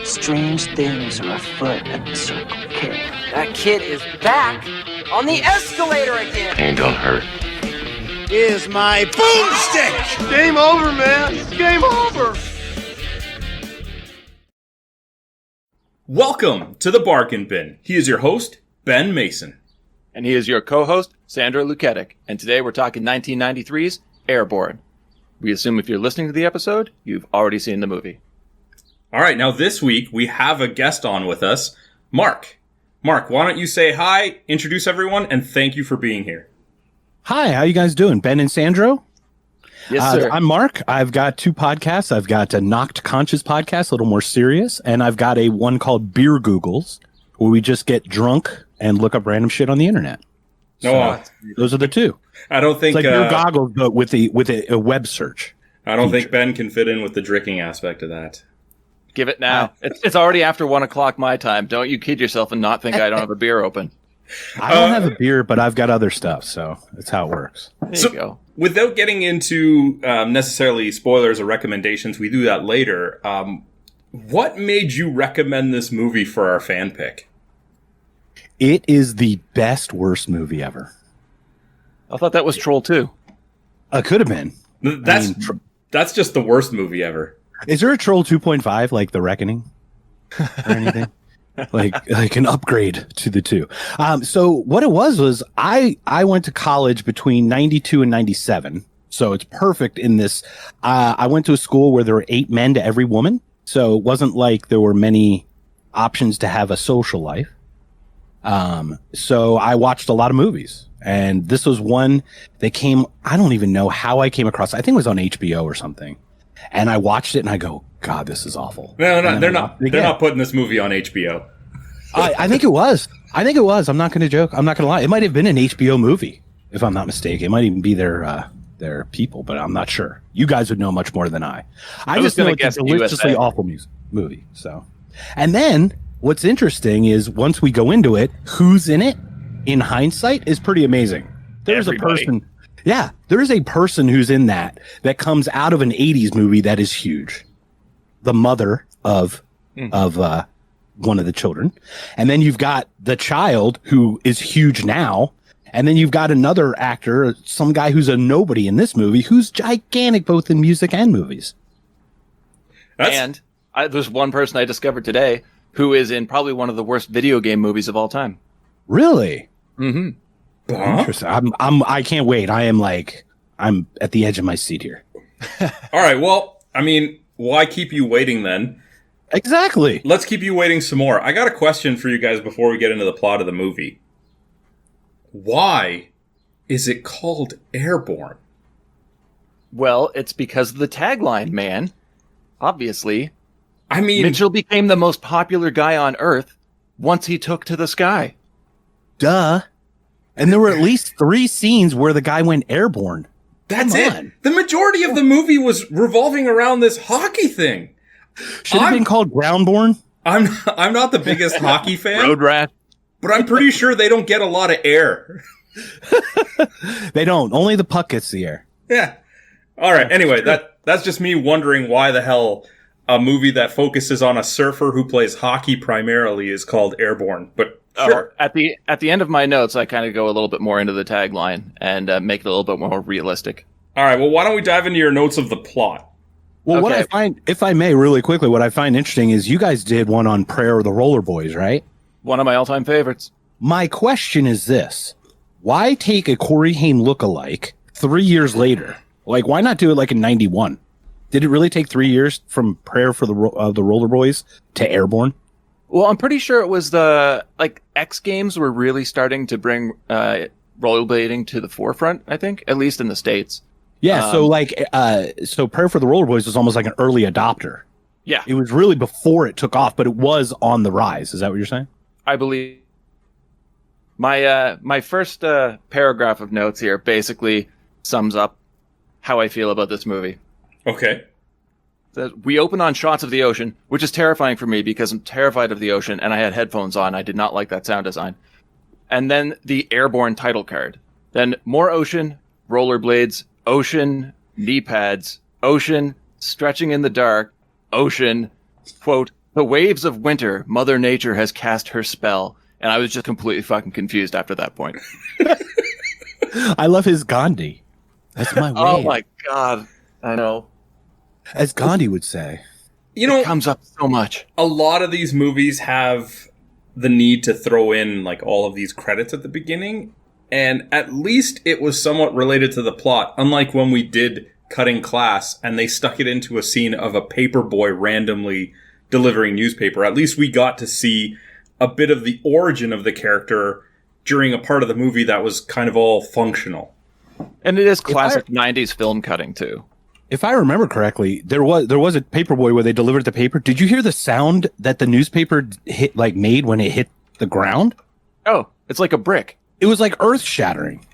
Strange things are afoot at the Circle K. That kid is back on the escalator again. Ain't gonna hurt. Here's my boomstick! Game over, man. It's game over. Welcome to the Bargain Bin. He is your host, Ben Mason. And he is your co-host, Sandra Luketic. And today we're talking 1993's Airborne. We assume if you're listening to the episode, you've already seen the movie. All right, now this week we have a guest on with us, Mark. Mark, why don't you say hi, introduce everyone, and thank you for being here. Hi, how you guys doing? Ben and Sandro? Yes, sir. I'm Mark. I've got two podcasts. I've got a Knocked Conscious podcast, a little more serious, and I've got a one called Beer Googles, where we just get drunk and look up random shit on the internet. So, those are the two. I don't think it's like Beer Goggles, but with a web search. I don't think Ben can fit in with the drinking aspect of that. Give it now. It's already after 1 o'clock my time. Don't you kid yourself and not think I don't have a beer open. I don't have a beer, but I've got other stuff, so that's how it works. There you go. Without getting into necessarily spoilers or recommendations, we do that later. What made you recommend this movie for our fan pick? It is the best, worst movie ever. I thought that was Troll 2. Could have been. That's just the worst movie ever. Is there a Troll 2.5, like The Reckoning or anything? like an upgrade to the two. So what it was I went to college between 92 and 97. So it's perfect in this. I went to a school where there were 8 men to every woman. So it wasn't like there were many options to have a social life. So I watched a lot of movies, and this was one that came, I don't even know how I came across. I think it was on HBO or something. And I watched it and I go, God, this is awful. No, they're not putting this movie on HBO. I think it was. I'm not going to joke. I'm not going to lie. It might have been an HBO movie, if I'm not mistaken. It might even be their people, but I'm not sure. You guys would know much more than I. I just know it's a deliciously awful movie. So, and then what's interesting is once we go into it, who's in it? In hindsight, is pretty amazing. There's a person. Yeah, there is a person who's in that comes out of an 80s movie that is huge. The mother of one of the children. And then you've got the child who is huge now. And then you've got another actor, some guy who's a nobody in this movie, who's gigantic both in music and movies. There's one person I discovered today who is in probably one of the worst video game movies of all time. Really? Mm-hmm. Interesting. I can't wait. I'm at the edge of my seat here. All right. Well, I mean, why keep you waiting then? Exactly. Let's keep you waiting some more. I got a question for you guys before we get into the plot of the movie. Why is it called Airborne? Well, it's because of the tagline, man. Obviously. I mean, Mitchell became the most popular guy on Earth once he took to the sky. Duh. And there were at least 3 scenes where the guy went airborne. That's it. The majority of the movie was revolving around this hockey thing. Should have been called Groundborne. I'm not the biggest hockey fan. Road rat. But I'm pretty sure they don't get a lot of air. They don't. Only the puck gets the air. Yeah. All right. Anyway, that's just me wondering why the hell a movie that focuses on a surfer who plays hockey primarily is called Airborne. But sure. At the end of my notes, I kind of go a little bit more into the tagline and make it a little bit more realistic. All right. Well, why don't we dive into your notes of the plot? Well, okay. What I find, if I may, really quickly, what I find interesting is you guys did one on Prayer of the Roller Boys, right? One of my all-time favorites. My question is this. Why take a Corey Haim lookalike 3 years later? Like, why not do it like in 91? Did it really take 3 years from Prayer for the Roller Boys to Airborne? Well, I'm pretty sure it was the X Games were really starting to bring rollerblading to the forefront, I think, at least in the States. Yeah, so Prayer for the Roller Boys was almost like an early adopter. Yeah. It was really before it took off, but it was on the rise. Is that what you're saying? I believe. My first paragraph of notes here basically sums up how I feel about this movie. Okay. We open on shots of the ocean, which is terrifying for me because I'm terrified of the ocean, and I had headphones on. I did not like that sound design. And then the Airborne title card. Then more ocean, rollerblades, ocean, knee pads, ocean, stretching in the dark, ocean, quote, The waves of winter, Mother Nature has cast her spell. And I was just completely fucking confused after that point. I love his Gandhi. That's my wave. Oh my God. I know. As Gandhi would say. You know, It comes up so much. a lot of these movies have the need to throw in like all of these credits at the beginning, and at least it was somewhat related to the plot, unlike when we did Cutting Class and they stuck it into a scene of a paper boy randomly delivering newspaper. At least we got to see a bit of the origin of the character during a part of the movie that was kind of all functional. And it is classic 90s film cutting too. If I remember correctly, there was a paperboy where they delivered the paper. Did you hear the sound that the newspaper made when it hit the ground? Oh, it's like a brick. It was like earth shattering.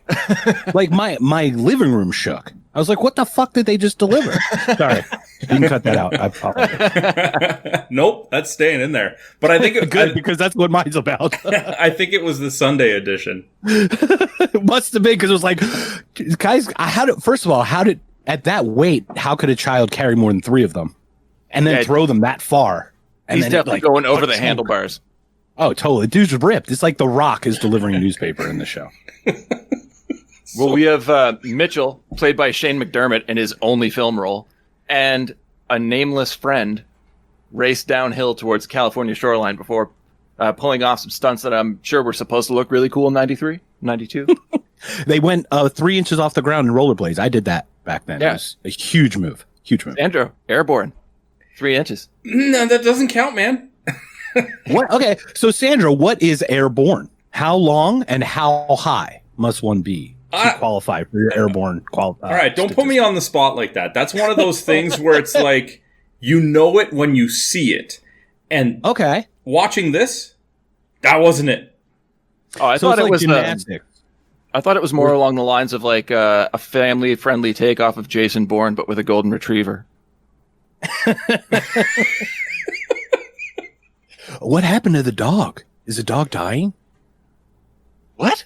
Like my living room shook. I was like, what the fuck did they just deliver? Sorry. You can cut that out. I apologize. Nope, that's staying in there. But I think Good, because that's what mine's about. I think it was the Sunday edition. It must have been, because it was like, guys, first of all, at that weight, how could a child carry more than 3 of them? And then throw them that far? And He's then definitely going over the handlebars. Oh, totally. Dude's ripped. It's like The Rock is delivering a newspaper in the show. Well, we have Mitchell, played by Shane McDermott in his only film role, and a nameless friend race downhill towards California shoreline before pulling off some stunts that I'm sure were supposed to look really cool in 93, 92. They went 3 inches off the ground in rollerblades. I did that back then. Yeah. It was a huge move. Huge move. Andrew, Airborne, 3 inches. No, that doesn't count, man. What? Okay, so Sandra, what is Airborne? How long and how high must one be to qualify for your Airborne quality? All right, don't put me on the spot like that. That's one of those things where it's like, you know it when you see it. And okay, watching this, that wasn't it. Oh, I so thought it's it like was gymnastics. I thought it was more along the lines of like a family-friendly takeoff of Jason Bourne, but with a golden retriever. What happened to the dog? Is the dog dying? What?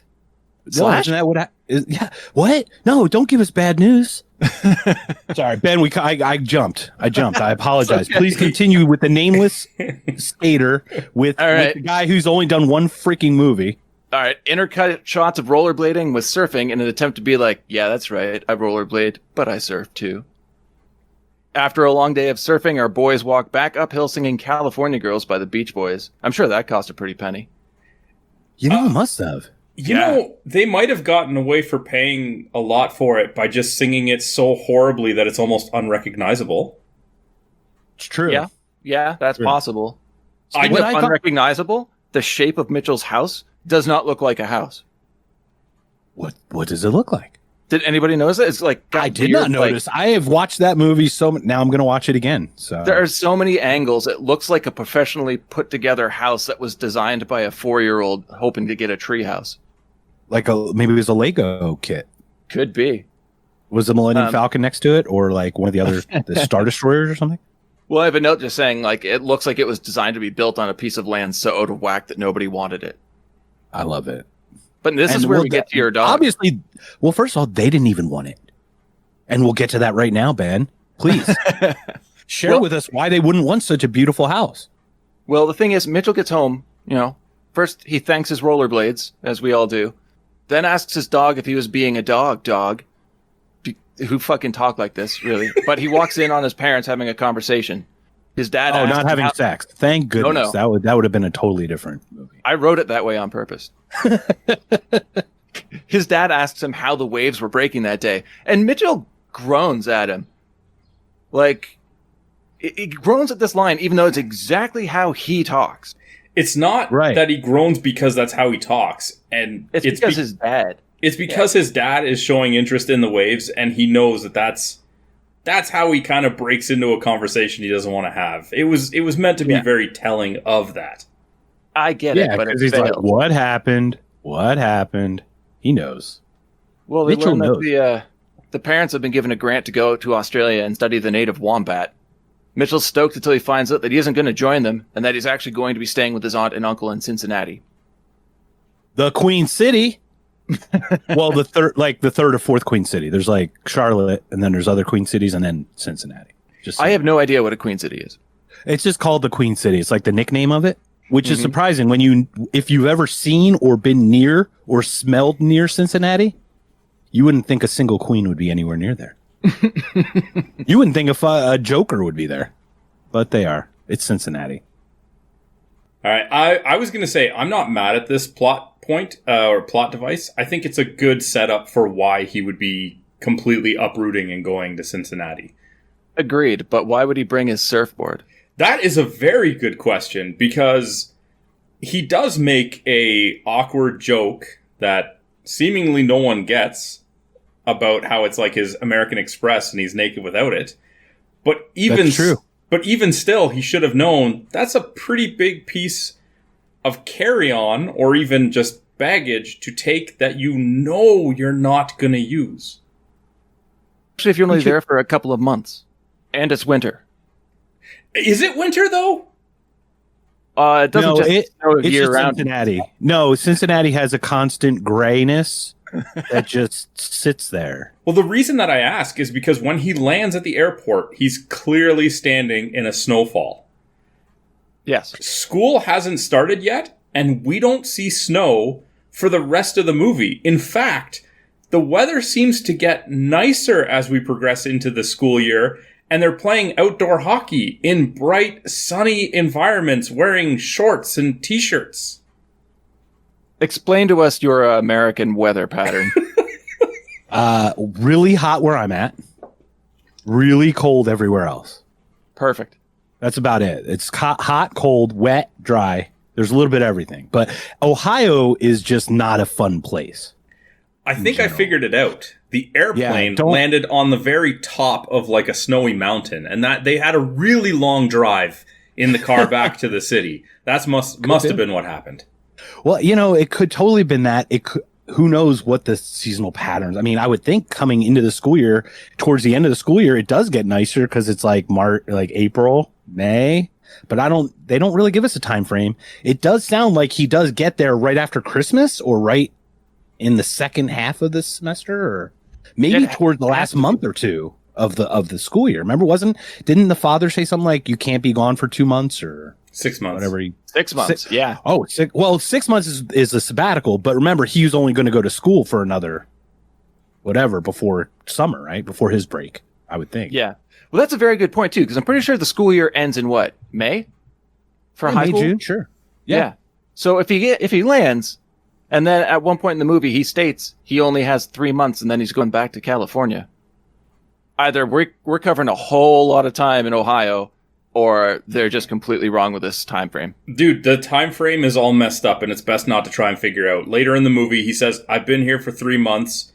No, isn't that what? Yeah. What? No, don't give us bad news. Sorry, Ben. I jumped. I apologize. Okay. Please continue with the nameless skater with the guy who's only done one freaking movie. All right, intercut shots of rollerblading with surfing in an attempt to be like, yeah, that's right, I rollerblade, but I surf too. After a long day of surfing, our boys walk back uphill singing California Girls by the Beach Boys. I'm sure that cost a pretty penny. You know, it must have. You know, they might have gotten away for paying a lot for it by just singing it so horribly that it's almost unrecognizable. It's true. Yeah, that's possible. Speaking Speaking of unrecognizable, the shape of Mitchell's house does not look like a house. What does it look like? Did anybody notice it? It's like I did not notice. I have watched that movie now I'm going to watch it again. So there are so many angles. It looks like a professionally put together house that was designed by a 4-year-old hoping to get a tree house. Like maybe it was a Lego kit. Could be. Was the Millennium Falcon next to it, or like one of the other the Star Destroyers or something? Well, I have a note just saying like it looks like it was designed to be built on a piece of land so out of whack that nobody wanted it. I love it. But this is where we get to your dog. Obviously, well, first of all, they didn't even want it. And we'll get to that right now, Ben. Please. Share with us why they wouldn't want such a beautiful house. Well, the thing is, Mitchell gets home, first he thanks his rollerblades, as we all do, then asks his dog if he was being a dog. Who fucking talk like this, really? But he walks in on his parents having a conversation. His dad asks not having sex. Thank goodness. No. That would have been a totally different movie. I wrote it that way on purpose. His dad asks him how the waves were breaking that day, and Mitchell groans at him. Like, he groans at this line, even though it's exactly how he talks. It's not that he groans because that's how he talks, and it's because his dad. It's because his dad is showing interest in the waves, and he knows that's how he kind of breaks into a conversation he doesn't want to have. It was meant to be very telling of that. I get it, but he's like, what happened? What happened? He knows. Well, they Mitchell learned that the parents have been given a grant to go to Australia and study the native wombat. Mitchell's stoked until he finds out that he isn't going to join them, and that he's actually going to be staying with his aunt and uncle in Cincinnati. The Queen City. Well, the third or fourth Queen City. There's like Charlotte, and then there's other Queen Cities, and then Cincinnati. I have no idea what a Queen City is. It's just called the Queen City. It's like the nickname of it, which is surprising if you've ever seen or been near or smelled near Cincinnati, you wouldn't think a single queen would be anywhere near there. You wouldn't think a Joker would be there, but they are. It's Cincinnati. All right. I was going to say, I'm not mad at this plot point or plot device. I think it's a good setup for why he would be completely uprooting and going to Cincinnati. Agreed, but why would he bring his surfboard? That is a very good question, because he does make a awkward joke that seemingly no one gets about how it's like his American Express and he's naked without it. But even That's true. But even still, he should have known that's a pretty big piece of carry-on or even just baggage to take that you know you're not going to use. Especially if you're only there for a couple of months. And it's winter. Is it winter, though? It doesn't snow it's year just round. Cincinnati. No, Cincinnati has a constant grayness that just sits there. Well, the reason that I ask is because when he lands at the airport, he's clearly standing in a snowfall. Yes. School hasn't started yet, and we don't see snow for the rest of the movie. In fact, the weather seems to get nicer as we progress into the school year, and they're playing outdoor hockey in bright, sunny environments, wearing shorts and t-shirts. Explain to us your American weather pattern. Really hot where I'm at. Really cold everywhere else. Perfect. That's about it. It's hot, cold, wet, dry. There's a little bit of everything. But Ohio is just not a fun place. I think I figured it out. The airplane landed on the very top of like a snowy mountain, and that they had a really long drive in the car back to the city. That must have been what happened. Well, it could totally have been that. It could. Who knows what the seasonal patterns? I mean, I would think coming into the school year, towards the end of the school year, it does get nicer because it's like April, May. But they don't really give us a time frame. It does sound like he does get there right after Christmas or right in the second half of the semester, or maybe towards the last month or two of the school year. Remember, didn't the father say something like you can't be gone for 2 months or 6 months? Whatever. 6 months. Yeah. Oh, 6 months is a sabbatical, but remember, he was only going to go to school for another whatever before summer, right? Before his break, I would think. Yeah. Well, that's a very good point too, because I'm pretty sure the school year ends in what, May? For high school? June, sure. Yeah. So if he lands, and then at one point in the movie he states he only has 3 months, and then he's going back to California. Either we're covering a whole lot of time in Ohio, or they're just completely wrong with this time frame. Dude, the time frame is all messed up, and it's best not to try and figure out. Later in the movie, he says, I've been here for 3 months,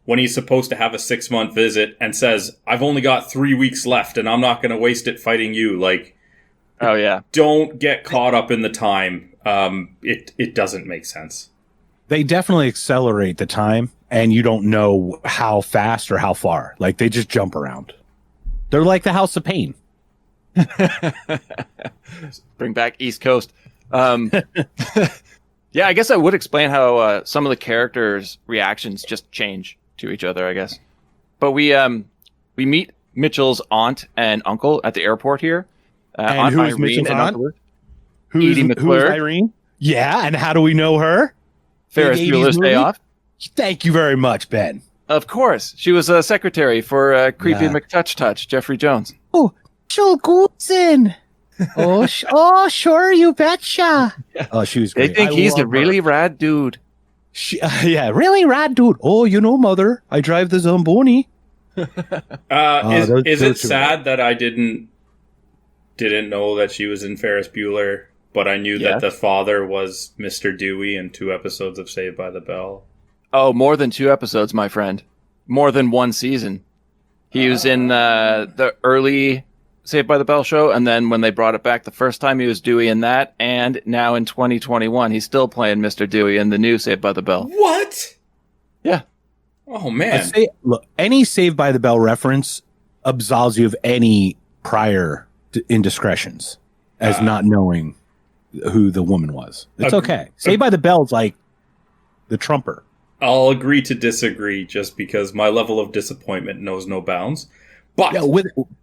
when he's supposed to have a 6-month visit, and says, I've only got 3 weeks left, and I'm not going to waste it fighting you. Like, oh yeah, don't get caught up in the time. It doesn't make sense. They definitely accelerate the time, and you don't know how fast or how far. Like, they just jump around. They're like the House of Pain. Bring back East Coast. Yeah, I guess I would explain how some of the characters' reactions just change to each other, I guess. But we meet Mitchell's aunt and uncle at the airport here. And who is Mitchell's aunt? Who's Irene? Yeah, and how do we know her? Ferris Bueller's Day Off. Thank you very much, Ben. Of course. She was a secretary for creepy McTouch, Jeffrey Jones. Oh, Joel Goldson. Oh, sure, you betcha. Yeah. Oh, she was great. They think he's a really rad dude. Yeah, really rad dude. Oh, mother, I drive the Zamboni. Is it sad that I didn't know that she was in Ferris Bueller, but I knew that the father was Mr. Dewey in 2 episodes of Saved by the Bell? Oh, more than 2 episodes, my friend. More than 1 season. He was in the early Saved by the Bell show, and then when they brought it back the first time, he was Dewey in that, and now in 2021, he's still playing Mr. Dewey in the new Saved by the Bell. What? Yeah. Oh, man. Look, any Saved by the Bell reference absolves you of any prior indiscretions as not knowing who the woman was. It's okay. Saved by the Bell's like the trumper. I'll agree to disagree just because my level of disappointment knows no bounds. But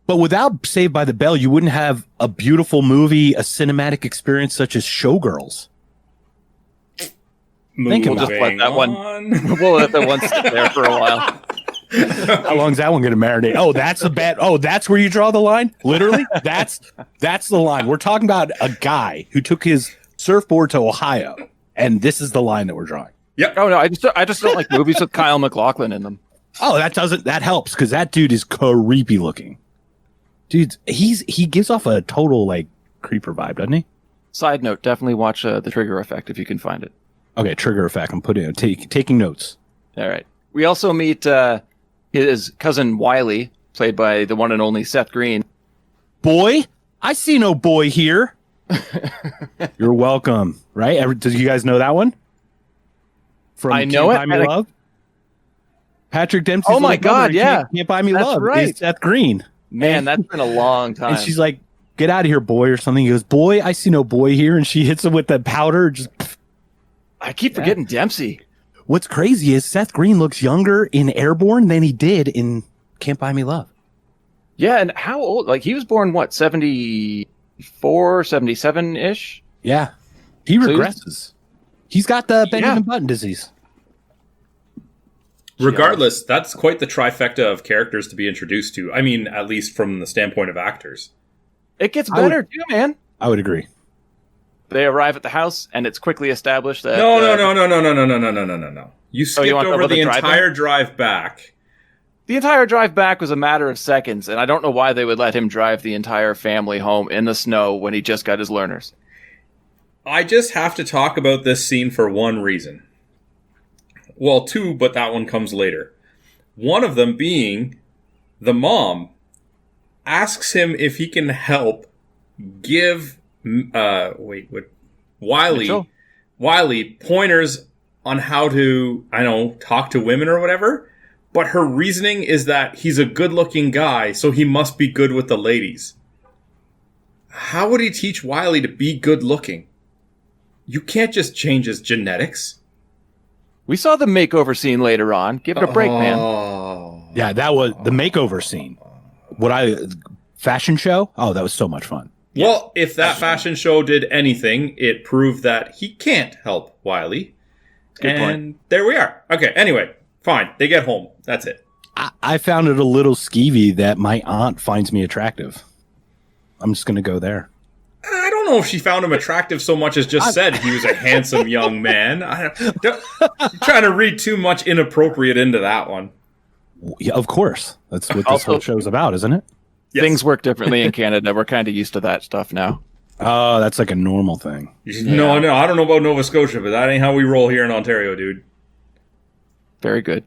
but without Saved by the Bell, you wouldn't have a beautiful movie, a cinematic experience such as Showgirls. we'll just let that one. We'll let that one sit there for a while. How long's that one going to marinate? Oh, that's a bad. Oh, that's where you draw the line. Literally, that's the line. We're talking about a guy who took his surfboard to Ohio, and this is the line that we're drawing. Yep. Oh no, I just don't like movies with Kyle MacLachlan in them. Oh, that helps because that dude is creepy looking. Dude, he gives off a total like creeper vibe, doesn't he? Side note: definitely watch The Trigger Effect if you can find it. Okay, Trigger Effect. I'm putting taking notes. All right. We also meet his cousin Wiley, played by the one and only Seth Green. Boy, I see no boy here. You're welcome. Right? Do you guys know that one? From I know Can't Buy Me Love. Patrick Dempsey's Oh my little brother God, in yeah. Can't Buy Me That's Love. right. Is Seth Green. Man, that's been a long time. And she's like, "Get out of here, boy," or something. He goes, "Boy, I see no boy here," and she hits him with the powder. I keep forgetting Dempsey. What's crazy is Seth Green looks younger in Airborne than he did in Can't Buy Me Love. Yeah, and how old? Like, he was born, what, 74, 77-ish? Yeah. He regresses. He's got the Benjamin Button disease. Regardless, that's quite the trifecta of characters to be introduced to. I mean, at least from the standpoint of actors. It gets better, too, man. I would agree. They arrive at the house, and it's quickly established that... No. You skipped want over the the drive entire drive back. The entire drive back was a matter of seconds, and I don't know why they would let him drive the entire family home in the snow when he just got his learners. I just have to talk about this scene for one reason. Well, two, but that one comes later. One of them being the mom asks him if he can help give Wiley pointers on how to, talk to women or whatever. But her reasoning is that he's a good-looking guy, so he must be good with the ladies. How would he teach Wiley to be good-looking? You can't just change his genetics. We saw the makeover scene later on. Give it a break, man. Yeah, that was the makeover scene. Fashion show? Oh, that was so much fun. Well, if that fashion show did anything, it proved that he can't help Wiley. Good point. And there we are. Okay, anyway, fine. They get home. That's it. I found it a little skeevy that my aunt finds me attractive. I'm just going to go there. I don't know if she found him attractive so much as just said he was a handsome young man. You're trying to read too much inappropriate into that one. Yeah, of course. That's what this whole show's about, isn't it? Yes. Things work differently in Canada. We're kind of used to that stuff now. Oh, that's like a normal thing. No, I don't know about Nova Scotia, but that ain't how we roll here in Ontario, dude. Very good.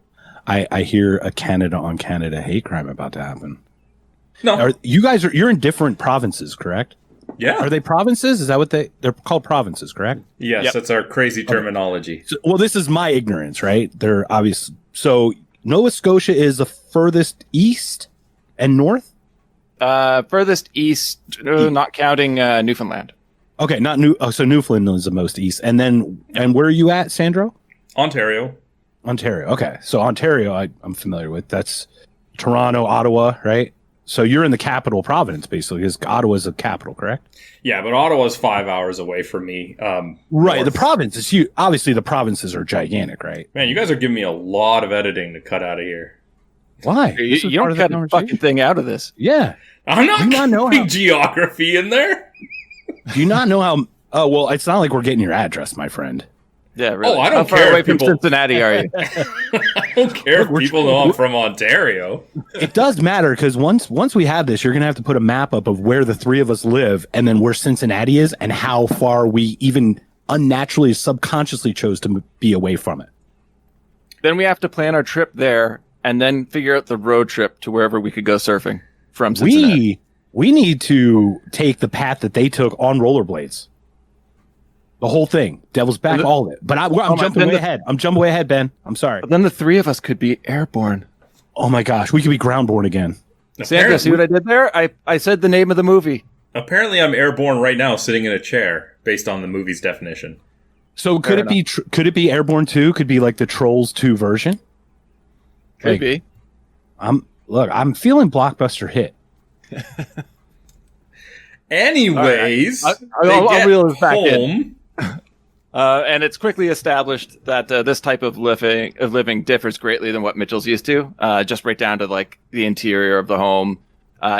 I hear a Canada on Canada hate crime about to happen. No. You're in different provinces, correct? Yeah. Are they provinces? Is that what they're called provinces, correct? Yes, Yep. That's our crazy terminology. So, well, this is my ignorance, right? They're obvious. So Nova Scotia is the furthest east and north? Furthest east, not counting Newfoundland. Okay, not New. Oh, so Newfoundland is the most east. And where are you at, Sandro? Ontario. Okay, so Ontario, I'm familiar with. That's Toronto, Ottawa, right? So you're in the capital province, basically, because Ottawa's the capital, correct? Yeah, but Ottawa's 5 hours away from me. Right, the province is huge. Obviously, the provinces are gigantic, right? Man, you guys are giving me a lot of editing to cut out of here. Why? You don't cut a fucking thing out of this. Yeah. I'm not Do you not know keeping how- geography in there. Do you not know how? Oh, well, it's not like we're getting your address, my friend. Yeah, really. Oh, I don't How far care away if from people- Cincinnati are you? I don't care if people know I'm from Ontario. It does matter because once we have this, you're going to have to put a map up of where the three of us live and then where Cincinnati is and how far we even unnaturally, subconsciously chose to be away from it. Then we have to plan our trip there and then figure out the road trip to wherever we could go surfing from Cincinnati. We need to take the path that they took on rollerblades. The whole thing, Devil's Back, all of it. But I'm jumping way ahead. I'm jumping way ahead, Ben. I'm sorry. But then the three of us could be airborne. Oh my gosh, we could be groundborne again. Sandra, see what I did there? I said the name of the movie. Apparently, I'm airborne right now, sitting in a chair, based on the movie's definition. So could it be Airborne 2? Could be like the Trolls 2 version? Could be. Look, I'm feeling blockbuster hit. Anyways, I'll they reel get this back home. And it's quickly established that this type of living differs greatly than what Mitchell's used to. Just right down to like the interior of the home.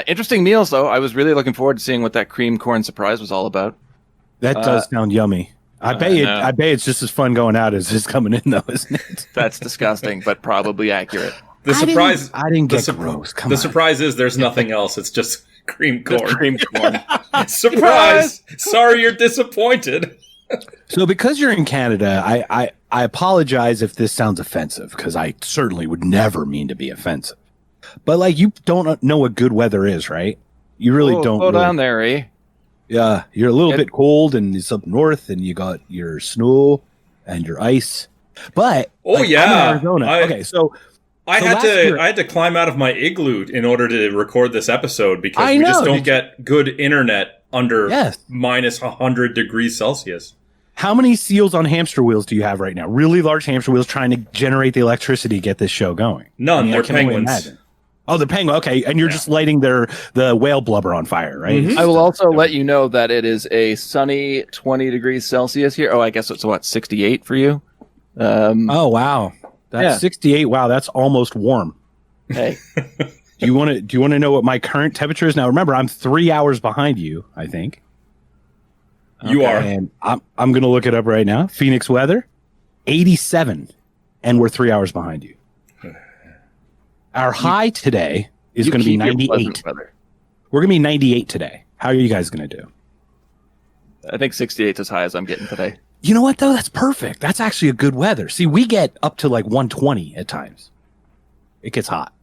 Interesting meals, though. I was really looking forward to seeing what that cream corn surprise was all about. That does sound yummy. I bet it's just as fun going out as just coming in, though, isn't it? That's disgusting, but probably accurate. The surprise. I didn't get gross. Come on. Surprise is there's nothing else. It's just cream corn. Just cream corn. Surprise! Sorry, you're disappointed. So because you're in Canada, I apologize if this sounds offensive, because I certainly would never mean to be offensive. But like, you don't know what good weather is, right? You really don't. Slow down there, eh? Yeah, you're a little bit cold, and it's up north, and you got your snow and your ice. But I'm in Arizona. So I had to climb out of my igloo in order to record this episode because we just don't get good internet under minus 100 degrees Celsius. How many seals on hamster wheels do you have right now? Really large hamster wheels trying to generate the electricity to get this show going? None. They're penguins. Oh, the penguin. Okay, and you're just lighting the whale blubber on fire, right? Mm-hmm. I will also let you know that it is a sunny 20 degrees Celsius here. Oh, I guess it's 68 for you? Oh, wow. That's 68. Wow, that's almost warm. Hey. Do you want to know what my current temperature is? Now, remember, I'm 3 hours behind you, I think. You are. And I'm going to look it up right now. Phoenix weather, 87. And we're 3 hours behind you. Our high today is going to be 98. We're going to be 98 today. How are you guys going to do? I think 68 is as high as I'm getting today. You know what, though? That's perfect. That's actually a good weather. See, we get up to like 120 at times. It gets hot.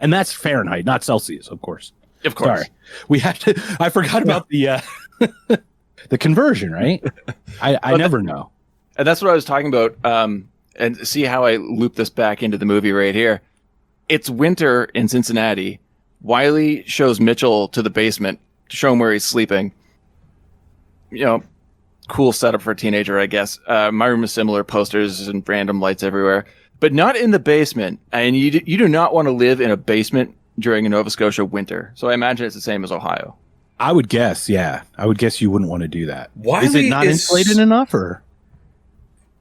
And that's Fahrenheit, not Celsius, of course. Of course. Sorry. We have to. I forgot about the the conversion, right? I never know. And that's what I was talking about. And see how I loop this back into the movie right here. It's winter in Cincinnati. Wiley shows Mitchell to the basement to show him where he's sleeping. You know, cool setup for a teenager, I guess. My room is similar, posters and random lights everywhere, but not in the basement. And you do not want to live in a basement during a Nova Scotia winter. So I imagine it's the same as Ohio. I would guess, yeah. I would guess you wouldn't want to do that. Wiley is it not insulated enough, or?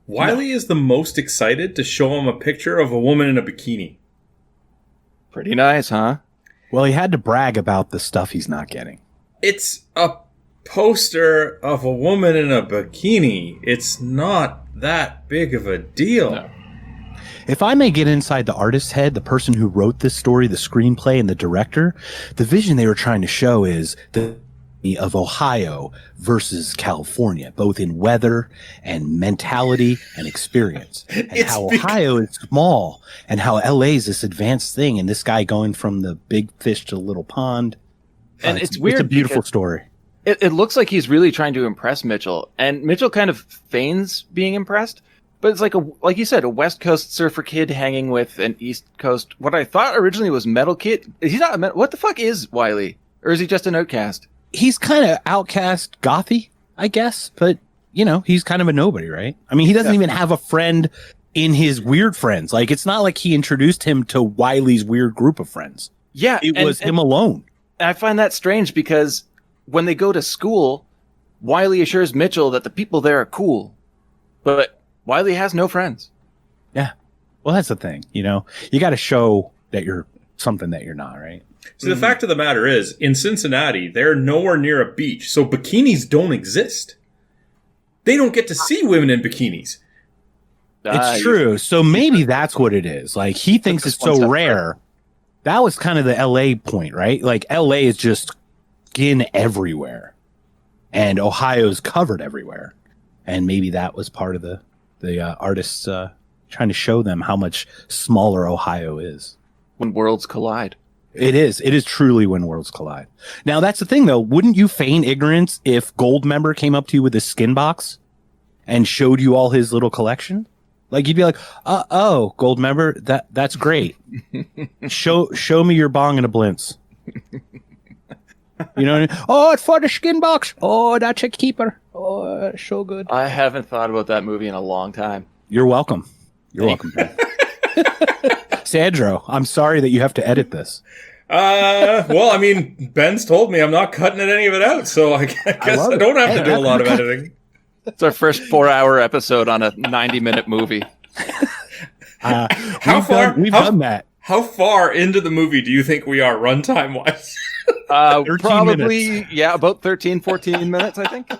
Wiley is the most excited to show him a picture of a woman in a bikini. Pretty nice, huh? Well, he had to brag about the stuff he's not getting. It's a poster of a woman in a bikini. It's not that big of a deal. No. If I may get inside the artist's head, the person who wrote this story, the screenplay, and the director, the vision they were trying to show is the of Ohio versus California, both in weather and mentality and experience. And how Ohio is small and how LA is this advanced thing, and this guy going from the big fish to the little pond. And it's weird. It's a beautiful story. It looks like he's really trying to impress Mitchell, and Mitchell kind of feigns being impressed. But it's like you said, a West Coast surfer kid hanging with an East Coast, what I thought originally was metal kid. He's not a metal. What the fuck is Wiley? Or is he just an outcast? He's kind of outcast gothy, I guess. But, you know, he's kind of a nobody, right? I mean, he doesn't even have a friend in his weird friends. Like, it's not like he introduced him to Wiley's weird group of friends. Yeah. It was him alone. I find that strange because when they go to school, Wiley assures Mitchell that the people there are cool. But Wiley has no friends. Yeah. Well, that's the thing, you know. You got to show that you're something that you're not, right? So the fact of the matter is, in Cincinnati, they're nowhere near a beach, so bikinis don't exist. They don't get to see women in bikinis. It's true. So maybe that's what it is. Like, he thinks it's so rare. That was kind of the LA point, right? Like, LA is just skin everywhere. And Ohio's covered everywhere. And maybe that was part of the artists trying to show them how much smaller Ohio is. When worlds collide. It is. It is truly when worlds collide. Now, that's the thing, though. Wouldn't you feign ignorance if Goldmember came up to you with a skin box and showed you all his little collection? Like, you'd be like, oh, Goldmember, that's great. Show me your bong and a blimps. You know what I mean? Oh, it's for the skin box. Oh, that's a keeper. Oh, so good. I haven't thought about that movie in a long time. You're welcome. You're welcome. Sandro, I'm sorry that you have to edit this. Well, I mean, Ben's told me I'm not cutting any of it out, so I guess I don't have to do a lot of editing. It's our first 4-hour episode on a 90-minute movie. We've done that. How far into the movie do you think we are runtime wise? Probably, minutes. yeah, about 13, 14 minutes, I think.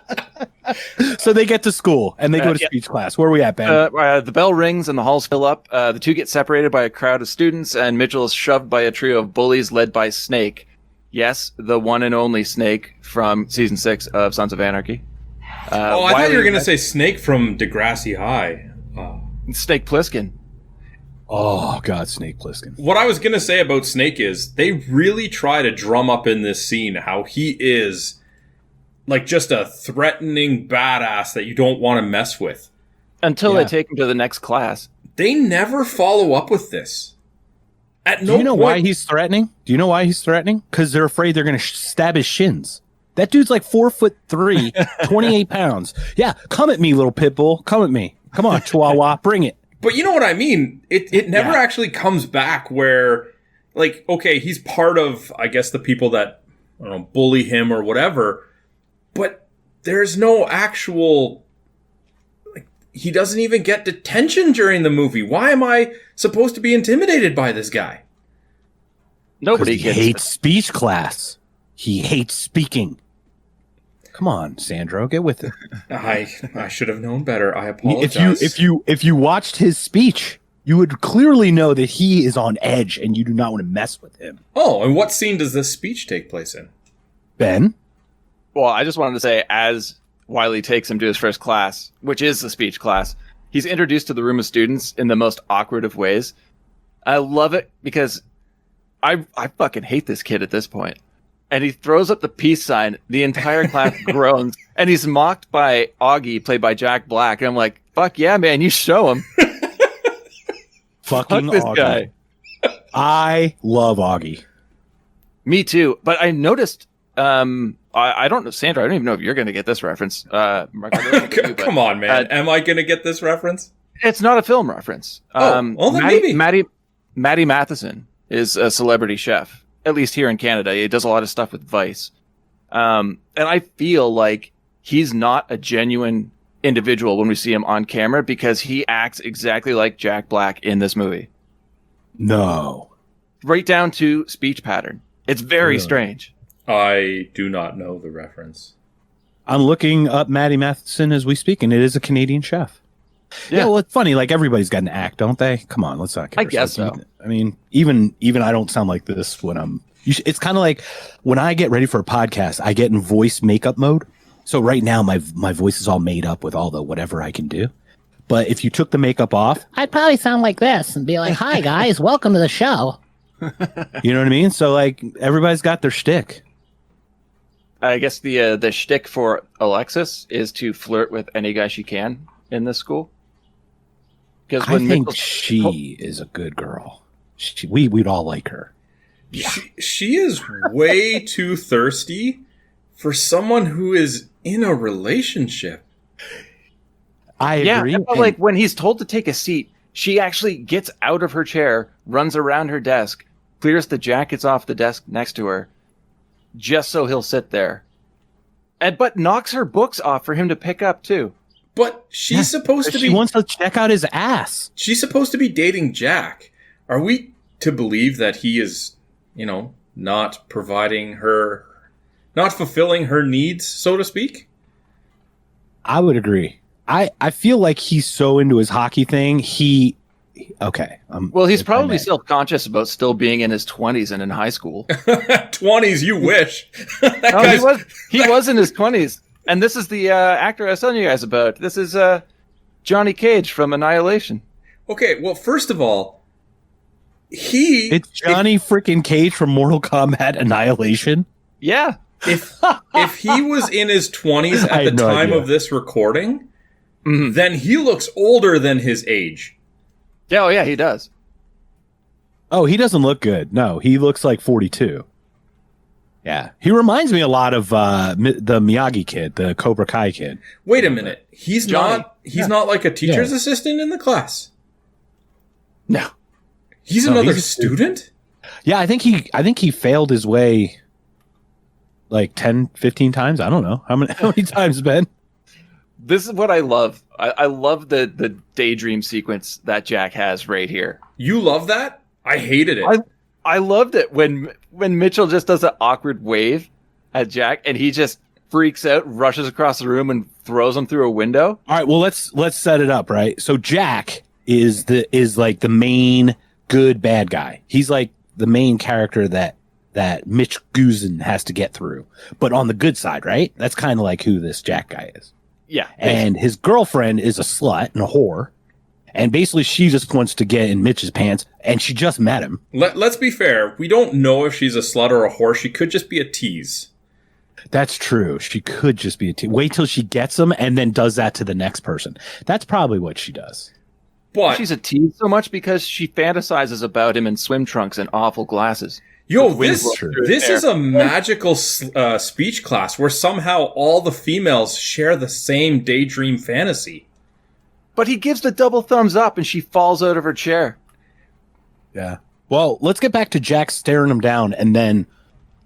So they get to school and they go to speech class. Where are we at, Ben? The bell rings and the halls fill up. The two get separated by a crowd of students, and Mitchell is shoved by a trio of bullies led by Snake. Yes, the one and only Snake from season 6 of Sons of Anarchy. I thought you were going to say Snake from Degrassi High. Snake Plissken. Oh, God, Snake Plissken. What I was going to say about Snake is they really try to drum up in this scene how he is like just a threatening badass that you don't want to mess with. Until they take him to the next class. They never follow up with this. Do you know why he's threatening? Because they're afraid they're going to stab his shins. That dude's like 4'3", 28 pounds. Yeah, come at me, little pit bull. Come at me. Come on, Chihuahua, bring it. But you know what I mean? It never actually comes back where, like, okay, he's part of, I guess, the people that, I don't know, bully him or whatever, but there's no actual, like, he doesn't even get detention during the movie. Why am I supposed to be intimidated by this guy? Nobody hates speech class. He hates speaking. Come on, Sandro, get with it. I should have known better. I apologize. If you watched his speech, you would clearly know that he is on edge and you do not want to mess with him. Oh, and what scene does this speech take place in? Ben? Well, I just wanted to say, as Wiley takes him to his first class, which is the speech class, he's introduced to the room of students in the most awkward of ways. I love it because I fucking hate this kid at this point. And he throws up the peace sign. The entire class groans. And he's mocked by Augie, played by Jack Black. And I'm like, fuck yeah, man, you show him. Fucking this Augie. Guy. I love Augie. Me too. But I noticed, I don't know, Sandra, I don't even know if you're going to get this reference. Mark, come on, man. Am I going to get this reference? It's not a film reference. Then maybe. Maddie Matheson is a celebrity chef. At least here in Canada, he does a lot of stuff with Vice. And I feel like he's not a genuine individual when we see him on camera because he acts exactly like Jack Black in this movie. No. Right down to speech pattern. It's very strange. I do not know the reference. I'm looking up Maddie Matheson as we speak, and it is a Canadian chef. Yeah, well, it's funny. Like, everybody's got an act, don't they? Come on, let's not. I guess so. I mean, even I don't sound like this when I'm. It's kind of like when I get ready for a podcast, I get in voice makeup mode. So right now, my voice is all made up with all the whatever I can do. But if you took the makeup off, I'd probably sound like this and be like, "Hi guys, welcome to the show." You know what I mean? So like, everybody's got their shtick. I guess the shtick for Alexis is to flirt with any guy she can in this school. I think she is a good girl. We'd all like her. Yeah. She is way too thirsty for someone who is in a relationship. I agree. Yeah, but like when he's told to take a seat, she actually gets out of her chair, runs around her desk, clears the jackets off the desk next to her, just so he'll sit there. But knocks her books off for him to pick up too. But she's supposed to be... She wants to check out his ass. She's supposed to be dating Jack. Are we to believe that he is, not providing her... not fulfilling her needs, so to speak? I would agree. I feel like he's so into his hockey thing, okay. Well, he's probably self-conscious about still being in his 20s and in high school. 20s, you wish. He was in his 20s. And this is the actor I was telling you guys about. This is Johnny Cage from Annihilation. Okay, well, first of all, it's Johnny freaking Cage from Mortal Kombat Annihilation? Yeah. If he was in his 20s at the time of this recording, then he looks older than his age. Yeah, yeah, he does. Oh, he doesn't look good. No, he looks like 42. Yeah, he reminds me a lot of the Miyagi kid, the Cobra Kai kid. Wait a minute, he's not like a teacher's assistant in the class. No, He's another student? Yeah, I think he failed his way like 10, 15 times. I don't know. How many times, Ben? This is what I love. I love the daydream sequence that Jack has right here. You love that? I hated it. I loved it when Mitchell just does an awkward wave at Jack and he just freaks out, rushes across the room and throws him through a window. All right, well let's set it up, right? So Jack is like the main good bad guy. He's like the main character that Mitch Guzin has to get through. But on the good side, right? That's kind of like who this Jack guy is. Yeah. And his girlfriend is a slut and a whore. And basically she just wants to get in Mitch's pants, and she just met him. Let's be fair. We don't know if she's a slut or a whore. She could just be a tease. That's true. She could just be a tease. Wait till she gets him and then does that to the next person. That's probably what she does. But she's a tease so much because she fantasizes about him in swim trunks and awful glasses. Yo, this is a magical speech class where somehow all the females share the same daydream fantasy. But he gives the double thumbs up and she falls out of her chair. Yeah. Well, let's get back to Jack staring him down and then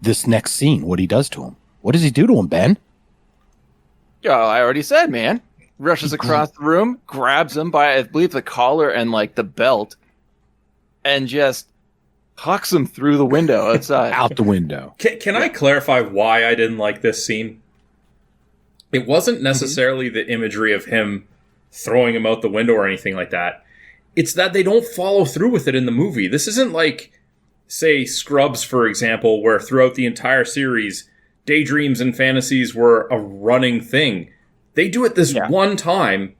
this next scene, what he does to him. What does he do to him, Ben? Yeah, I already said, man. Rushes across the room, grabs him by, I believe, the collar and like the belt, and just hucks him through the window outside. Out the window. Can I clarify why I didn't like this scene? It wasn't necessarily the imagery of him throwing him out the window or anything like that. It's that they don't follow through with it in the movie. This isn't like, say, Scrubs, for example, where throughout the entire series, daydreams and fantasies were a running thing. They do it this one time,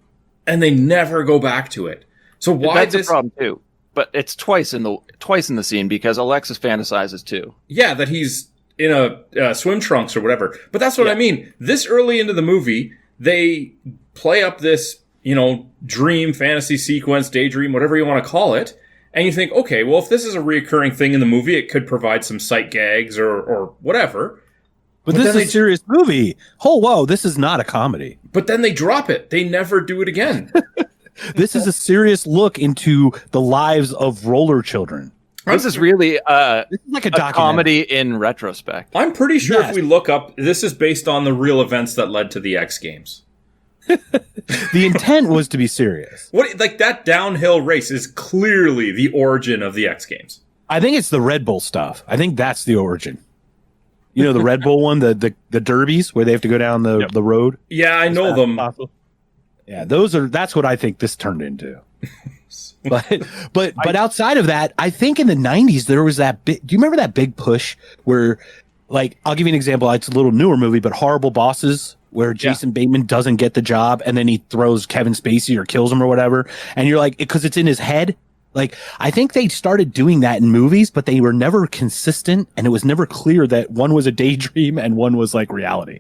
and they never go back to it. So why That's a problem, too. But it's twice in the scene because Alexis fantasizes too. Yeah, that he's in a swim trunks or whatever. But that's what I mean. This early into the movie, they play up this, dream, fantasy sequence, daydream, whatever you want to call it. And you think, okay, well, if this is a reoccurring thing in the movie, it could provide some sight gags or whatever. But this is a serious movie. Oh, whoa, this is not a comedy. But then they drop it. They never do it again. This is a serious look into the lives of roller children. This is really this is like a comedy in retrospect. I'm pretty sure if we look up, this is based on the real events that led to the X Games. The intent was to be serious. That downhill race is clearly the origin of the X Games. I think it's the Red Bull stuff. I think that's the origin. The Red Bull one, the derbies where they have to go down the road. Yeah, I know them. Possible. Yeah, that's what I think this turned into. But outside of that, I think in the 90s there was that big, do you remember that big push where, like, I'll give you an example. It's a little newer movie, but Horrible Bosses, where Jason Bateman doesn't get the job and then he throws Kevin Spacey or kills him or whatever. And you're like, because it's in his head. Like, I think they started doing that in movies, but they were never consistent, and it was never clear that one was a daydream and one was like reality.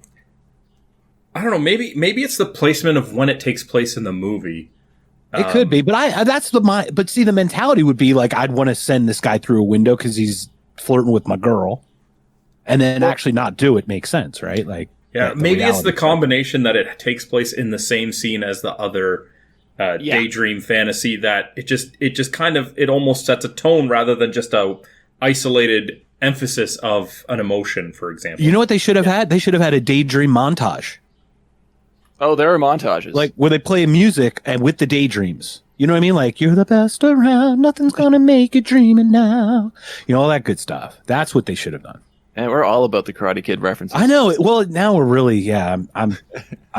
I don't know. Maybe it's the placement of when it takes place in the movie. It could be, but but see, the mentality would be like, I'd want to send this guy through a window because he's flirting with my girl, and then actually not do it makes sense, right? Like, maybe it's the combination that it takes place in the same scene as the other daydream fantasy, that it just kind of, it almost sets a tone rather than just a isolated emphasis of an emotion, for example. You know what they should have had? They should have had a daydream montage. Oh, there are montages. Like, where they play music and with the daydreams. You know what I mean? Like, you're the best around, nothing's gonna make you dreaming now. All that good stuff. That's what they should have done. And we're all about the Karate Kid references. I know. Well, now we're really, I'm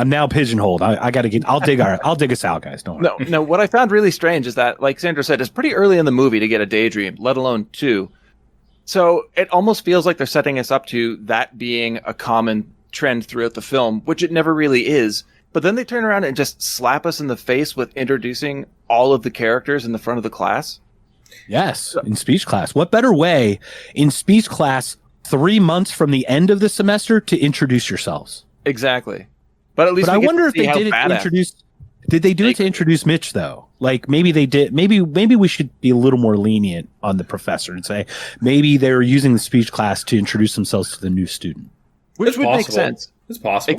now pigeonholed. I got to get. I'll dig us out, guys. Don't worry. No. What I found really strange is that, like Sandra said, it's pretty early in the movie to get a daydream, let alone two. So it almost feels like they're setting us up to that being a common trend throughout the film, which it never really is. But then they turn around and just slap us in the face with introducing all of the characters in the front of the class. Yes, in speech class. What better way in speech class 3 months from the end of the semester to introduce yourselves? Exactly. But at least I wonder if they did it to introduce. Did they do it to introduce Mitch though? Like, maybe they did. Maybe we should be a little more lenient on the professor and say maybe they were using the speech class to introduce themselves to the new student. Which would make sense. It's possible.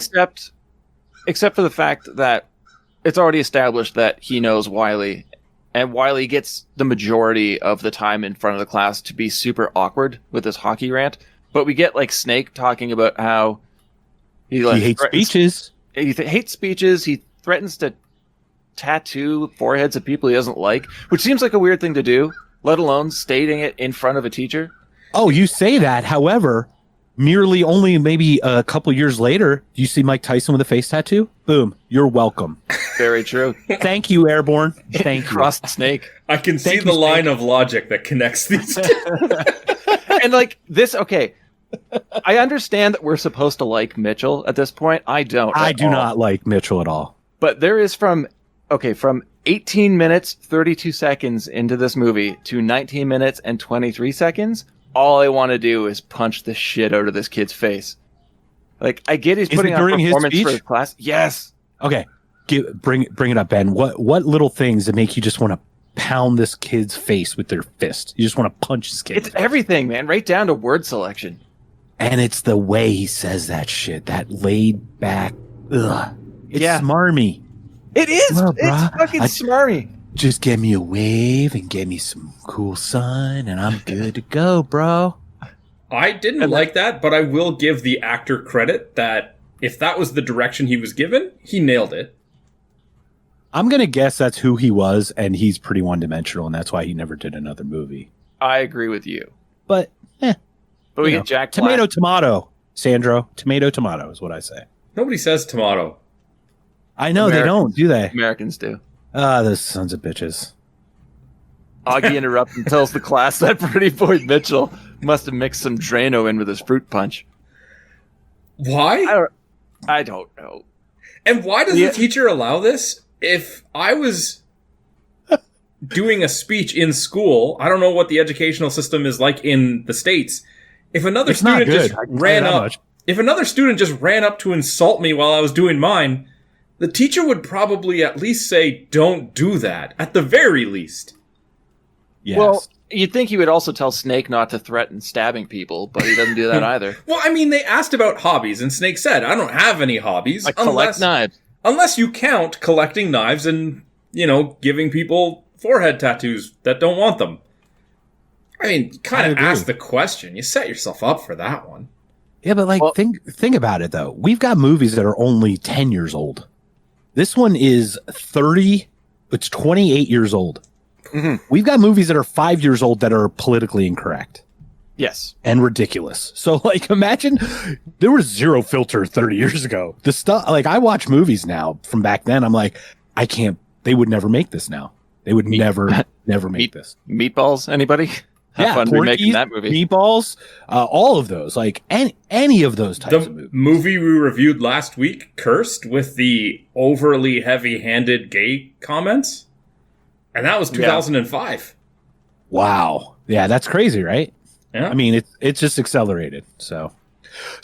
Except for the fact that it's already established that he knows Wiley And Wiley gets the majority of the time in front of the class to be super awkward with this hockey rant. But we get like Snake talking about how he hates speeches. He hates speeches. He threatens to tattoo foreheads of people he doesn't like, which seems like a weird thing to do, let alone stating it in front of a teacher. Oh, you say that. However, merely only maybe a couple years later, you see Mike Tyson with a face tattoo. Boom. You're welcome. Very true. Thank you, Airborne. Thank you. Cross the Snake. I can see the line of logic that connects these two. And like this, okay. I understand that we're supposed to like Mitchell at this point. I don't. I do not like Mitchell at all. But there is from 18 minutes, 32 seconds into this movie to 19 minutes and 23 seconds, all I want to do is punch the shit out of this kid's face. Like, I get he's putting on performance for his class. Yes. Okay. Bring it up, Ben. What little things that make you just want to pound this kid's face with their fist? You just want to punch this kid. It's everything, man. Right down to word selection. And it's the way he says that shit. That laid back. Ugh. It's smarmy. It is. Well, it's fucking smarmy. Just give me a wave and get me some cool sun, and I'm good to go, bro. I didn't like that, but I will give the actor credit that if that was the direction he was given, he nailed it. I'm going to guess that's who he was, and he's pretty one-dimensional, and that's why he never did another movie. I agree with you. But, But we get Jack Tomato, Black. tomato, Sandro. Tomato, tomato is what I say. Nobody says tomato. I know they don't, do they? Americans do. Those sons of bitches. Augie interrupts and tells the class that pretty boy Mitchell must have mixed some Drano in with his fruit punch. Why? I don't know. And why does the teacher allow this? If I was doing a speech in school, I don't know what the educational system is like in the States. If another student just ran up to insult me while I was doing mine, the teacher would probably at least say, don't do that, at the very least. Yes. Well, you'd think he would also tell Snake not to threaten stabbing people, but he doesn't do that either. Well, I mean, they asked about hobbies, and Snake said, I don't have any hobbies. I collect knives. Unless you count collecting knives and, giving people forehead tattoos that don't want them. I mean, you kind of ask the question. You set yourself up for that one. Yeah, but think about it, though. We've got movies that are only 10 years old. This one is 30. It's 28 years old. Mm-hmm. We've got movies that are 5 years old that are politically incorrect. Yes. And ridiculous. So, imagine there was zero filter 30 years ago. The stuff, I watch movies now from back then. I'm like, I can't, they would never make this now. They would never make this. Meatballs, anybody? Have fun remaking that movie. Meatballs, all of those, any of those types of movies. The movie we reviewed last week, Cursed, with the overly heavy-handed gay comments, and that was 2005. Wow. Yeah, that's crazy, right? Yeah. I mean, it's just accelerated. So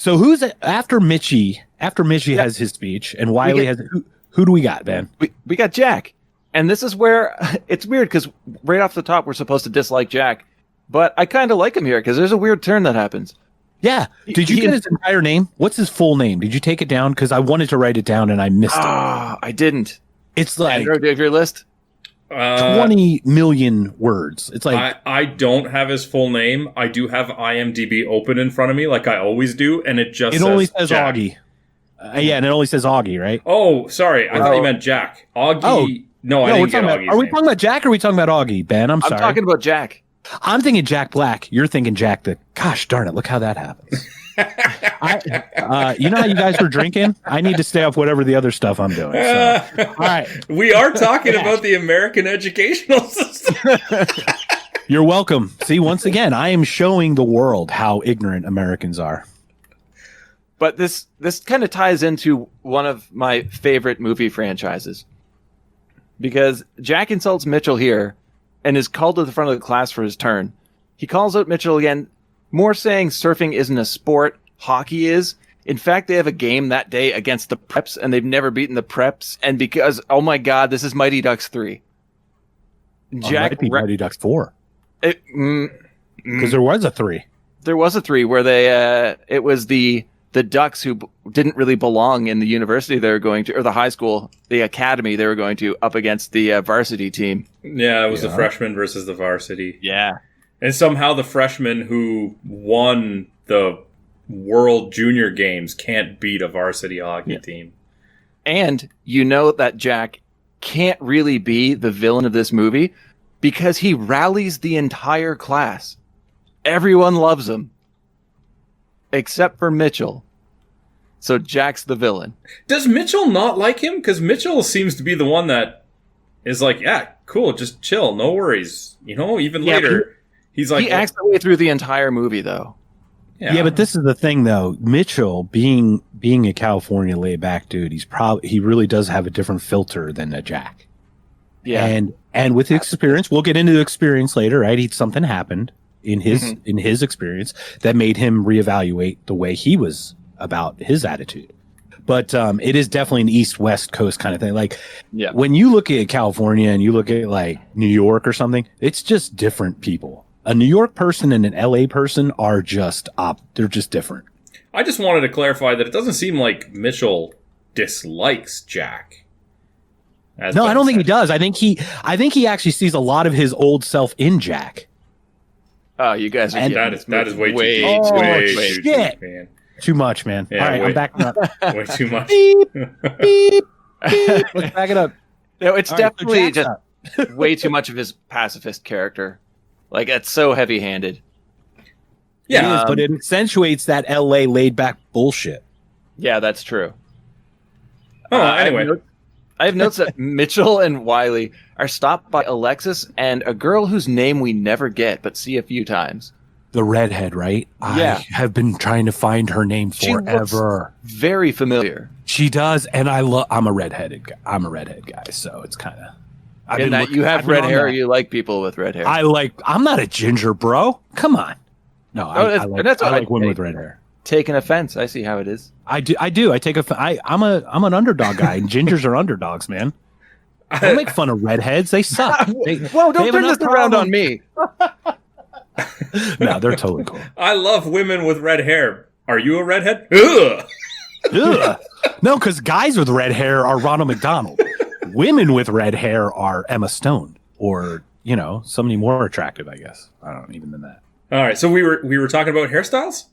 who's after Mitchie? After Mitchie has his speech, and Wiley has who do we got, Ben? We got Jack, and this is where it's weird because right off the top we're supposed to dislike Jack. But I kind of like him here because there's a weird turn that happens. Yeah. Did you get his entire name? What's his full name? Did you take it down? Because I wanted to write it down and I missed it. I didn't. It's like Andrew, do you have your list? 20 million words. It's like I don't have his full name. I do have IMDb open in front of me like I always do, and it only says Jack. Augie. Yeah, and it only says Augie, right? Oh, sorry. I thought you meant Jack. Augie. Oh. No, I didn't get Augie's Are we name. talking about Jack or are we talking about Augie, Ben? I'm sorry. I'm talking about Jack. I'm thinking Jack Black. You're thinking Jack the... Gosh darn it, look how that happens. You know how you guys were drinking? I need to stay off whatever the other stuff I'm doing. So. All right. We are talking about the American educational system. You're welcome. See, once again, I am showing the world how ignorant Americans are. But this kind of ties into one of my favorite movie franchises. Because Jack insults Mitchell here and is called to the front of the class for his turn. He calls out Mitchell again, more saying surfing isn't a sport, hockey is. In fact, they have a game that day against the Preps, and they've never beaten the Preps. And because, oh my God, this is Mighty Ducks 3. Jack Mighty Ducks 4. Because there was a 3. There was a 3 where it was the the Ducks, who didn't really belong in the university they were going to, or the high school, the academy they were going to, up against the varsity team. Yeah, it was the freshmen versus the varsity. Yeah. And somehow the freshmen who won the World Junior Games can't beat a varsity hockey team. And you know that Jack can't really be the villain of this movie because he rallies the entire class. Everyone loves him. Except for Mitchell. So Jack's the villain. Does Mitchell not like him? Because Mitchell seems to be the one that is like, yeah, cool, just chill, no worries. You know, even later, he's like... He acts that way through the entire movie, though. Yeah, but this is the thing, though. Mitchell, being a California laid-back dude, he really does have a different filter than a Jack. Yeah. And with experience, we'll get into the experience later, right? Something happened in his experience that made him reevaluate the way he was about his attitude. But it is definitely an East-West Coast kind of thing. Like, when you look at California and you look at, like, New York or something, it's just different people. A New York person and an LA person are just they're just different. I just wanted to clarify that it doesn't seem like Mitchell dislikes Jack. No, I don't think he does. I think he actually sees a lot of his old self in Jack. Oh, you guys are that is way too deep, man. Too much, man. Yeah, all right, I'm backing up. Way too much. Beep, beep, beep. Let's back it up. No, it's definitely just way too much of his pacifist character. Like, it's so heavy-handed. Yeah, it is, but it accentuates that LA laid-back bullshit. Yeah, that's true. Oh, anyway. I have notes that Mitchell and Wiley are stopped by Alexis and a girl whose name we never get, but see a few times. The redhead, right? Yeah. I have been trying to find her name forever. Very familiar. She does, and I'm a redheaded guy, so it's kind of... And that you have red hair, you like people with red hair. I'm not a ginger, bro. Come on. No, I like women with red hair. Take an offense. I see how it is. I do. I take I'm an underdog guy, and gingers are underdogs, man. Don't make fun of redheads. They suck. Whoa, don't turn this around on me. No, they're totally cool. I love women with red hair. Are you a redhead? Ugh. Ugh. No, because guys with red hair are Ronald McDonald. Women with red hair are Emma Stone, or somebody more attractive, I guess. I don't know, even than that. All right, so we were talking about hairstyles.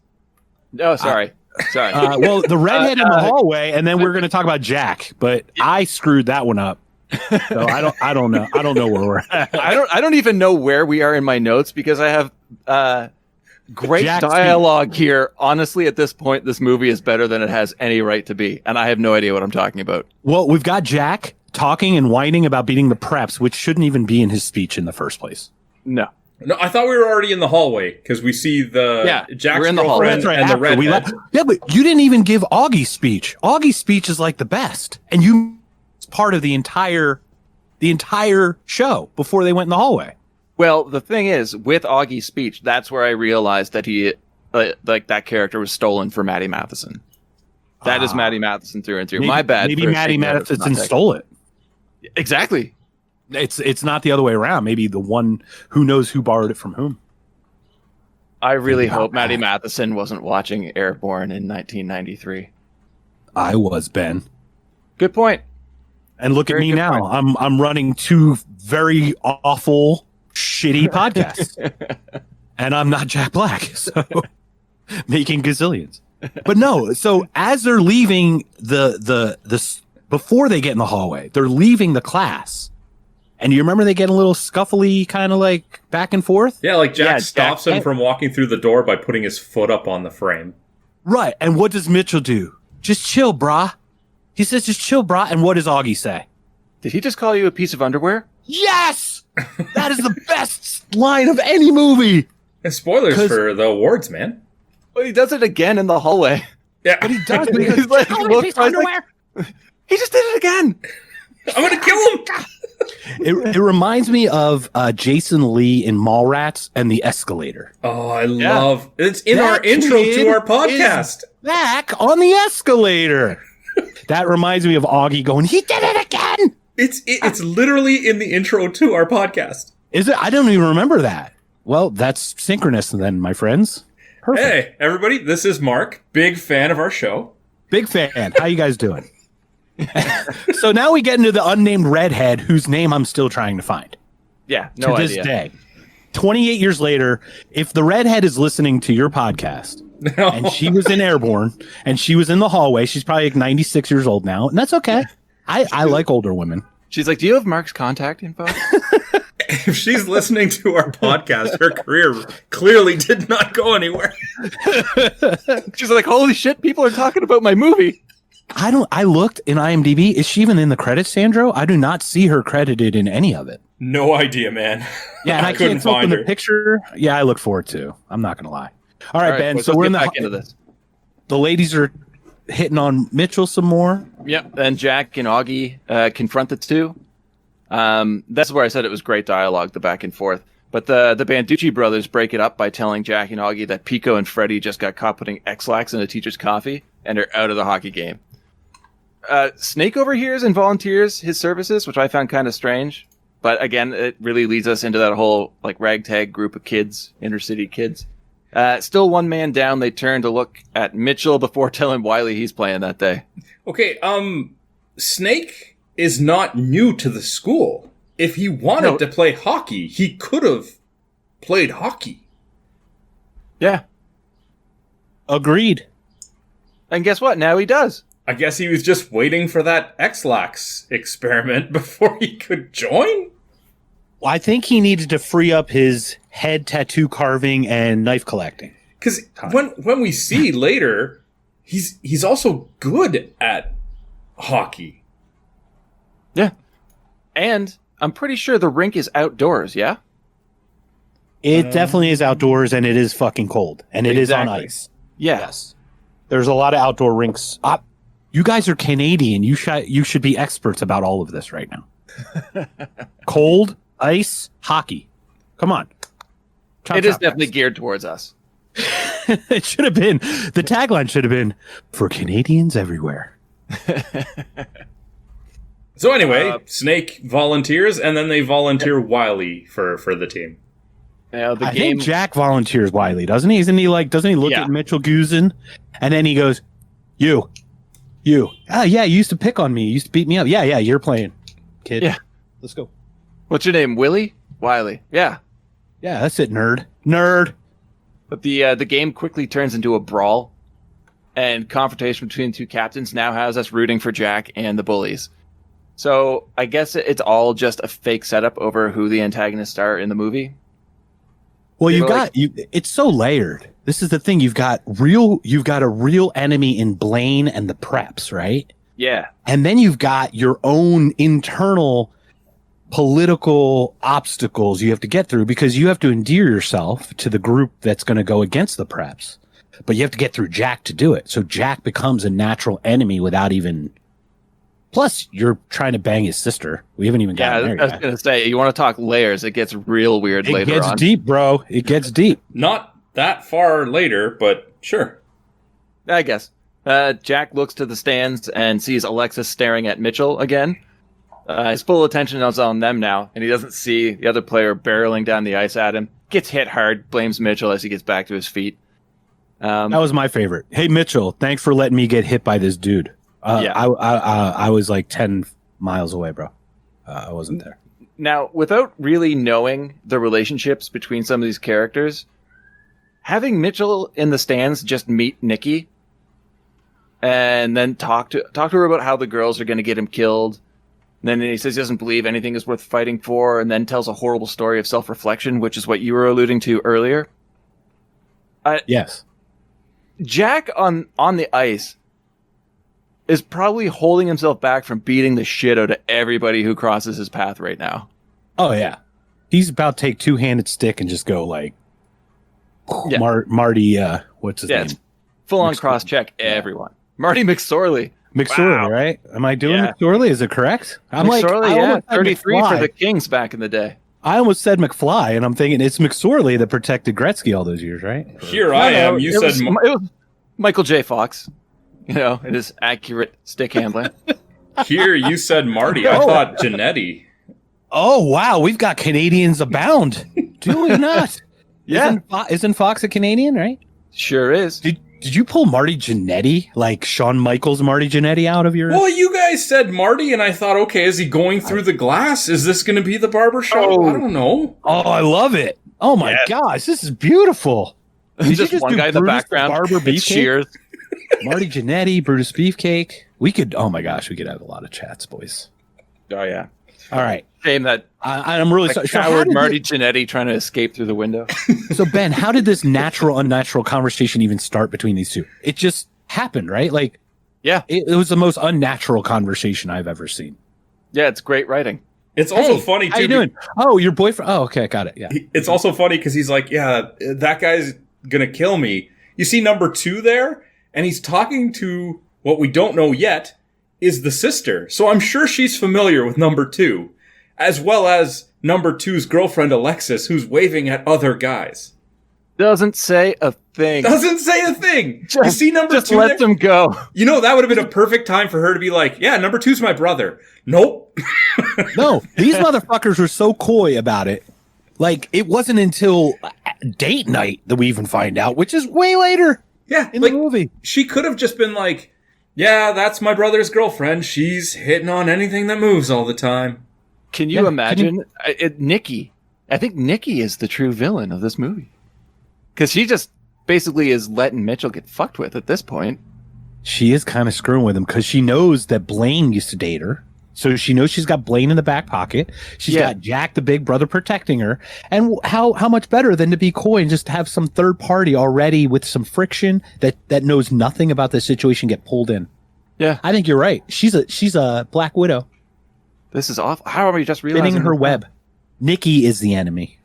Oh, sorry. Well, the redhead in the hallway, and then we're going to talk about Jack, but I screwed that one up. So I don't know. I don't know where we're at. I don't even know where we are in my notes because I have great Jack's dialogue here. Honestly, at this point, this movie is better than it has any right to be, and I have no idea what I'm talking about. Well, we've got Jack talking and whining about beating the preps, which shouldn't even be in his speech in the first place. No, I thought we were already in the hallway because we see Jack's in the girlfriend and the redhead. Yeah, but you didn't even give Augie's speech. Augie's speech is like the best, and it's part of the entire show before they went in the hallway. Well, the thing is, with Augie's speech, that's where I realized that he, that character was stolen for Maddie Matheson. That is Maddie Matheson through and through. My bad. Maybe Maddie Matheson stole it. Exactly. It's not the other way around. Maybe the one who knows who borrowed it from whom. I really hope Maddie Matheson wasn't watching Airborne in 1993. I was, Ben. Good point. And look at me now. I'm running two very awful, shitty podcasts. And I'm not Jack Black, so making gazillions. But no, so as they're leaving the before they get in the hallway, they're leaving the class. And you remember they get a little scuffly, kind of like back and forth? Yeah, like Jack stops him from walking through the door by putting his foot up on the frame. Right. And what does Mitchell do? Just chill, brah. He says, just chill, brah. And what does Augie say? Did he just call you a piece of underwear? Yes! That is the best line of any movie. And spoilers for the awards, man. Well, he does it again in the hallway. Yeah. But he does. He's like, piece of underwear. He just did it again. I'm going to kill him. It reminds me of Jason Lee in Mallrats and the escalator. Oh, I love it's in our intro to our podcast. Back on the escalator. That reminds me of Augie going, he did it again. It's literally in the intro to our podcast. Is it? I don't even remember that. Well, that's synchronous then, my friends. Perfect. Hey, everybody, this is Mark. Big fan of our show. Big fan. How you guys doing? So now we get into the unnamed redhead whose name I'm still trying to find. Yeah, no to idea. this day. 28 years later, if the redhead is listening to your podcast and she was in Airborne and she was in the hallway, she's probably like 96 years old now, and that's okay. I like older women. She's like, do you have Mark's contact info? If she's listening to our podcast, her career clearly did not go anywhere. She's like, holy shit, people are talking about my movie. I looked in IMDb. Is she even in the credits, Sandro? I do not see her credited in any of it. No idea, man. Yeah, and I can't open the picture. Yeah, I look forward to. I'm not going to lie. All right, Ben. So we're in back into this. The ladies are hitting on Mitchell some more. Yep. And Jack and Augie confront the two. That's where I said it was great dialogue, the back and forth. But the Banducci brothers break it up by telling Jack and Augie that Pico and Freddy just got caught putting X-Lax in a teacher's coffee and are out of the hockey game. Snake overhears and volunteers his services, which I found kind of strange. But again, it really leads us into that whole like ragtag group of kids, inner city kids. Still one man down, they turn to look at Mitchell before telling Wiley he's playing that day. Okay, Snake is not new to the school. If he wanted to play hockey, he could have played hockey. Yeah. Agreed. And guess what? Now he does. I guess he was just waiting for that X-Lax experiment before he could join? Well, I think he needed to free up his head tattoo carving and knife collecting. Because when we see later, he's also good at hockey. Yeah. And I'm pretty sure the rink is outdoors, yeah? It definitely is outdoors, and it is fucking cold. And it is on ice. Yeah. Yes. There's a lot of outdoor rinks. You guys are Canadian. You should be experts about all of this right now. Cold, ice, hockey. Come on. It is definitely geared towards us. It should have been. The tagline should have been, for Canadians everywhere. So anyway, Snake volunteers, and then they volunteer Wiley for the team. Yeah, I think Jack volunteers Wiley, doesn't he? Doesn't he look at Mitchell Guzin, and then he goes, you. Oh, yeah, you used to pick on me. You used to beat me up. Yeah, you're playing, kid. Yeah. Let's go. What's your name, Willie? Wiley. Yeah. Yeah, that's it, nerd. But the game quickly turns into a brawl, and confrontation between the two captains now has us rooting for Jack and the bullies. So I guess it's all just a fake setup over who the antagonists are in the movie. Well, it's so layered. This is the thing. You've got a real enemy in Blaine and the preps, right? Yeah. And then you've got your own internal political obstacles you have to get through because you have to endear yourself to the group that's going to go against the preps. But you have to get through Jack to do it. So Jack becomes a natural enemy without even... Plus, you're trying to bang his sister. We haven't even gotten there yet. I was going to say, you want to talk layers, it gets real weird later on. It gets deep, bro. It gets deep. Not that far later, but sure. I guess. Jack looks to the stands and sees Alexis staring at Mitchell again. His full attention is on them now, and he doesn't see the other player barreling down the ice at him. Gets hit hard, blames Mitchell as he gets back to his feet. That was my favorite. Hey, Mitchell, thanks for letting me get hit by this dude. I was like 10 miles away, bro. I wasn't there. Now, without really knowing the relationships between some of these characters, having Mitchell in the stands just meet Nikki and then talk to her about how the girls are going to get him killed. And then he says he doesn't believe anything is worth fighting for, and then tells a horrible story of self-reflection, which is what you were alluding to earlier. Yes. Jack on the ice is probably holding himself back from beating the shit out of everybody who crosses his path right now. Oh, yeah. He's about to take two-handed stick and just go like, Marty, what's his name? Full-on cross-check everyone. Marty McSorley. McSorley, right? Am I doing McSorley? Is it correct? I'm McSorley, 33 for the Kings back in the day. I almost said McFly, and I'm thinking it's McSorley that protected Gretzky all those years, right? Here I am. You said it was Michael J. Fox. You know, it is accurate stick handling. Here you said Marty. I thought Janetti. Oh, wow. We've got Canadians abound. Do we not? Yeah. Isn't Fox a Canadian, right? Sure is. Did you pull Marty Jannetty, like Shawn Michaels Marty Jannetty, out of your... Well, you guys said Marty, and I thought, okay, is he going through the glass? Is this going to be the barbershop? Oh. I don't know. Oh, I love it. Oh, my gosh. This is beautiful. Did just one guy in the background. Barber Beefcake? Cheers. Marty Jannetty, Brutus Beefcake. We could... Oh, my gosh. We could have a lot of chats, boys. Oh, yeah. All right. Shame that I'm really sorry. Coward Marty Jannetty trying to escape through the window. So, Ben, how did this natural-unnatural conversation even start between these two? It just happened, right? Like, yeah, it was the most unnatural conversation I've ever seen. Yeah, it's great writing. It's also funny, too. How you doing? Oh, your boyfriend? Oh, okay, got it. Yeah. It's also funny because he's like, yeah, that guy's going to kill me. You see number 2 there? And he's talking to what we don't know yet is the sister. So I'm sure she's familiar with number 2. As well as number 2's girlfriend, Alexis, who's waving at other guys. Doesn't say a thing. Doesn't say a thing. You see number 2 Just let them go. You know, that would have been a perfect time for her to be like, yeah, number 2's my brother. Nope. No, these motherfuckers were so coy about it. Like, it wasn't until date night that we even find out, which is way later in the movie. She could have just been like, yeah, that's my brother's girlfriend. She's hitting on anything that moves all the time. Can you imagine Nikki? I think Nikki is the true villain of this movie. Because she just basically is letting Mitchell get fucked with at this point. She is kind of screwing with him because she knows that Blaine used to date her. So she knows she's got Blaine in the back pocket. She's got Jack, the big brother, protecting her. And how much better than to be coy and just have some third party already with some friction that knows nothing about the situation get pulled in. Yeah. I think you're right. She's a Black Widow. This is awful. How are we just realizing? Spinning her web. Nikki is the enemy.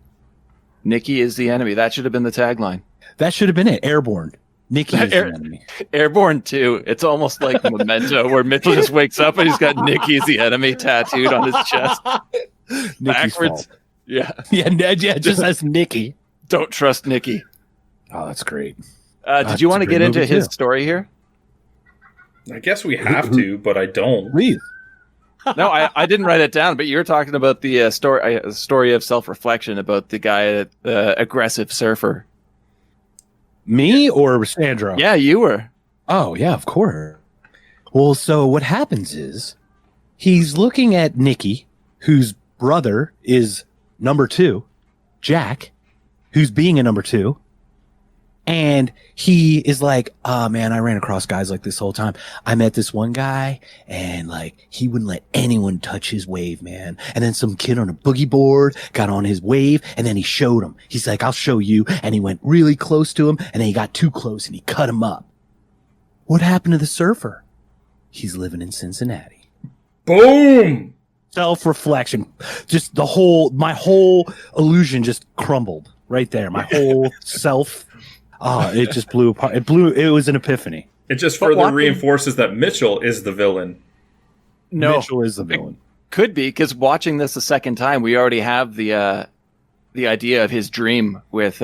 Nikki is the enemy. That should have been the tagline. That should have been it. Airborne. Nikki is the enemy. Airborne 2. It's almost like Memento, where Mitchell just wakes up and he's got Nikki is the enemy tattooed on his chest. Backwards. Fault. Yeah. Yeah, just as Nikki. Don't trust Nikki. Oh, that's great. Did you want to get into his story here? I guess we have to, but I don't. Please. No, I didn't write it down, but you were talking about the story of self-reflection about the guy, aggressive surfer. Me or Sandra? Yeah, you were. Oh, yeah, of course. Well, so what happens is he's looking at Nikki, whose brother is number 2, Jack, who's being a number 2. And he is like, oh man, I ran across guys like this whole time. I met this one guy and like, he wouldn't let anyone touch his wave, man. And then some kid on a boogie board got on his wave and then he showed him. He's like, I'll show you. And he went really close to him and then he got too close and he cut him up. What happened to the surfer? He's living in Cincinnati. Boom! Self-reflection. Just my whole illusion just crumbled right there. My whole self. Oh, it just blew apart. It was an epiphany. It just further reinforces that Mitchell is the villain. No, Mitchell is the villain. Could be, because watching this a second time, we already have the idea of his dream with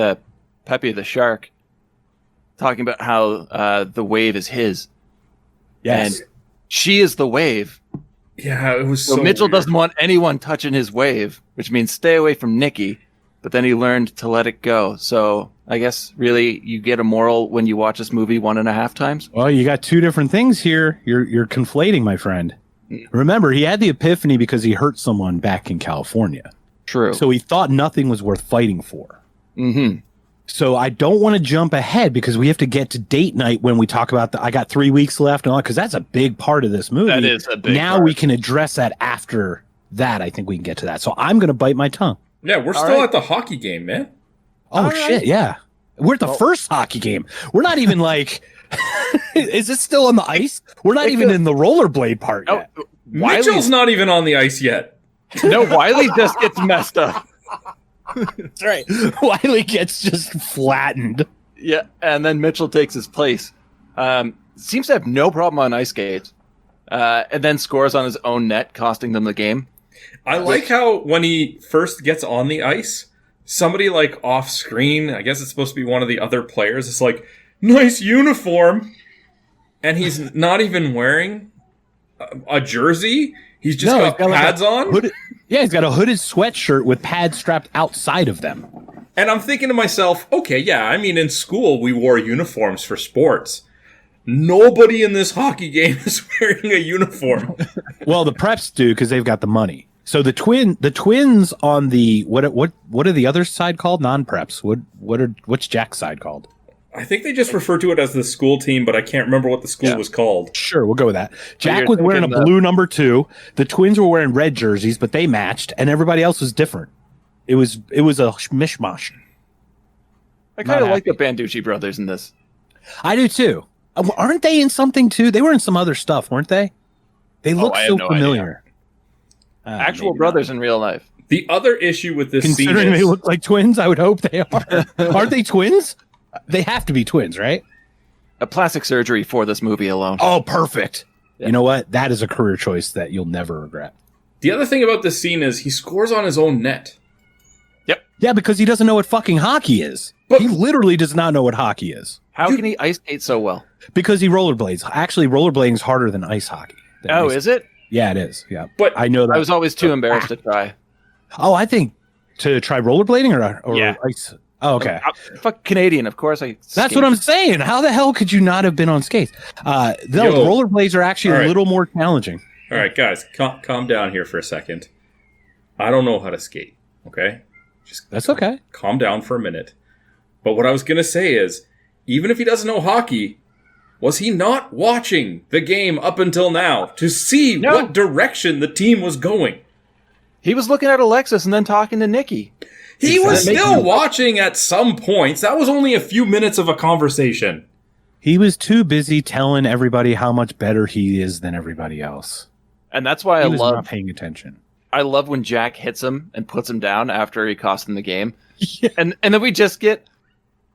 Pepe the shark, talking about how the wave is his. Yes. And she is the wave. Yeah, it was so Mitchell weird. doesn't want anyone touching his wave, which means stay away from Nikki. But then he learned to let it go. So I guess really you get a moral when you watch this movie 1.5 times. Well, you got two different things here. You're conflating, my friend. Remember, he had the epiphany because he hurt someone back in California. True. So he thought nothing was worth fighting for. Mm-hmm. So I don't want to jump ahead because we have to get to date night when we talk about I got 3 weeks left and all, because that's a big part of this movie. That is a big Now part. we can address that after that. I think we can get to that. So I'm going to bite my tongue. Yeah, we're still at the hockey game, man. Oh, shit, yeah. We're at the first hockey game. We're not even like... Is it still on the ice? We're not even in the rollerblade part yet. Mitchell's not even on the ice yet. No, Wiley just gets messed up. That's right. Wiley gets just flattened. Yeah, and then Mitchell takes his place. Seems to have no problem on ice skates. And then scores on his own net, costing them the game. I like how when he first gets on the ice, somebody like off screen, I guess it's supposed to be one of the other players, is like, nice uniform. And he's not even wearing a jersey. He's just got pads on. He's got a hooded sweatshirt with pads strapped outside of them. And I'm thinking to myself, okay, yeah, I mean, in school we wore uniforms for sports. Nobody in this hockey game is wearing a uniform. Well, the preps do because they've got the money. So the twins on the what are the other side called? Non-preps. What's Jack's side called? I think they just refer to it as the school team, but I can't remember what the school was called. Sure, we'll go with that. Jack was wearing a blue number 2. The twins were wearing red jerseys, but they matched, and everybody else was different. It was a mishmash. I kind of like the Banducci brothers in this. I do too. Aren't they in something too? They were in some other stuff, weren't they? They look so familiar. Actual brothers in real life. The other issue with this Considering scene is... they look like twins, I would hope they are. Aren't they twins? They have to be twins, right? A plastic surgery for this movie alone. Oh, perfect. Yeah. You know what? That is a career choice that you'll never regret. The other thing about this scene is he scores on his own net. Yep. Yeah, because he doesn't know what fucking hockey is. But he literally does not know what hockey is. How can he ice skate so well? Because he rollerblades. Actually, rollerblading is harder than ice hockey. Is it? Yeah, it is. Yeah. But I know that. I was always too embarrassed to try. Oh, I think to try rollerblading or ice. Oh, okay. Fuck Canadian, of course. That's what I'm saying. How the hell could you not have been on skates? Rollerblades are actually a little more challenging. All right, guys, calm down here for a second. I don't know how to skate, okay? That's okay. Calm down for a minute. But what I was going to say is, even if he doesn't know hockey, was he not watching the game up until now to see what direction the team was going? He was looking at Alexis and then talking to Nikki. He was still watching at some points. That was only a few minutes of a conversation. He was too busy telling everybody how much better he is than everybody else. And that's why he was not paying attention. I love when Jack hits him and puts him down after he cost him the game. Yeah. And then we just get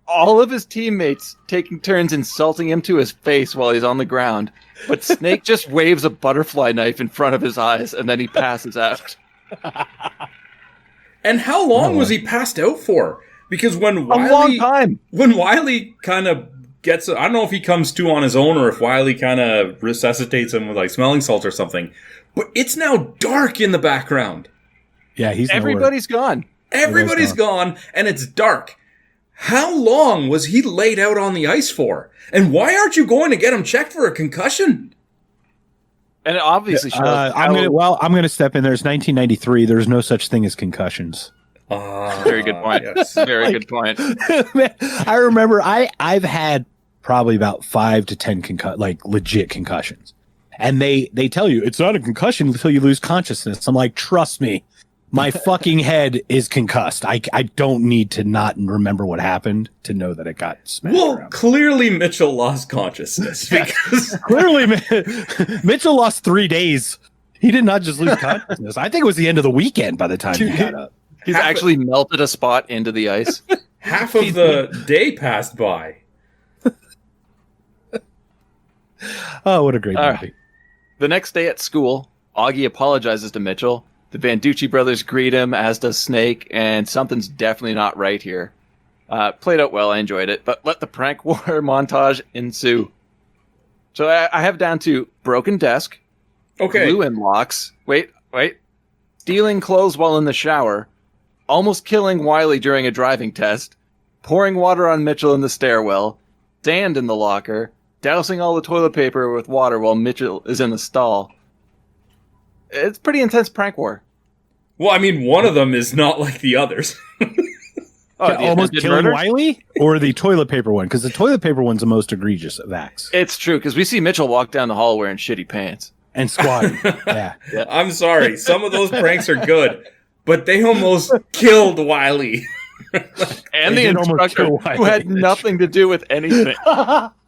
all of his teammates taking turns insulting him to his face while he's on the ground. But Snake just waves a butterfly knife in front of his eyes and then he passes out. And how long was he passed out for? Because when Wiley... A long time. When Wiley kind of gets... I don't know if he comes to on his own or if Wiley kind of resuscitates him with like smelling salts or something. But it's now dark in the background. Yeah, everybody's gone. Everybody's gone, and it's dark. How long was he laid out on the ice for? And why aren't you going to get him checked for a concussion? And it obviously shows. I'm going to step in. There's 1993. There's no such thing as concussions. Very good point. Yes. Very good point. Man, I remember I've had probably about 5 to 10 legit concussions. And they tell you it's not a concussion until you lose consciousness. I'm like, trust me, my fucking head is concussed. I don't need to not remember what happened to know that it got smashed around. Clearly Mitchell lost consciousness. Because clearly Mitchell lost 3 days. He did not just lose consciousness. I think it was the end of the weekend by the time he got up. He's actually melted a spot into the ice. Half of the day passed by. Oh, what a great movie. The next day at school, Augie apologizes to Mitchell. The Banducci brothers greet him, as does Snake, and something's definitely not right here. Played out well, I enjoyed it, but let the prank war montage ensue. So I have down to broken desk, glue in locks, wait, stealing clothes while in the shower, almost killing Wiley during a driving test, pouring water on Mitchell in the stairwell, sand in the locker, dousing all the toilet paper with water while Mitchell is in the stall. It's pretty intense prank war. Well, I mean, one of them is not like the others. Almost killing Wiley? Or the toilet paper one? Because the toilet paper one's the most egregious of acts. It's true, because we see Mitchell walk down the hall wearing shitty pants. And squatting. Yeah. I'm sorry. Some of those pranks are good, but they almost killed Wiley. And the instructor, who had nothing to do with anything.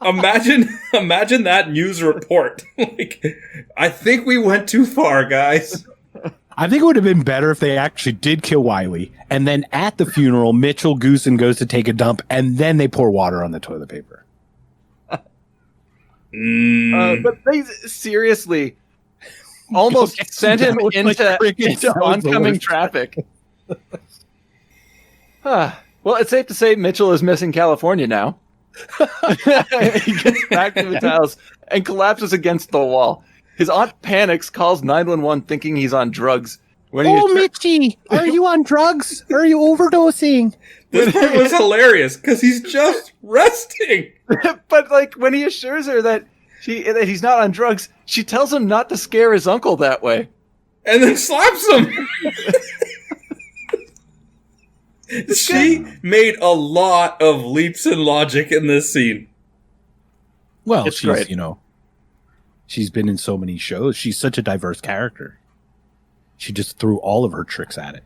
Imagine that news report. I think we went too far, guys. I think it would have been better if they actually did kill Wiley, and then at the funeral, Mitchell Goosen goes to take a dump, and then they pour water on the toilet paper. But they seriously almost sent him into oncoming traffic. Well, it's safe to say Mitchell is missing California now. He gets back to his house and collapses against the wall. His aunt panics, calls 911 thinking he's on drugs, Mitchie, are you on drugs? Are you overdosing? This part was hilarious because he's just resting. But like when he assures her that he's not on drugs, she tells him not to scare his uncle that way, and then slaps him. She made a lot of leaps in logic in this scene. Well, It's she's great. She's been in so many shows. She's such a diverse character. She just threw all of her tricks at it.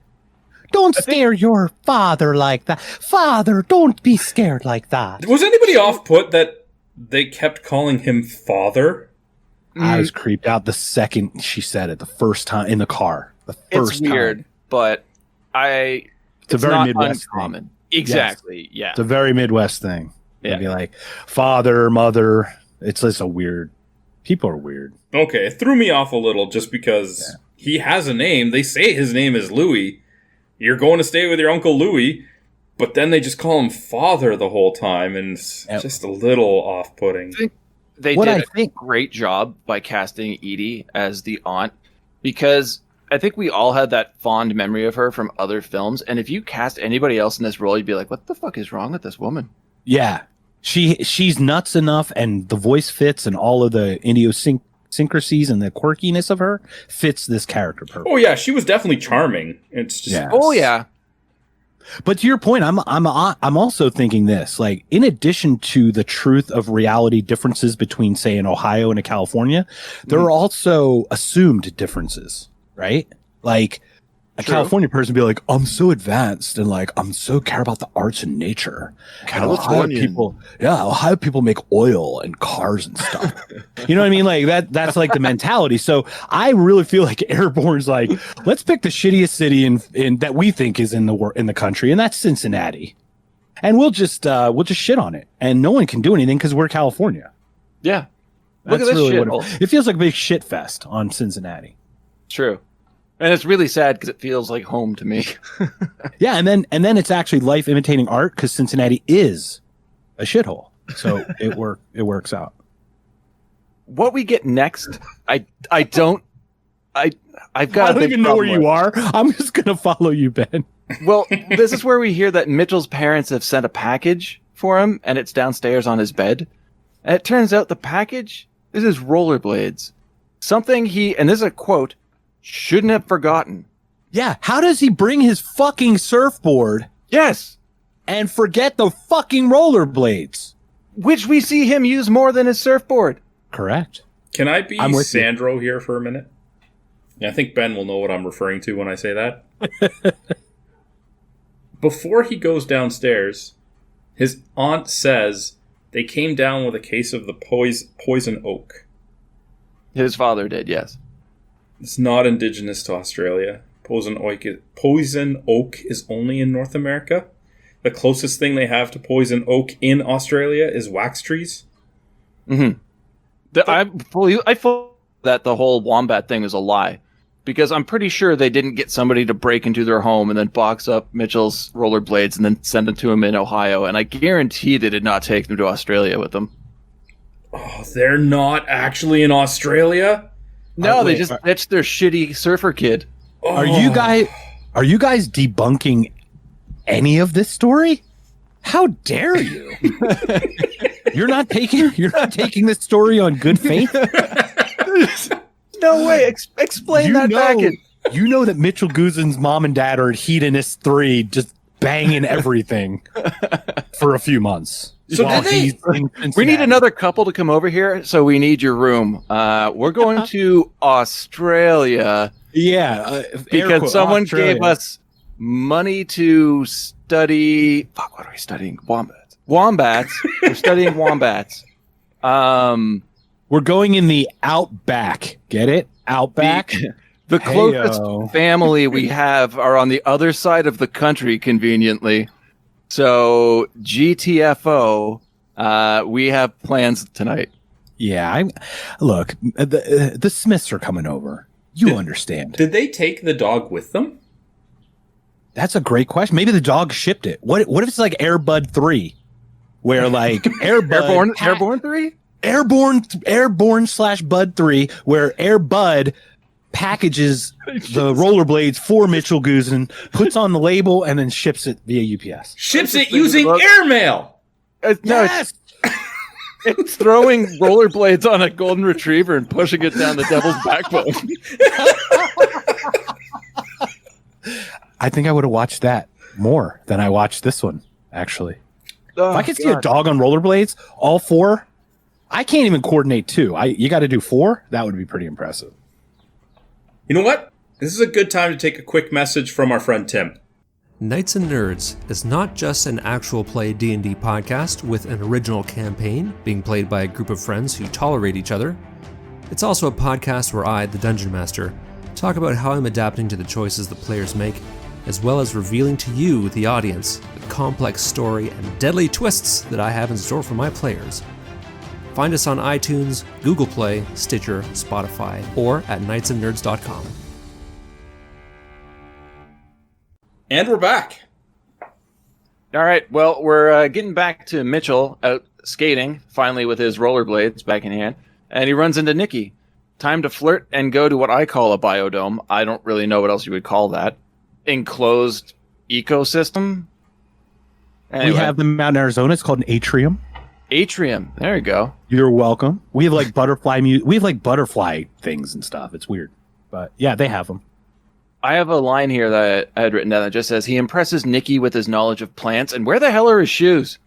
Don't scare your father like that. Father, don't be scared like that. Was anybody off put that they kept calling him father? I was creeped out the second she said it, the first time in the car. The first It's weird, time. but It's a very not Midwest uncommon. thing. Exactly. Yeah. It's a very Midwest thing. Yeah. It'd be like father, mother. It's just a weird. People are weird. Okay, it threw me off a little just because he has a name. They say his name is Louis. You're going to stay with your Uncle Louis, but then they just call him father the whole time, and it's just a little off-putting. They did a great job by casting Edie as the aunt, because I think we all had that fond memory of her from other films, and if you cast anybody else in this role, you'd be like, what the fuck is wrong with this woman? Yeah. She's nuts enough, and the voice fits, and all of the idiosyncrasies and the quirkiness of her fits this character perfectly. Oh yeah, she was definitely charming. It's just Oh yeah. But to your point, I'm also thinking this, like, in addition to the truth of reality differences between, say, an Ohio and a California, there are also assumed differences, right? Like a California person be like, I'm so advanced and like I'm so care about the arts and nature. And Ohio people make oil and cars and stuff. You know what I mean? Like that's like the mentality. So I really feel like Airborne's like, let's pick the shittiest city in that we think is in the country, and that's Cincinnati. And we'll just shit on it, and no one can do anything because we're California. Yeah. That's Look at this really shit. what it feels like. A big shit fest on Cincinnati. True. And it's really sad because it feels like home to me. Yeah, and then it's actually life imitating art because Cincinnati is a shithole. So it works out. What we get next, I've got. I don't even know where you are. I'm just gonna follow you, Ben. Well, this is where we hear that Mitchell's parents have sent a package for him, and it's downstairs on his bed. And it turns out the package is his rollerblades. Something he, and this is a quote, shouldn't have forgotten. Yeah, how does he bring his fucking surfboard? Yes. And forget the fucking rollerblades? Which we see him use more than his surfboard. Correct. Can I be I'm with Sandro here for a minute? Yeah, I think Ben will know what I'm referring to when I say that. Before he goes downstairs, his aunt says they came down with a case of the poison oak. His father did, yes. It's not indigenous to Australia. Poison oak is only in North America. The closest thing they have to poison oak in Australia is wax trees. Mm-hmm. I fully that the whole wombat thing is a lie, because I'm pretty sure they didn't get somebody to break into their home and then box up Mitchell's rollerblades and then send them to him in Ohio, and I guarantee they did not take them to Australia with them. Oh, they're not actually in Australia? No, they just ditched their shitty surfer kid. Oh. Are you guys debunking any of this story? How dare you? You're not taking this story on good faith? No way. Explain that package. You know that Mitchell Guzen's mom and dad are at Hedonist 3 just banging everything for a few months. So we need another couple to come over here, so we need your room. We're going to Australia. Yeah. Because someone gave us money to study... Fuck, what are we studying? Wombats. We're studying wombats. We're going in the outback. Get it? Outback? The closest family we have are on the other side of the country, conveniently. So, GTFO, we have plans tonight. Yeah, look, the Smiths are coming over. You understand. Did they take the dog with them? That's a great question. Maybe the dog shipped it. What if it's like Airbud 3? Where like Airborne 3? Airborne /Bud 3, where Airbud packages the rollerblades for Mitchell Guzman, puts on the label, and then ships it via UPS. Ships it using airmail. No, Yes! it's throwing rollerblades on a golden retriever and pushing it down the devil's backbone. I think I would have watched that more than I watched this one, actually. Oh, if I could see a dog on rollerblades, all four, I can't even coordinate two. You got to do four? That would be pretty impressive. You know what? This is a good time to take a quick message from our friend Tim. Knights and Nerds is not just an actual play D&D podcast with an original campaign being played by a group of friends who tolerate each other. It's also a podcast where I, the Dungeon Master, talk about how I'm adapting to the choices the players make, as well as revealing to you, the audience, the complex story and deadly twists that I have in store for my players. Find us on iTunes, Google Play, Stitcher, Spotify, or at knightsandnerds.com. And we're back. All right, well, we're getting back to Mitchell out skating, finally with his rollerblades back in hand, and he runs into Nikki. Time to flirt and go to what I call a biodome. I don't really know what else you would call that. Enclosed ecosystem? Anyway. We have them out in Arizona. It's called an atrium. Atrium. There you go. You're welcome. We have like butterfly we have like butterfly things and stuff. It's weird. But yeah, they have them. I have a line here that I had written down that just says, he impresses Nikki with his knowledge of plants, and where the hell are his shoes?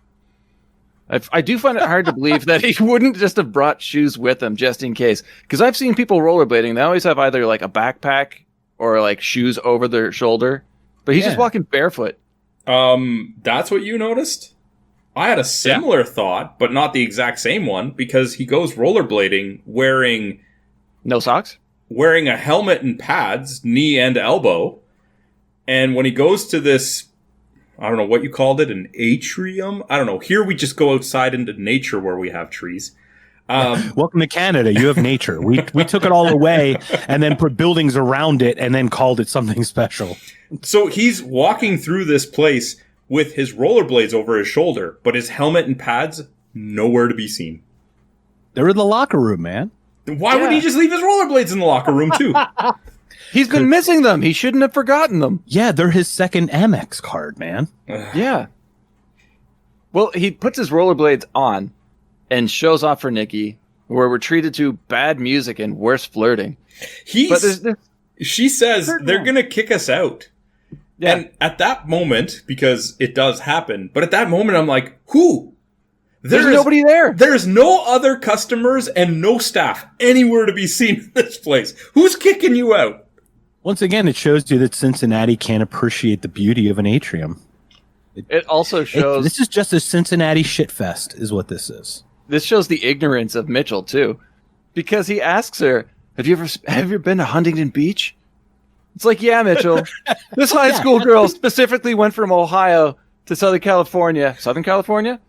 I do find it hard to believe that he wouldn't just have brought shoes with him just in case. Because I've seen people rollerblading. They always have either like a backpack or like shoes over their shoulder. But he's just walking barefoot. That's what you noticed? I had a similar thought, but not the exact same one, because he goes rollerblading wearing... No socks? Wearing a helmet and pads, knee and elbow. And when he goes to this, I don't know what you called it, an atrium? I don't know. Here we just go outside into nature where we have trees. Welcome to Canada. You have nature. We took it all away and then put buildings around it and then called it something special. So he's walking through this place with his rollerblades over his shoulder, but his helmet and pads nowhere to be seen. They're in the locker room, man. Why would he just leave his rollerblades in the locker room, too? He's been missing them. He shouldn't have forgotten them. Yeah, they're his second Amex card, man. Yeah. Well, he puts his rollerblades on and shows off for Nikki, where we're treated to bad music and worse flirting. She says they're going to kick us out. Yeah. And at that moment, because it does happen, but at that moment I'm like, who? There's nobody there. There's no other customers and no staff anywhere to be seen in this place. Who's kicking you out? Once again, it shows you that Cincinnati can't appreciate the beauty of an atrium. It also shows... This is just a Cincinnati shitfest, is what this is. This shows the ignorance of Mitchell, too. Because he asks her, have you ever been to Huntington Beach? It's like, yeah, Mitchell. This high school girl specifically went from Ohio to Southern California,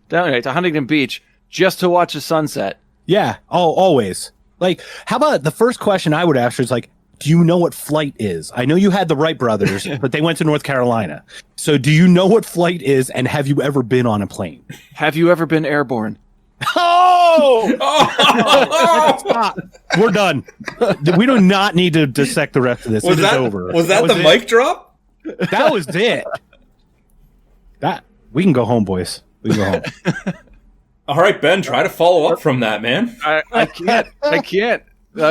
down to Huntington Beach, just to watch the sunset. Yeah, always. Like, how about the first question I would ask her is like, do you know what flight is? I know you had the Wright brothers, but they went to North Carolina. So do you know what flight is, and have you ever been on a plane? Have you ever been airborne? Stop. We're done. We do not need to dissect the rest of this. It is over. Was that the mic drop? That was it. We can go home, boys. We can go home. All right, Ben, try to follow up from that, man. I can't.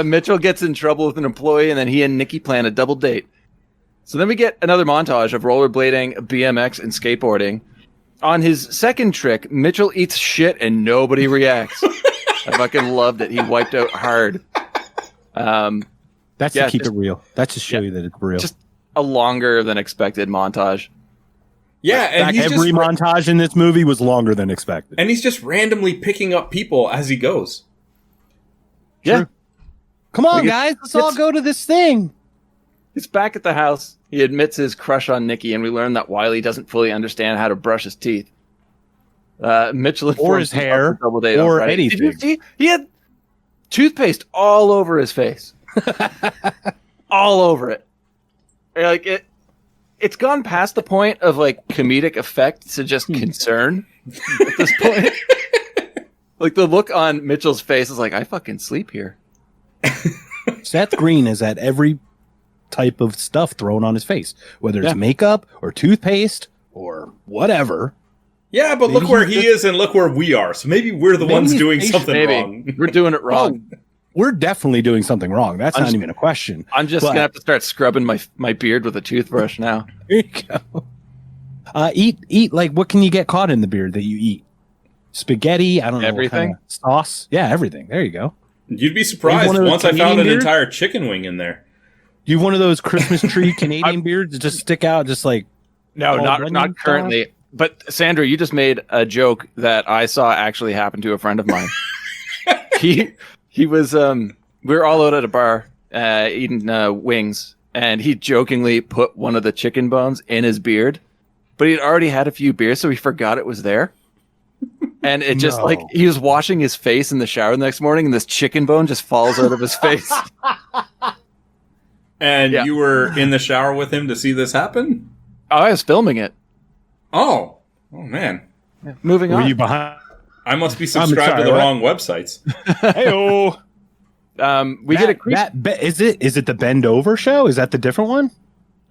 Mitchell gets in trouble with an employee, and then he and Nikki plan a double date. So then we get another montage of rollerblading, BMX, and skateboarding. On his second trick, Mitchell eats shit and nobody reacts. I fucking loved it. He wiped out hard. That's to keep it real. That's to show you that it's real. Just a longer than expected montage. Yeah, and every montage in this movie was longer than expected. And he's just randomly picking up people as he goes. Yeah. True. Come on, guys. Let's all go to this thing. He's back at the house. He admits his crush on Nikki, and we learn that Wiley doesn't fully understand how to brush his teeth. Mitchell or his hair, or anything. Did you see? He had toothpaste all over his face. All over it. Like it's gone past the point of like comedic effect to just concern at this point. Like the look on Mitchell's face is like, I fucking sleep here. Seth Green has had every type of stuff thrown on his face, whether it's makeup or toothpaste or whatever. Yeah, but maybe look where he is and look where we are. So maybe we're the ones doing something wrong. We're doing it wrong. Oh, we're definitely doing something wrong. That's not even a question. I'm just going to have to start scrubbing my beard with a toothbrush now. There you go. Eat, like, what can you get caught in the beard that you eat? Spaghetti? I don't know. Everything? What kind of sauce? Yeah, everything. There you go. You'd be surprised once I found an entire chicken wing in there. You have one of those Christmas tree Canadian beards that just stick out, just like... No, not currently. But Sandra, you just made a joke that I saw actually happen to a friend of mine. He was we were all out at a bar eating wings, and he jokingly put one of the chicken bones in his beard, but he'd already had a few beers, so he forgot it was there. And it just like he was washing his face in the shower the next morning, and this chicken bone just falls out of his face. And you were in the shower with him to see this happen? Oh, I was filming it. Oh man. Yeah. Moving on. Were you behind? I must be subscribed to the wrong websites. Hey-oh. We get is it the Bend Over show? Is that the different one?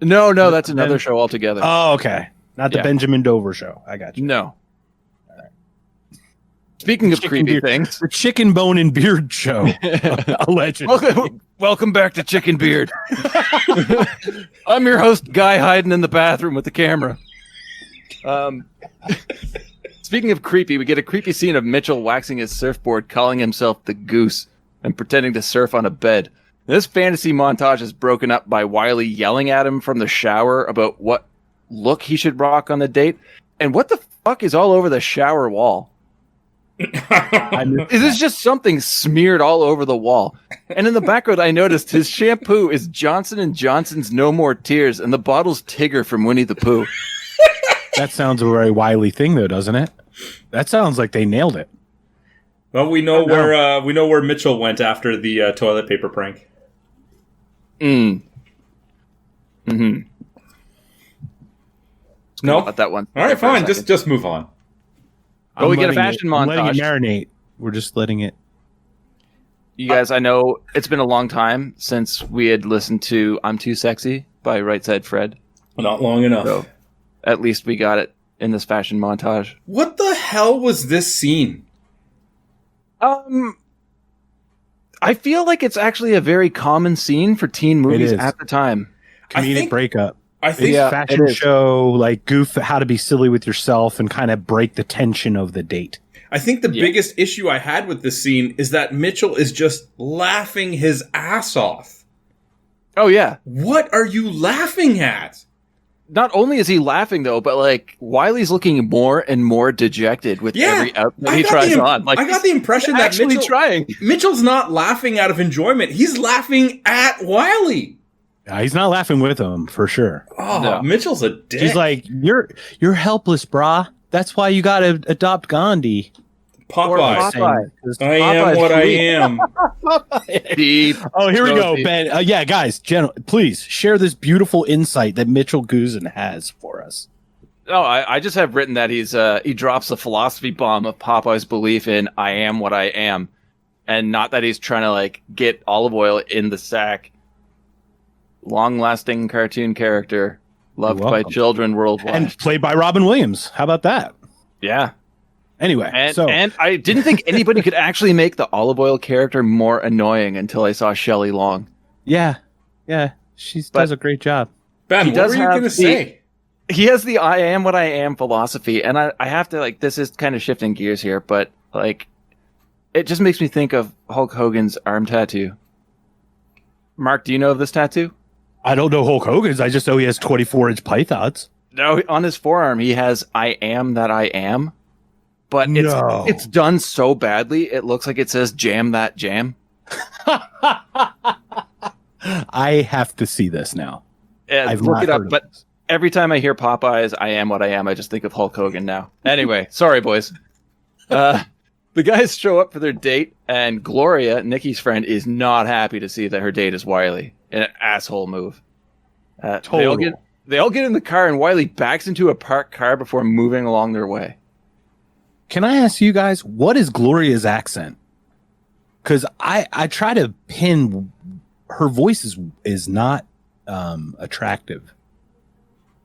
No, that's another show altogether. Oh, okay. Not the Benjamin Dover show. I got you. No. All right. Speaking of creepy things, the Chicken Bone and Beard show. Allegedly. Welcome back to Chicken Beard. I'm your host, Guy, hiding in the bathroom with the camera. Speaking of creepy, we get a creepy scene of Mitchell waxing his surfboard, calling himself the Goose, and pretending to surf on a bed. This fantasy montage is broken up by Wiley yelling at him from the shower about what look he should rock on the date. And what the fuck is all over the shower wall? Is this just something smeared all over the wall? And in the background, I noticed his shampoo is Johnson & Johnson's No More Tears, and the bottle's Tigger from Winnie the Pooh. That sounds a very Wiley thing, though, doesn't it? That sounds like they nailed it. Well, we know where Mitchell went after the toilet paper prank. Mm-hmm. No, about that one. All right, fine. Just move on. Well, we get a fashion montage. I'm letting it marinate. We're just letting it. You guys, I know it's been a long time since we had listened to "I'm Too Sexy" by Right Said Fred. Not long enough. So, at least we got it in this fashion montage. What the hell was this scene? I feel like it's actually a very common scene for teen movies at the time. Comedic breakup. I think fashion show, like goof, how to be silly with yourself and kind of break the tension of the date. I think the biggest issue I had with this scene is that Mitchell is just laughing his ass off. Oh, yeah. What are you laughing at? Not only is he laughing, though, but, like, Wiley's looking more and more dejected with every outfit he tries on. Like, I got the impression that Mitchell's not laughing out of enjoyment. He's laughing at Wiley. He's not laughing with him, for sure. Oh, no. Mitchell's a dick. He's like, you're helpless, brah. That's why you got to adopt Gandhi. Popeye. I am what I am. Oh, here we go, Ben. Yeah, guys, please share this beautiful insight that Mitchell Guzin has for us. Oh, I just have written that he drops the philosophy bomb of Popeye's belief in I am what I am, and not that he's trying to like get olive oil in the sack. Long-lasting cartoon character, loved by children worldwide, and played by Robin Williams. How about that? Yeah. Anyway, and I didn't think anybody could actually make the olive oil character more annoying until I saw Shelley Long. Yeah, she does a great job. Ben, what were you going to say? He has the I am what I am philosophy, and I have to, like, this is kind of shifting gears here, but, like, it just makes me think of Hulk Hogan's arm tattoo. Mark, do you know of this tattoo? I don't know Hulk Hogan's. I just know he has 24-inch pythons. No, on his forearm, he has I am that I am. But it's done so badly, it looks like it says jam that jam. I have to see this now. I've looked it up, but every time I hear Popeye's I am what I am, I just think of Hulk Hogan now. Anyway, sorry, boys. The guys show up for their date, and Gloria, Nikki's friend, is not happy to see that her date is Wiley. An asshole move. They all get in the car, and Wiley backs into a parked car before moving along their way. Can I ask you guys, what is Gloria's accent? Because I try to pin her voice is not attractive.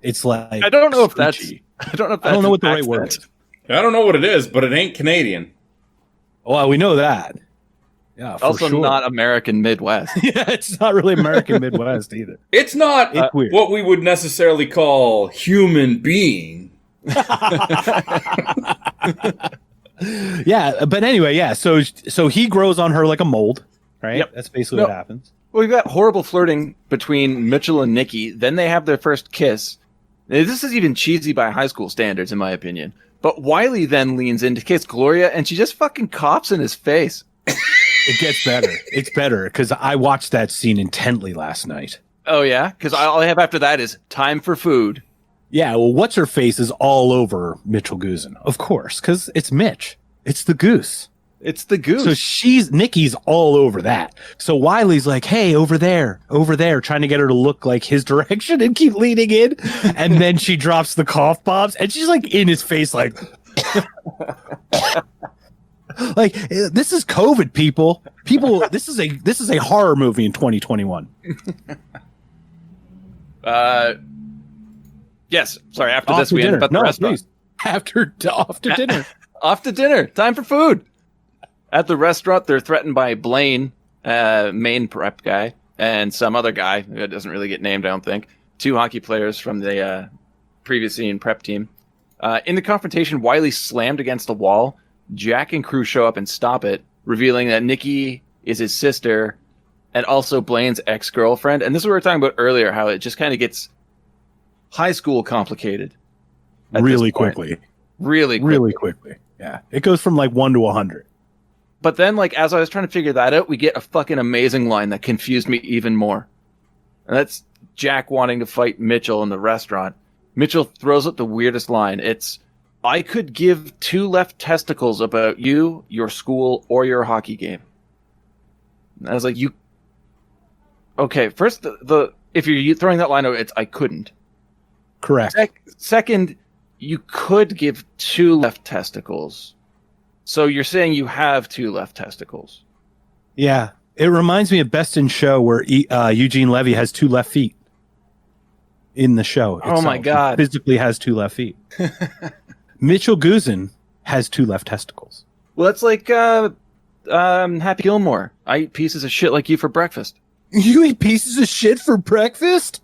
It's like I don't know if screechy. I don't know if I don't know what the right accent. word is. I don't know what it is, but it ain't Canadian. Well, we know that. Yeah, for Also sure. not American Midwest. Yeah, it's not really American Midwest either. It's not It's weird. what we would necessarily call human being. Yeah, but anyway, yeah. So he grows on her like a mold, right? Yep. That's basically No. what happens. Well, we've got horrible flirting between Mitchell and Nikki. Then they have their first kiss. This is even cheesy by high school standards, in my opinion. But Wiley then leans in to kiss Gloria, and she just fucking coughs in his face. It gets better. It's better because I watched that scene intently last night. Oh, yeah? Because all I have after that is time for food. Yeah, well, what's her face is all over Mitchell Guzin, of course, because it's Mitch. It's the goose. It's the goose. So Nikki's all over that. So Wiley's like, hey, over there, trying to get her to look like his direction and keep leaning in. And then she drops the cough bombs and she's like in his face, like, like this is COVID, people. This is a horror movie in 2021. Yes. Sorry. After Off this, to we end dinner. up at the No, restaurant. please. Off to dinner. Off to dinner. Time for food. At the restaurant, they're threatened by Blaine, main prep guy, and some other guy that doesn't really get named, I don't think. 2 hockey players from the previous scene prep team. In the confrontation, Wiley slammed against the wall. Jack and crew show up and stop it, revealing that Nikki is his sister and also Blaine's ex-girlfriend. And this is what we were talking about earlier, how it just kind of gets high school complicated. Really quickly. Really quickly. Yeah. It goes from like 1 to 100. But then, like, as I was trying to figure that out, we get a fucking amazing line that confused me even more. And that's Jack wanting to fight Mitchell in the restaurant. Mitchell throws up the weirdest line. It's, I could give 2 left testicles about you, your school, or your hockey game. And I was like, you... Okay, first, if you're throwing that line out, it's, I couldn't. Correct. Second, you could give 2 left testicles. So you're saying you have 2 left testicles. Yeah. It reminds me of Best in Show where Eugene Levy has 2 left feet in the show. Oh my God. He physically has 2 left feet. Mitchell Guzin has 2 left testicles. Well, that's like Happy Gilmore. I eat pieces of shit like you for breakfast. You eat pieces of shit for breakfast?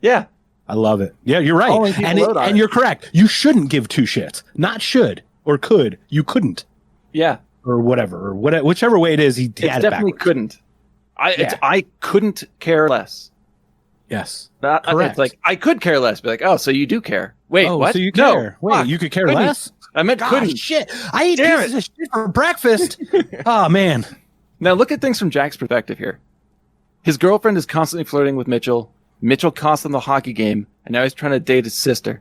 Yeah. I love it. Yeah, you're right. Calling people out on And it. you're correct. You shouldn't give 2 shits. Not should or could. You couldn't. Yeah. Or whatever. Or whichever way it is, he It had it definitely backwards. couldn't. Yeah. I couldn't care less. Yes. Correct. It's like, I could care less. Be like, oh, so you do care. Wait, Oh, what? so you No. care. Wait, Fuck. you could care Couldn't. less? I meant Gosh, couldn't. shit. I eat Damn pieces of shit for breakfast. Oh, man. Now look at things from Jack's perspective here. His girlfriend is constantly flirting with Mitchell. Mitchell cost him the hockey game, and now he's trying to date his sister.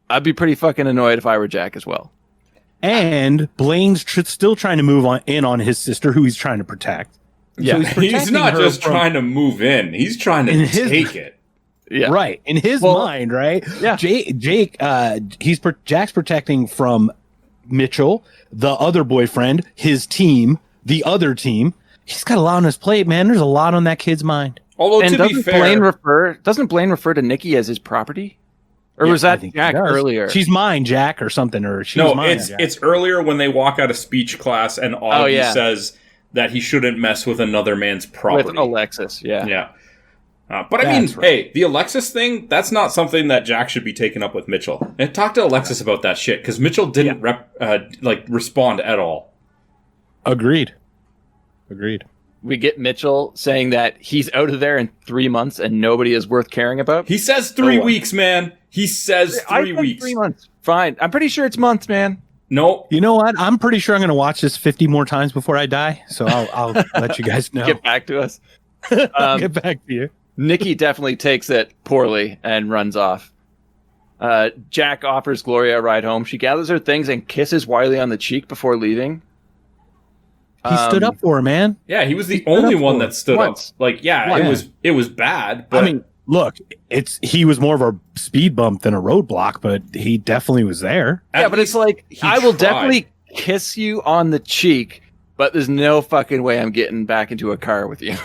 I'd be pretty fucking annoyed if I were Jack as well. And Blaine's still trying to move in on his sister, who he's trying to protect. Yeah. So He's protecting not her just from- trying to move in. He's trying to In his- take it. Yeah. Right. In his Well, mind, right? yeah. Jack's protecting from Mitchell, the other boyfriend, his team, the other team. He's got a lot on his plate, man. There's a lot on that kid's mind. Although, And to be fair, doesn't Blaine refer to Nikki as his property? Or Yeah, was I that think Jack he does. earlier? She's mine, Jack, or something, or she's no, mine. it's Jack. it's earlier when they walk out of speech class and Augie yeah. says that he shouldn't mess with another man's property. with Alexis, yeah. Yeah. But I mean, That's right. hey, the Alexis thing, that's not something that Jack should be taking up with Mitchell. And talk to Alexis about that shit, because Mitchell didn't respond at all. Agreed. We get Mitchell saying that he's out of there in 3 months and nobody is worth caring about. He says 3 weeks, man. He says I 3 said weeks. 3 months. Fine. I'm pretty sure it's months, man. No. You know what? I'm pretty sure I'm going to watch this 50 more times before I die, so I'll let you guys know. Get back to us. I'll get back to you. Nikki definitely takes it poorly and runs off. Jack offers Gloria a ride home. She gathers her things and kisses Wiley on the cheek before leaving. He stood up for her, man. Yeah, he was the only one that stood Once. up. Like, yeah, it was bad, but I mean, look, he was more of a speed bump than a roadblock, but he definitely was there. Yeah, but it's like, he I will tried. definitely kiss you on the cheek, but there's no fucking way I'm getting back into a car with you.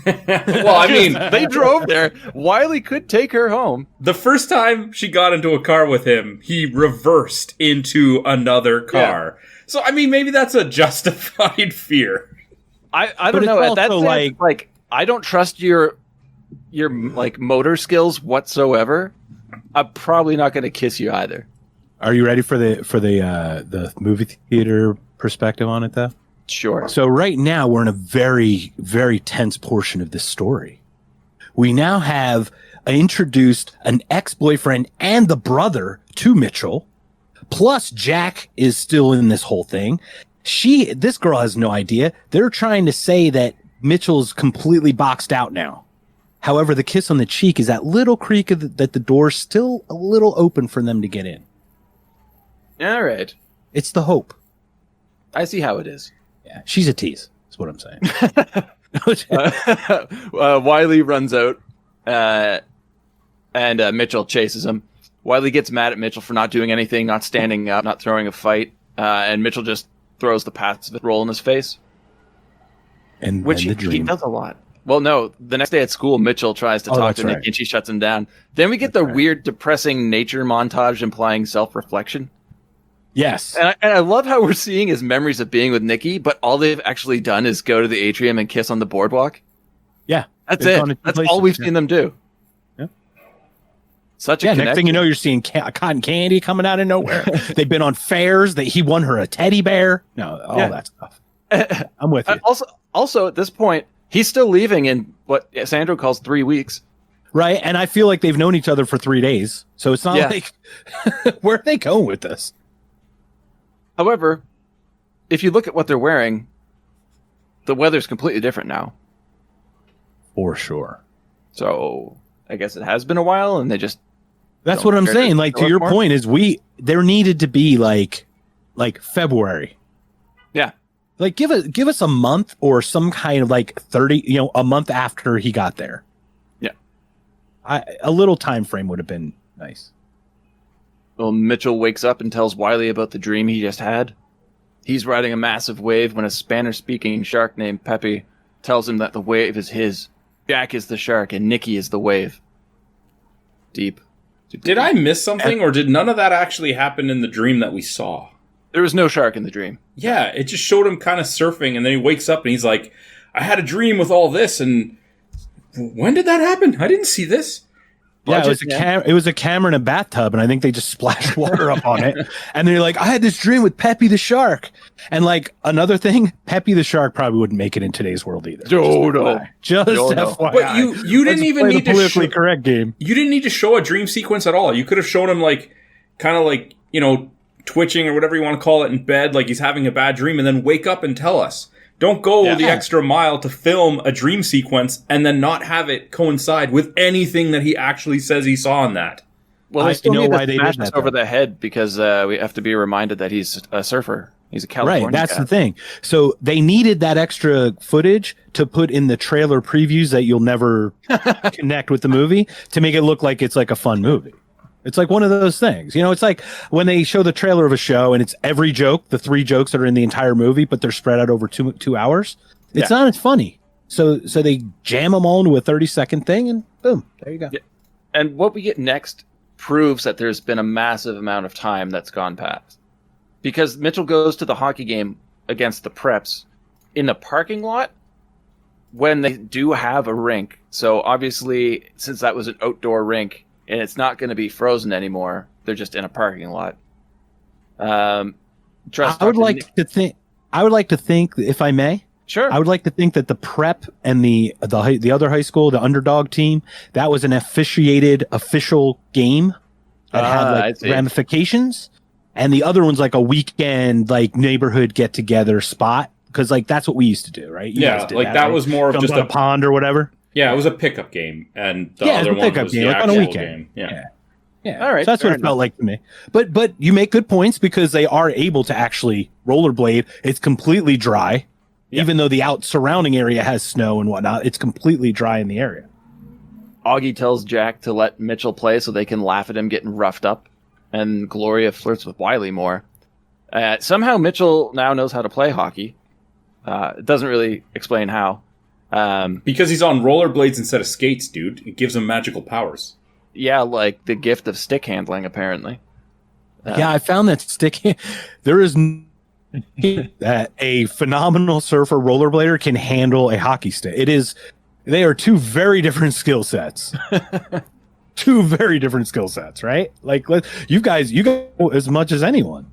Well, I mean, they drove there. Wiley could take her home. the first time she got into a car with him, he reversed into another car. So, I mean, maybe that's a justified fear. I don't know. At that point, like, I don't trust your like motor skills whatsoever. I'm probably not going to kiss you either. Are you ready for the movie theater perspective on it, though? Sure. So right now we're in a very, very tense portion of this story. We now have introduced an ex-boyfriend and the brother to Mitchell. Plus Jack is still in this whole thing. This girl has no idea. They're trying to say that Mitchell's completely boxed out now. However, the kiss on the cheek is that little creak that the door's still a little open for them to get in. All right. It's the hope. I see how it is. Yeah, she's a tease. That's what I'm saying. Wiley runs out, and Mitchell chases him. Wiley gets mad at Mitchell for not doing anything, not standing up, not throwing a fight, and Mitchell just throws the passive roll in his face. Which he does a lot. Well, no, the next day at school, Mitchell tries to talk to Nick, and she shuts him down. Then we get the weird, depressing nature montage implying self-reflection. Yes. And I love how we're seeing his memories of being with Nikki, but all they've actually done is go to the atrium and kiss on the boardwalk. Yeah. That's it. That's all we've seen them do. Yeah. Such a connection. Next thing you know, you're seeing cotton candy coming out of nowhere. They've been on fairs. He won her a teddy bear. No, all that stuff. I'm with you. Also, at this point, he's still leaving in what Sandro calls 3 weeks. Right. And I feel like they've known each other for 3 days. So it's not like, where are they going with this? However, if you look at what they're wearing, the weather's completely different now. For sure. So I guess it has been a while, and they just. That's what I'm saying. Like, to your point, is there needed to be like February. Yeah. Like give us a month or some kind of like 30, a month after he got there. Yeah. A little time frame would have been nice. Well, Mitchell wakes up and tells Wiley about the dream he just had. He's riding a massive wave when a Spanish-speaking shark named Pepe tells him that the wave is his. Jack is the shark and Nikki is the wave. Deep. Did I miss something, or did none of that actually happen in the dream that we saw? There was no shark in the dream. Yeah, it just showed him kind of surfing, and then he wakes up and he's like, I had a dream with all this, and when did that happen? I didn't see this. Yeah, it was a camera in a bathtub, and I think they just splashed water up on it. And they're like, I had this dream with Pepe the shark. And like another thing, Pepe the shark probably wouldn't make it in today's world either. Just FYI. But you didn't even need to politically correct game. You didn't need to show a dream sequence at all. You could have shown him like kind of like, twitching or whatever you want to call it in bed, like he's having a bad dream, and then wake up and tell us. Don't go the extra mile to film a dream sequence and then not have it coincide with anything that he actually says he saw in that. Well, I still know why they did that over the head, because we have to be reminded that he's a surfer. He's a California Right, that's guy. the thing. So they needed that extra footage to put in the trailer previews that you'll never connect with the movie to make it look like it's like a fun movie. It's like one of those things, it's like when they show the trailer of a show and it's every joke, the 3 jokes that are in the entire movie, but they're spread out over two hours. It's not as funny. So they jam them all into a 30-second thing and boom, there you go. Yeah. And what we get next proves that there's been a massive amount of time that's gone past, because Mitchell goes to the hockey game against the Preps in the parking lot when they do have a rink. So obviously, since that was an outdoor rink, and it's not going to be frozen anymore, they're just in a parking lot. I would like to think, if I may, sure, I would like to think that the Prep and the other high school, the underdog team, that was an officiated official game that had ramifications, and the other one's like a weekend neighborhood get together spot, because that's what we used to do, right? That was more of just a pond or whatever. Yeah, it was a pickup game, and the other one was the on a actual weekend. game. Yeah. All right. So that's what it felt like to me. But you make good points, because they are able to actually rollerblade. It's completely dry, even though the surrounding area has snow and whatnot. It's completely dry in the area. Augie tells Jack to let Mitchell play so they can laugh at him getting roughed up, and Gloria flirts with Wiley more. Somehow Mitchell now knows how to play hockey. It doesn't really explain how. Because he's on rollerblades instead of skates, dude. It gives him magical powers. Yeah, like the gift of stick handling, apparently. Yeah, I found that there is that a phenomenal surfer rollerblader can handle a hockey stick. They are two very different skill sets. Two very different skill sets, right? Like, you guys know as much as anyone.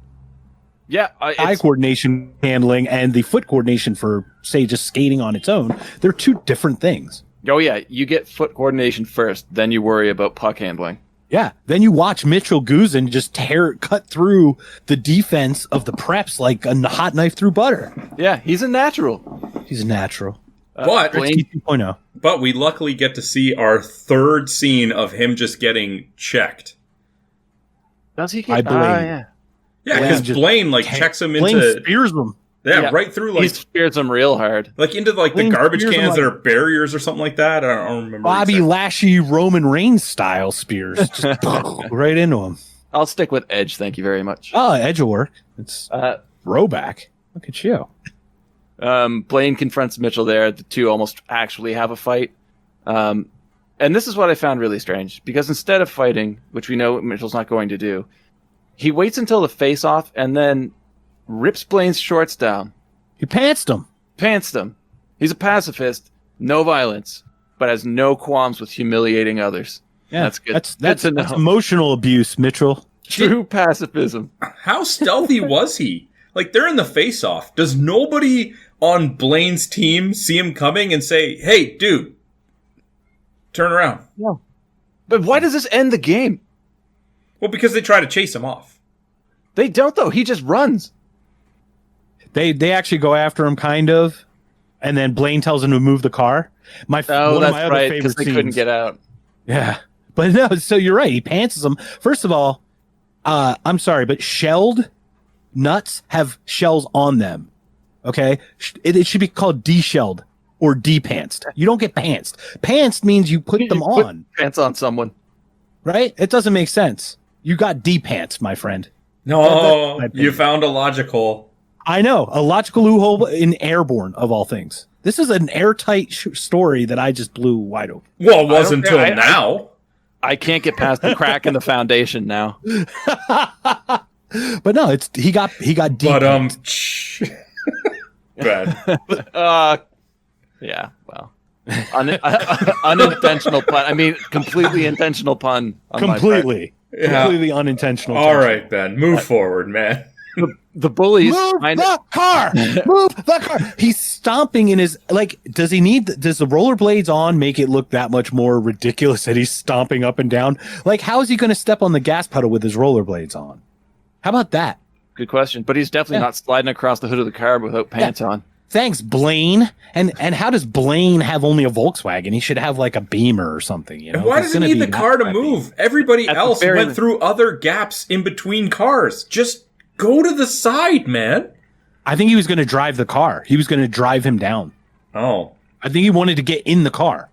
Yeah, eye coordination handling and the foot coordination for, say, just skating on its own. They're two different things. Oh yeah, you get foot coordination first, then you worry about puck handling. Yeah, then you watch Mitchell Guzin just cut through the defense of the Preps like a hot knife through butter. Yeah, he's a natural. He's a natural. But Blaine 2.0. But we luckily get to see our third scene of him just getting checked. Does he I get? believe. Yeah, because Blaine checks him Blaine into spears him. Yeah, right through he spears him real hard. Like into the Blaine garbage spears him cans that are barriers or something like that. I don't remember. Bobby Lashley Roman Reigns style spears. Just right into him. I'll stick with Edge, thank you very much. Oh, Edge will work. It's throwback. Look at you. Blaine confronts Mitchell there. The two almost actually have a fight. And this is what I found really strange, because instead of fighting, which we know Mitchell's not going to do, he waits until the face-off and then rips Blaine's shorts down. He pantsed him. He's a pacifist, no violence, but has no qualms with humiliating others. Yeah, that's good. That's emotional abuse, Mitchell. True pacifism. How stealthy was he? Like, they're in the face-off. Does nobody on Blaine's team see him coming and say, "Hey, dude, turn around"? No. But why does this end the game? Well, because they try to chase him off. They don't, though. He just runs. They actually go after him, kind of, and then Blaine tells him to move the car. That's right, because they couldn't get out. Yeah, but no. So you're right. He pantses him. First of all, I'm sorry, but shelled nuts have shells on them. Okay, it should be called de-shelled or de-pantsed. You don't get pantsed. Pantsed means you put them on. Pants on someone, right? It doesn't make sense. You got de-pantsed, my friend. No, you found a logical. I know, a logical loophole in Airborne, of all things. This is an airtight story that I just blew wide open. Well, it wasn't until now. I can't get past the crack in the foundation now. But no, he got deep. But bad. Yeah, well, unintentional pun. I mean, completely intentional pun. Completely unintentional. All right, Ben, move forward, man. The bullies move the car. Move the car. He's stomping in his does the rollerblades on make it look that much more ridiculous that he's stomping up and down? Like, how is he going to step on the gas pedal with his rollerblades on? How about that? Good question. But he's definitely not sliding across the hood of the car without pants on. Thanks, Blaine. And how does Blaine have only a Volkswagen? He should have like a Beamer or something. You know? And why does he need the car to move? Everybody else went through other gaps in between cars. Just go to the side, man. I think he was going to drive the car. He was going to drive him down. Oh. I think he wanted to get in the car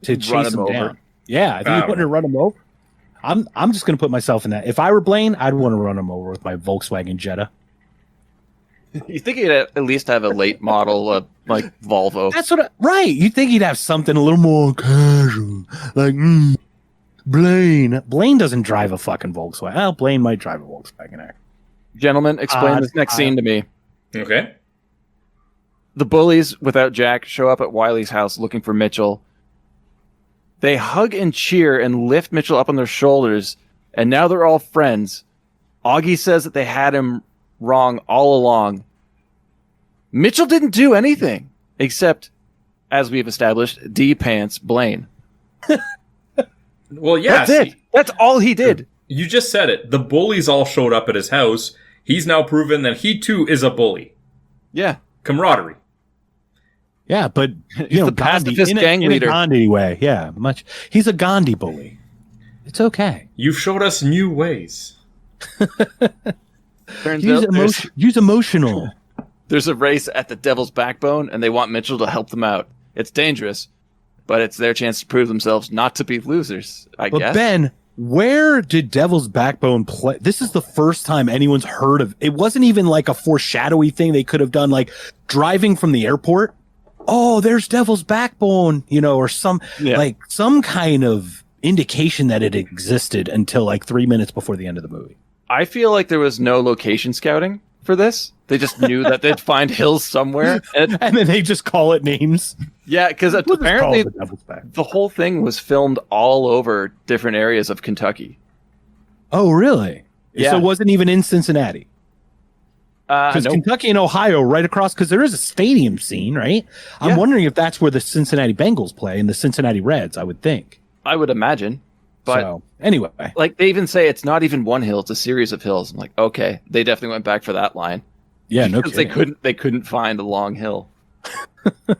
to chase him down. Yeah, I think he wanted to run him over. I'm just going to put myself in that. If I were Blaine, I'd want to run him over with my Volkswagen Jetta. You think he'd at least have a late model like Volvo? That's right. You think he'd have something a little more casual, like Blaine. Blaine doesn't drive a fucking Volkswagen. Well, Blaine might drive a Volkswagen. Gentlemen, explain this next scene to me. Okay. The bullies, without Jack, show up at Wiley's house looking for Mitchell. They hug and cheer and lift Mitchell up on their shoulders, and now they're all friends. Augie says that they had him wrong all along. Mitchell didn't do anything except, as we've established, de-pants Blaine. Well, yeah. That's it. That's all he did. You just said it. The bullies all showed up at his house. He's now proven that he too is a bully. Yeah. Camaraderie. Yeah, but he's the pacifist gang leader. In a Gandhi way. Yeah, much. He's a Gandhi bully. It's okay. You've showed us new ways. Use emotional. There's a race at the Devil's Backbone, and they want Mitchell to help them out. It's dangerous, but it's their chance to prove themselves not to be losers, I guess. Ben, Where did Devil's Backbone play? This is the first time anyone's heard of it. Wasn't even like a foreshadowy thing they could have done, like driving from the airport. Oh, there's Devil's Backbone, or some kind of indication that it existed until like 3 minutes before the end of the movie. I feel like there was no location scouting for this. They just knew that they'd find hills somewhere. And then they just call it names. Yeah, because apparently the whole thing was filmed all over different areas of Kentucky. Oh, really? Yeah. So it wasn't even in Cincinnati? Because Kentucky and Ohio right across, because there is a stadium scene, right? I'm wondering if that's where the Cincinnati Bengals play and the Cincinnati Reds, I would think. I would imagine. But so, anyway. Like, they even say it's not even one hill, it's a series of hills. I'm like, okay, they definitely went back for that line. Yeah, no kidding. They couldn't find a long hill. All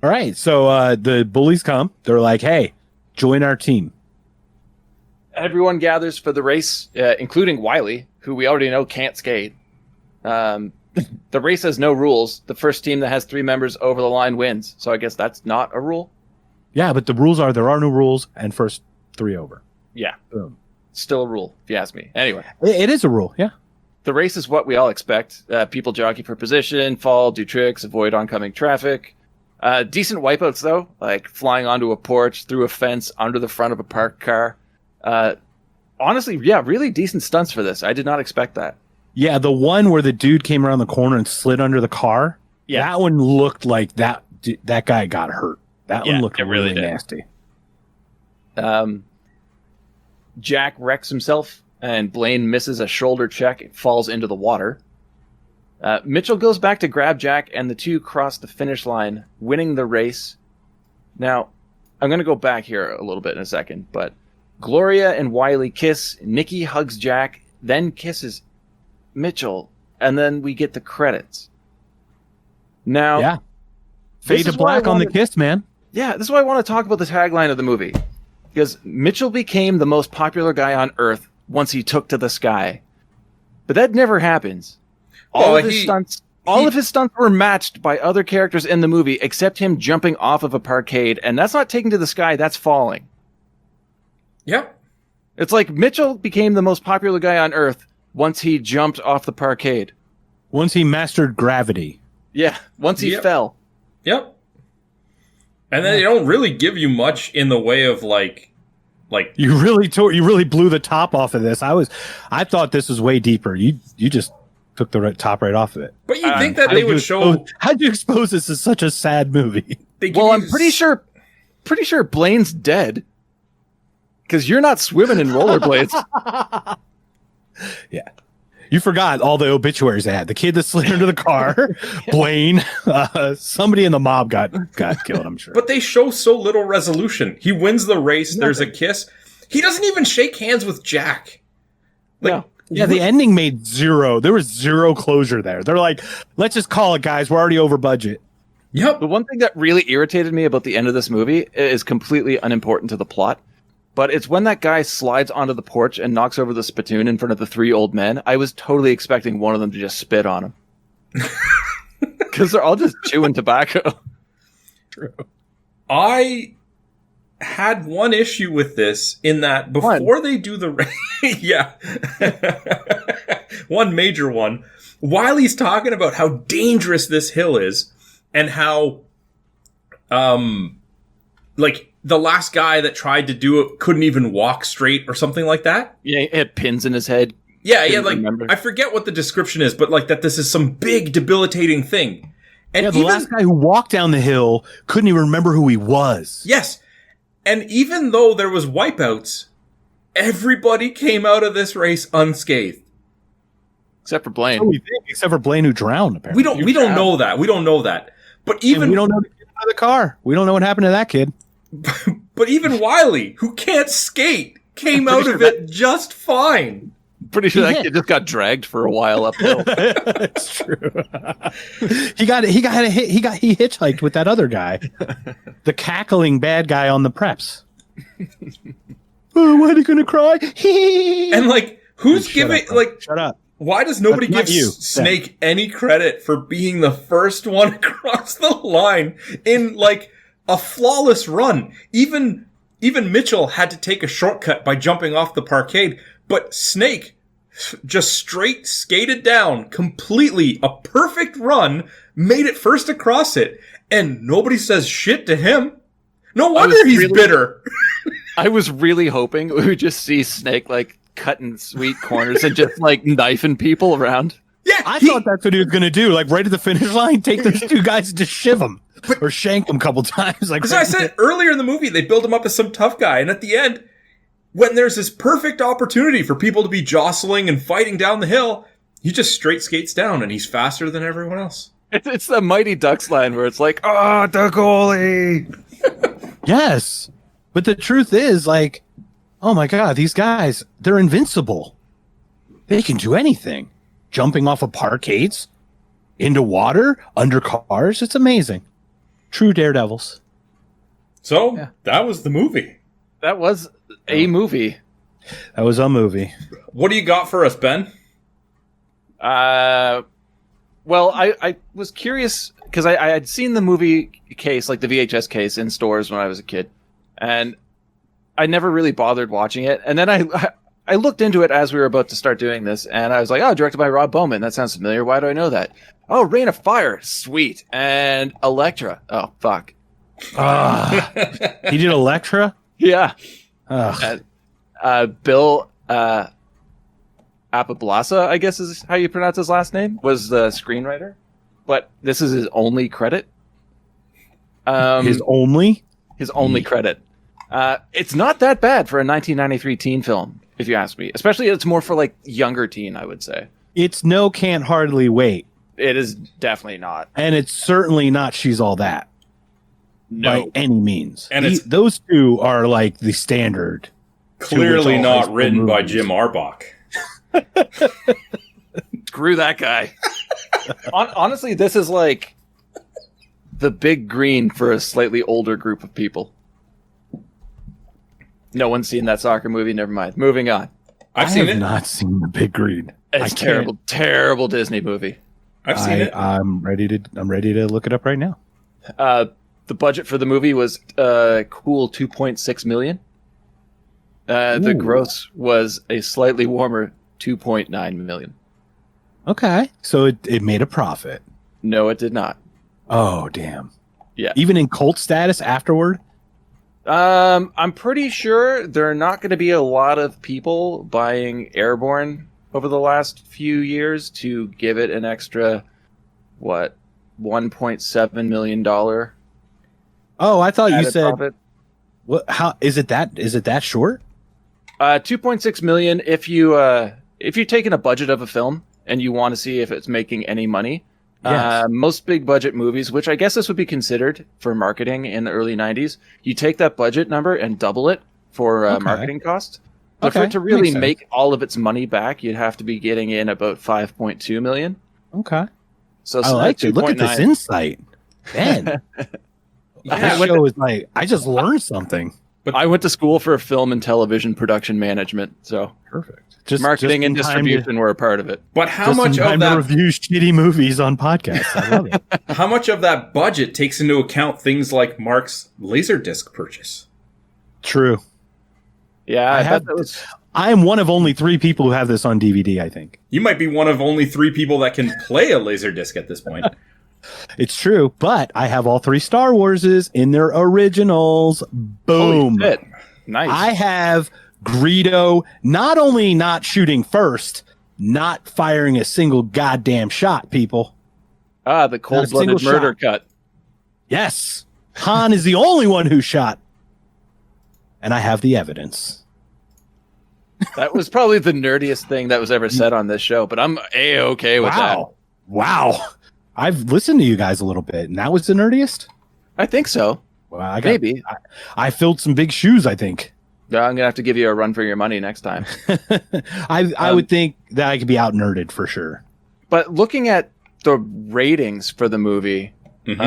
right, so the bullies come. They're like, hey, join our team. Everyone gathers for the race, including Wiley, who we already know can't skate. The race has no rules. The first team that has 3 members over the line wins. So I guess that's not a rule. Yeah, but the rules are there are no rules and first 3 over. Yeah. Boom. Still a rule, if you ask me. Anyway. It is a rule, yeah. The race is what we all expect. People jockey for position, fall, do tricks, avoid oncoming traffic. Decent wipeouts, though, like flying onto a porch, through a fence, under the front of a parked car. Honestly, yeah, really decent stunts for this. I did not expect that. Yeah, the one where the dude came around the corner and slid under the car, that one looked like that guy got hurt. That one looked really nasty. Jack wrecks himself, and Blaine misses a shoulder check. It falls into the water. Mitchell goes back to grab Jack, and the two cross the finish line, winning the race. Now, I'm going to go back here a little bit in a second, but Gloria and Wiley kiss. Nikki hugs Jack, then kisses Mitchell, and then we get the credits. Now, fade to black on the kiss, man. Yeah, this is why I want to talk about the tagline of the movie. Because Mitchell became the most popular guy on Earth once he took to the sky. But that never happens. All of his stunts were matched by other characters in the movie, except him jumping off of a parkade. And that's not taking to the sky, that's falling. Yep. It's like Mitchell became the most popular guy on Earth once he jumped off the parkade. Once he mastered gravity. Yeah, once he fell. Yep. And then they don't really give you much in the way of like you really blew the top off of this. I thought this was way deeper. You just took the top right off of it. But you think that they would show? How'd you expose this as such a sad movie? Well, I'm pretty sure Blaine's dead because you're not swimming in rollerblades. Yeah. You forgot all the obituaries they had. The kid that slid under the car, Blaine, somebody in the mob got killed, I'm sure. But they show so little resolution. He wins the race. There's a kiss. He doesn't even shake hands with Jack. Yeah, the ending made zero. There was zero closure there. They're like, let's just call it, guys. We're already over budget. Yep. The one thing that really irritated me about the end of this movie is completely unimportant to the plot. But it's when that guy slides onto the porch and knocks over the spittoon in front of the 3 old men. I was totally expecting one of them to just spit on him. Because they're all just chewing tobacco. True. I had one issue with this in that before they do the... yeah. One major one. Wiley's talking about how dangerous this hill is and how... the last guy that tried to do it couldn't even walk straight or something like that. Yeah, he had pins in his head. Yeah, I forget what the description is, but that this is some big debilitating thing. And the last guy who walked down the hill couldn't even remember who he was. Yes. And even though there was wipeouts, everybody came out of this race unscathed. Except for Blaine. Oh, except for Blaine, who drowned, apparently. We don't know that. We don't know that. But even... And we don't know the kid out of the car. We don't know what happened to that kid. But even Wiley, who can't skate, came out of it just fine. Pretty sure that kid just got dragged for a while uphill. That's true. He hitchhiked with that other guy, the cackling bad guy on the preps. Oh, why are you gonna cry? And who's giving shut up? Why does nobody give Snake any credit for being the first one across the line in a flawless run? Even even Mitchell had to take a shortcut by jumping off the parkade, but Snake just straight skated down completely, a perfect run, made it first across it, and nobody says shit to him. No wonder he's bitter. I was really hoping we would just see Snake like cutting sweet corners and just like knifing people around. Yeah, I thought that's what he was going to do. Like right at the finish line, take those two guys and just shiv them or shank them a couple times. Like as I said earlier in the movie, they build him up as some tough guy, and at the end, when there's this perfect opportunity for people to be jostling and fighting down the hill, he just straight skates down, and he's faster than everyone else. It's the Mighty Ducks line where it's like, "Oh, the goalie." Yes. But the truth is, like, oh my God, these guys, they're invincible. They can do anything. Jumping off of parkades, into water, under cars. It's amazing. True daredevils. So, that was the movie. That was a movie. That was a movie. What do you got for us, Ben? Well, I was curious because I had seen the movie case, like the VHS case, in stores when I was a kid, and I never really bothered watching it. And then I looked into it as we were about to start doing this, and I was like, oh, directed by Rob Bowman. That sounds familiar. Why do I know that? Oh, Reign of Fire. Sweet. And Elektra. Oh, fuck. He did Elektra? Yeah. Ugh. Bill Apablasa, I guess is how you pronounce his last name, was the screenwriter. But this is his only credit. His only? His only credit. It's not that bad for a 1993 teen film, if you ask me. Especially it's more for like younger teen, I would say. It's no Can't Hardly Wait. It is definitely not. And it's certainly not She's All That. No. By any means. And those two are like the standard. Clearly not written by Jim Arbach. Screw that guy. Honestly, this is like the Big Green for a slightly older group of people. No one's seen that soccer movie. Never mind. Moving on. I've seen it. Not seen The Big Green. It's terrible, terrible Disney movie. I've seen it. I'm ready to look it up right now. The budget for the movie was cool $2.6 million. The gross was a slightly warmer $2.9 million. Okay, so it made a profit. No, it did not. Oh, damn. Yeah. Even in cult status afterward? I'm pretty sure there are not going to be a lot of people buying Airborne over the last few years to give it an extra, $1.7 million. Oh, I thought you said. Profit. What? How is it that? Is it that short? $2.6 million. If you're taking a budget of a film and you want to see if it's making any money, yes. Most big budget movies, which I guess this would be considered for marketing in the early 90s, you take that budget number and double it for marketing costs. But for it to really make all of its money back, you'd have to be getting in about $5.2 million. Okay. So I like it. Look at this insight, Ben. This show is like I just learned something. But I went to school for film and television production management, so perfect. Marketing and distribution were a part of it. But how much of that review shitty movies on podcasts? I love it. How much of that budget takes into account things like Mark's Laserdisc purchase? True. Yeah, I am one of only 3 people who have this on DVD. I think you might be one of only 3 people that can play a Laserdisc at this point. It's true, but I have all 3 Star Warses in their originals. Boom. Holy shit. Nice. I have Greedo not only not shooting first, not firing a single goddamn shot, people. The cold-blooded murder cut. Yes. Han is the only one who shot. And I have the evidence. That was probably the nerdiest thing that was ever said on this show, but I'm A-okay with that. Wow. I've listened to you guys a little bit, and that was the nerdiest? I think so. Well, maybe. I filled some big shoes, I think. I'm going to have to give you a run for your money next time. I would think that I could be out nerded for sure. But looking at the ratings for the movie, it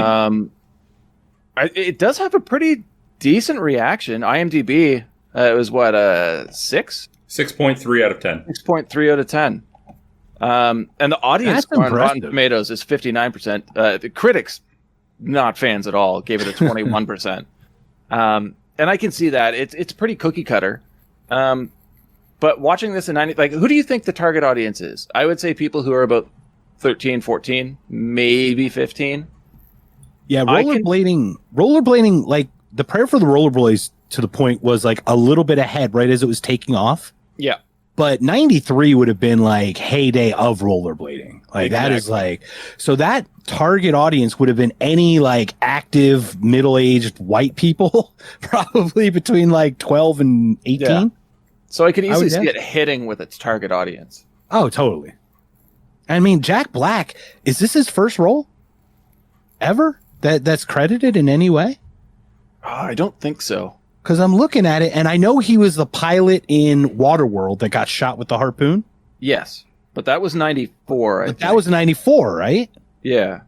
does have a pretty decent reaction. IMDb, it was 6? 6.3 out of 10. 6.3 out of 10. And the audience score on Rotten Tomatoes is 59%. The critics, not fans at all, gave it a 21%. And I can see that. It's pretty cookie cutter. But watching this in 90, like, who do you think the target audience is? I would say people who are about 13, 14, maybe 15. Yeah, rollerblading, like, the prayer for the rollerblades to the point was, like, a little bit ahead, right, as it was taking off. Yeah. But 93 would have been, like, heyday of rollerblading. Like, that is, like... So that target audience would have been any, like, active, middle-aged white people, probably between, like, 12 and 18. Yeah. So I could easily see it hitting with its target audience. Oh, totally. I mean, Jack Black, is this his first role ever that's credited in any way? Oh, I don't think so. Because I'm looking at it, and I know he was the pilot in Waterworld that got shot with the harpoon. Yes, but that was 94. I think. That was 94, right? Yeah.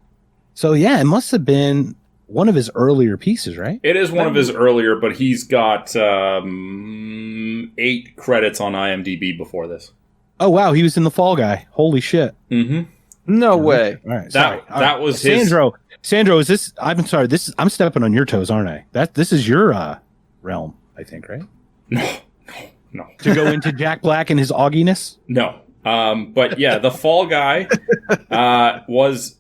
So, yeah, it must have been one of his earlier pieces, right? It is one of his earlier, but he's got 8 credits on IMDb before this. Oh, wow, he was in The Fall Guy. Holy shit. Mm-hmm. No way. All right, that was Sandro. Sandro, is this... I'm sorry, I'm stepping on your toes, aren't I? This is your realm, I think, right? No. To go into Jack Black and his ogginess? No. But yeah, The Fall Guy was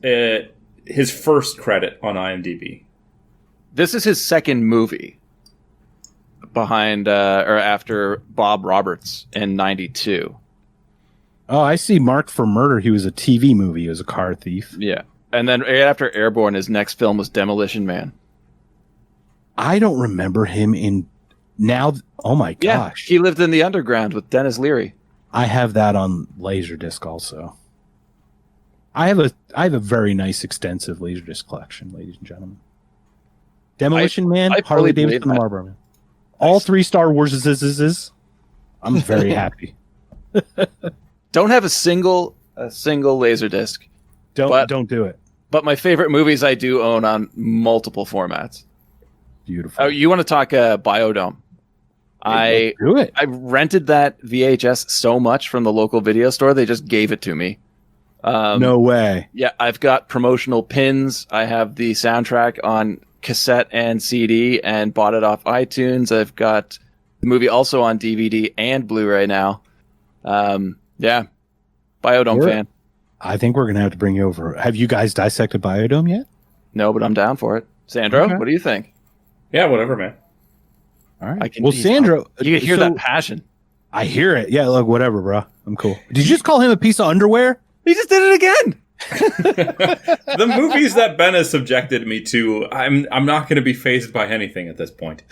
his first credit on IMDb. This is his second movie behind or after Bob Roberts in 92. Oh, I see. Marked for Murder. He was a TV movie. He was a car thief. Yeah. And then right after Airborne, his next film was Demolition Man. I don't remember him in now. Oh my gosh. Yeah, he lived in the underground with Dennis Leary. I have that on Laserdisc also. I have a very nice extensive Laserdisc collection, ladies and gentlemen. Demolition Man, Harley Davidson, and Marlboro Man. All 3 Star Wars is. I'm very happy. Don't have a single Laserdisc. Don't do it. But my favorite movies I do own on multiple formats. Beautiful. Oh, you want to talk Biodome? Hey, do it. I rented that VHS so much from the local video store, they just gave it to me. No way. Yeah, I've got promotional pins. I have the soundtrack on cassette and CD and bought it off iTunes. I've got the movie also on DVD and Blu-ray now. Yeah, Biodome fan. I think we're going to have to bring you over. Have you guys dissected Biodome yet? No, but I'm down for it. Sandro, What do you think? Yeah, whatever, man. All right. Well, Sandro... You can hear that passion. I hear it. Yeah, look, whatever, bro. I'm cool. Did you just call him a piece of underwear? He just did it again! The movies that Ben has subjected me to, I'm not going to be fazed by anything at this point.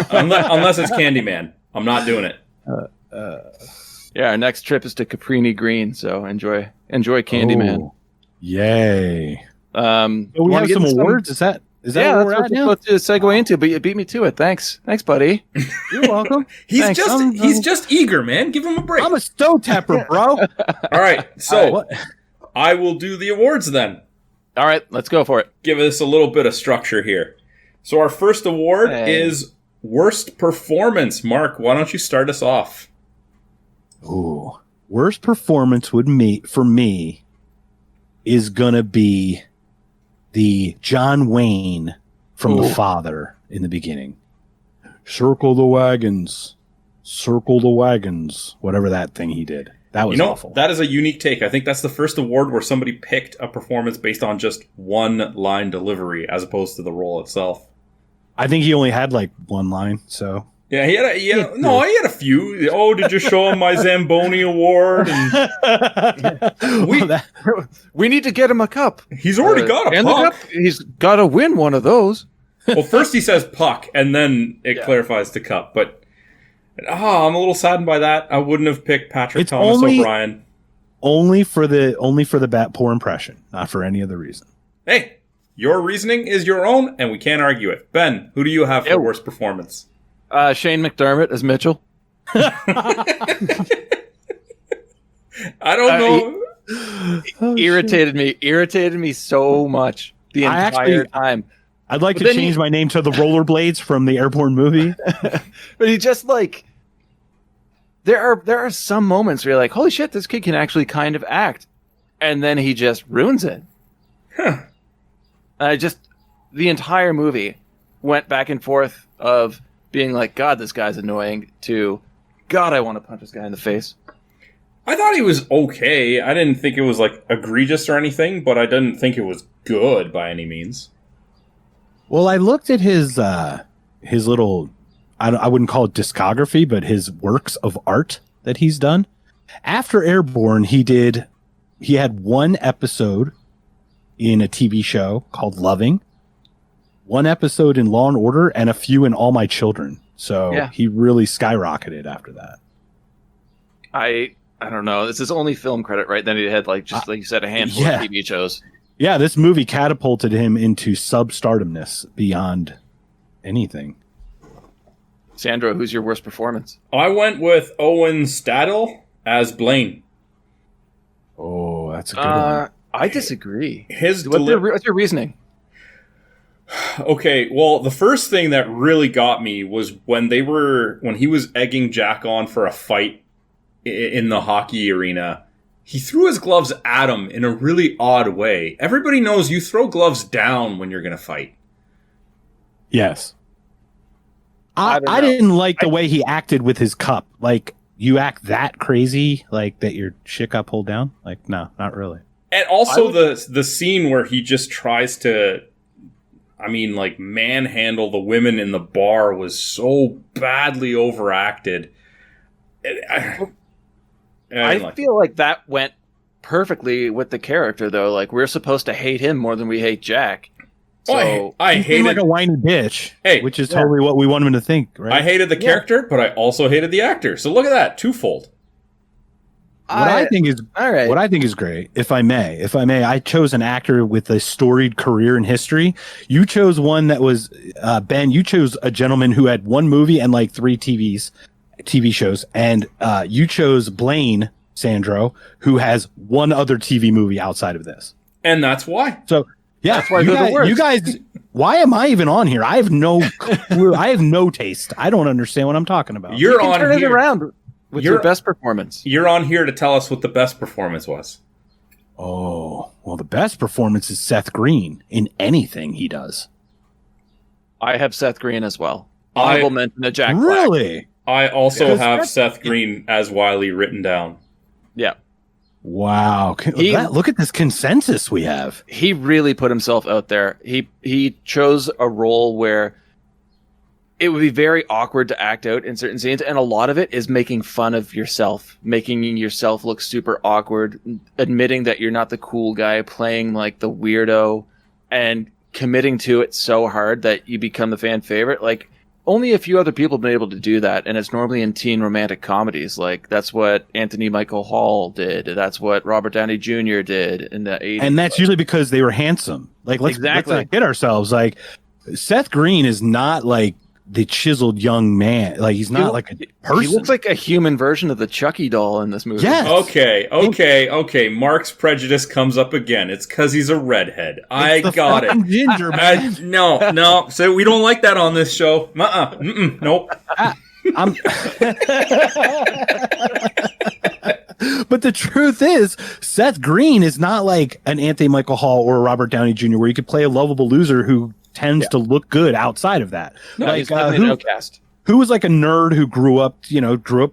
Unless it's Candyman. I'm not doing it. Yeah, our next trip is to Caprini Green, so enjoy Candyman. Oh, yay. We have some awards? Is that yeah, what we're that's at now? what to segue into, but you beat me to it. Thanks, buddy. You're welcome. He's just eager, man. Give him a break. I'm a stove tapper, bro. All right, so I will do the awards then. All right, let's go for it. Give us a little bit of structure here. So our first award is Worst Performance. Mark, why don't you start us off? Ooh, worst performance for me is gonna be the John Wayne from The Father in the beginning. Circle the wagons, whatever that thing he did. That was awful. That is a unique take. I think that's the first award where somebody picked a performance based on just one line delivery as opposed to the role itself. I think he only had like one line, so. Yeah, he had a few. Oh, did you show him my Zamboni award? And we need to get him a cup. He's already got a puck. He's got to win one of those. Well, first he says puck, and then it clarifies to cup. But I'm a little saddened by that. I wouldn't have picked Patrick Thomas O'Brien. Only for the bat poor impression, not for any other reason. Hey, your reasoning is your own, and we can't argue it. Ben, who do you have for worst performance? Shane McDermott as Mitchell. I don't know. Irritated me so much the entire time. I'd like to change my name to the Rollerblades from the Airborne movie. But he just like there are some moments where you're like, holy shit, this kid can actually kind of act, and then he just ruins it. The entire movie went back and forth of being like, God, this guy's annoying, to, God, I want to punch this guy in the face? I thought he was okay. I didn't think it was, like, egregious or anything, but I didn't think it was good by any means. Well, I looked at his little, I wouldn't call it discography, but his works of art that he's done. After Airborne, he had one episode in a TV show called Loving, one episode in Law and Order, and a few in All My Children. So he really skyrocketed after that. I don't know. It's his only film credit, right? Then he had, like, just like you said, a handful of TV shows. Yeah, this movie catapulted him into sub-stardomness beyond anything. Sandro, who's your worst performance? I went with Owen Stadel as Blaine. Oh, that's a good one. I disagree. What's your reasoning? Okay, well, the first thing that really got me was when he was egging Jack on for a fight in the hockey arena. He threw his gloves at him in a really odd way. Everybody knows you throw gloves down when you're going to fight. Yes. I didn't like the way he acted with his cup. Like, you act that crazy, like that your shit got pulled down? Like, no, not really. And also the scene where he just tries to, manhandle the women in the bar was so badly overacted. I feel like that went perfectly with the character, though. Like, we're supposed to hate him more than we hate Jack. So I hated like a whiny bitch, which is totally what we want him to think, right? I hated the character, but I also hated the actor. So look at that, twofold. What I think is great, if I may, I chose an actor with a storied career in history. You chose one that was Ben. You chose a gentleman who had one movie and like 3 TV shows, and you chose Blaine, Sandro, who has one other TV movie outside of this, and that's why. So yeah, that's why you guys. Why am I even on here? I have no clue. I have no taste. I don't understand what I'm talking about. You're on turn here it around with your best performance. You're on here to tell us what the best performance was. Oh, well, the best performance is Seth Green in anything he does. I have Seth Green as well. I will mention the Jack Black. Really? I also have Seth Green as Wiley written down. Yeah. Wow. Look at this consensus we have. He really put himself out there. He chose a role where it would be very awkward to act out in certain scenes, and a lot of it is making fun of yourself, making yourself look super awkward, admitting that you're not the cool guy, playing like the weirdo, and committing to it so hard that you become the fan favorite. Like, only a few other people have been able to do that, and it's normally in teen romantic comedies. Like, that's what Anthony Michael Hall did. That's what Robert Downey Jr. did in the 80s. And that's usually because they were handsome. Like, let's not kid ourselves. Like, Seth Green is not like the chiseled young man. Like, he's not like a person. He looks like a human version of the Chucky doll in this movie. Yes. Okay. Mark's prejudice comes up again. It's because he's a redhead. I got it. Ginger, man. No. So we don't like that on this show. Nope. But the truth is, Seth Green is not like an Anthony Michael Hall or a Robert Downey Jr., where you could play a lovable loser who tends to look good outside of that. No, like, he's definitely an outcast. Who was like a nerd who grew up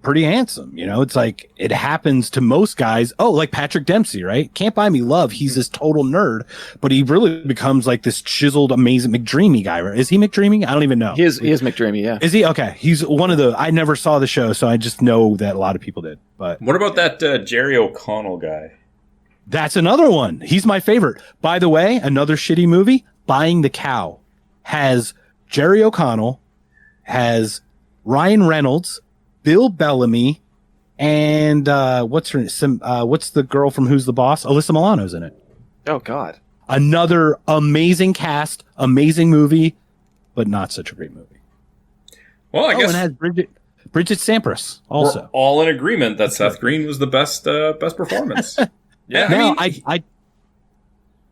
pretty handsome. It's like, it happens to most guys. Oh, like Patrick Dempsey, right? Can't Buy Me Love. He's this total nerd, but he really becomes like this chiseled, amazing McDreamy guy, right? Is he McDreamy? I don't even know. He is McDreamy, yeah. Is he? Okay. He's one of I never saw the show, so I just know that a lot of people did. But what about that Jerry O'Connell guy? That's another one. He's my favorite. By the way, another shitty movie, Buying the Cow, has Jerry O'Connell, has Ryan Reynolds, Bill Bellamy, and what's the girl from Who's the Boss? Alyssa Milano's in it. Oh, God. Another amazing cast, amazing movie, but not such a great movie. Well, I guess it has Bridget Sampras also. We're all in agreement that Seth Green was the best performance. Yeah. Now, I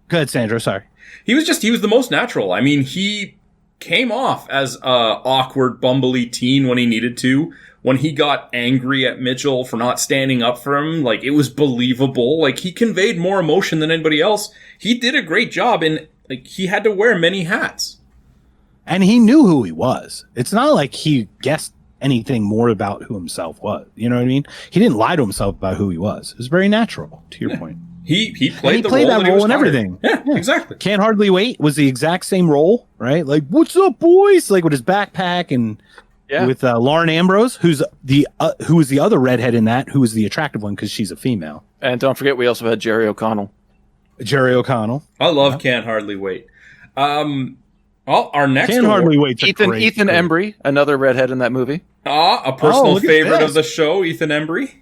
go ahead, Sandra. Sorry. He was the most natural. I mean, he came off as a awkward, bumbly teen when he needed to. When he got angry at Mitchell for not standing up for him, like, it was believable. Like, he conveyed more emotion than anybody else. He did a great job, and like, he had to wear many hats. And he knew who he was. It's not like he guessed anything more about who himself was. You know what I mean? He didn't lie to himself about who he was. It was very natural, to your point. He played that role and everything. Yeah, exactly. Can't Hardly Wait was the exact same role, right? Like, what's up, boys? Like with his backpack and with Lauren Ambrose, who was the other redhead in that, who was the attractive one because she's a female. And don't forget, we also had Jerry O'Connell. I love Can't Hardly Wait. Well, our next Can't Hardly Wait. Ethan Embry, another redhead in that movie. A personal favorite of the show, Ethan Embry.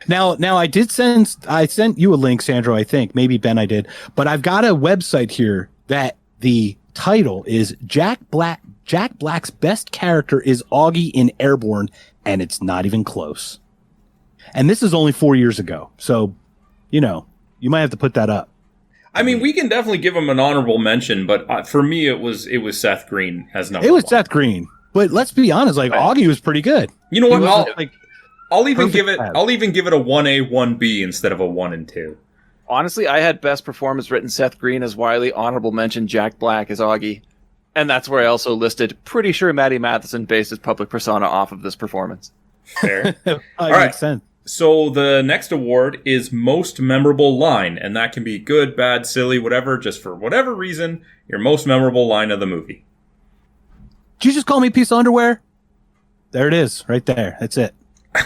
Now I sent you a link, Sandro, I think. Maybe Ben I did. But I've got a website here that the title is Jack Black's best character is Augie in Airborne, and it's not even close. And this is only 4 years ago. So, you might have to put that up. I mean, we can definitely give him an honorable mention, but for me, it was Seth Green as number one. It was Seth Green. But let's be honest, Augie was pretty good. You know what? I'll even give it a 1A, 1B instead of a 1 and 2. Honestly, I had best performance written Seth Green as Wiley, honorable mention Jack Black as Augie. And that's where I also listed, pretty sure Matty Matheson based his public persona off of this performance. Fair. All right. Makes sense. So the next award is most memorable line, and that can be good, bad, silly, whatever, just for whatever reason, your most memorable line of the movie. Did you just call me a piece of underwear? There it is, right there. That's it.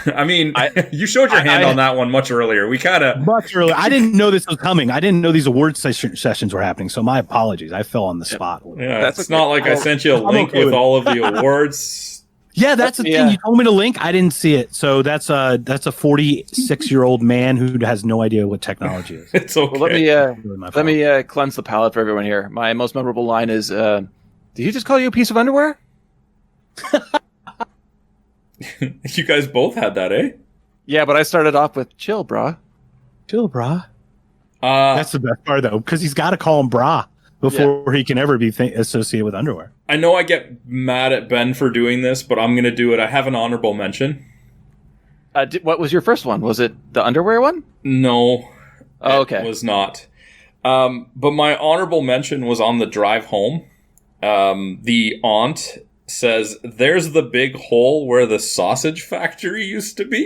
I mean, you showed your hand on that one much earlier. Much earlier. I didn't know this was coming. I didn't know these award sessions were happening. So my apologies. I fell on the spot. Yeah, it's not like I sent you a link with all of the awards. Yeah, that's the thing. You told me to link. I didn't see it. So that's a 46-year-old man who has no idea what technology is. It's okay. Well, let me cleanse the palate for everyone here. My most memorable line is, did he just call you a piece of underwear? You guys both had that, eh? Yeah, but I started off with chill, brah. Chill, brah. That's the best part, though, because he's got to call him brah before he can ever be associated with underwear. I know I get mad at Ben for doing this, but I'm going to do it. I have an honorable mention. What was your first one? Was it the underwear one? No. Oh, okay. It was not. But my honorable mention was on the drive home. The aunt says, "There's the big hole where the sausage factory used to be."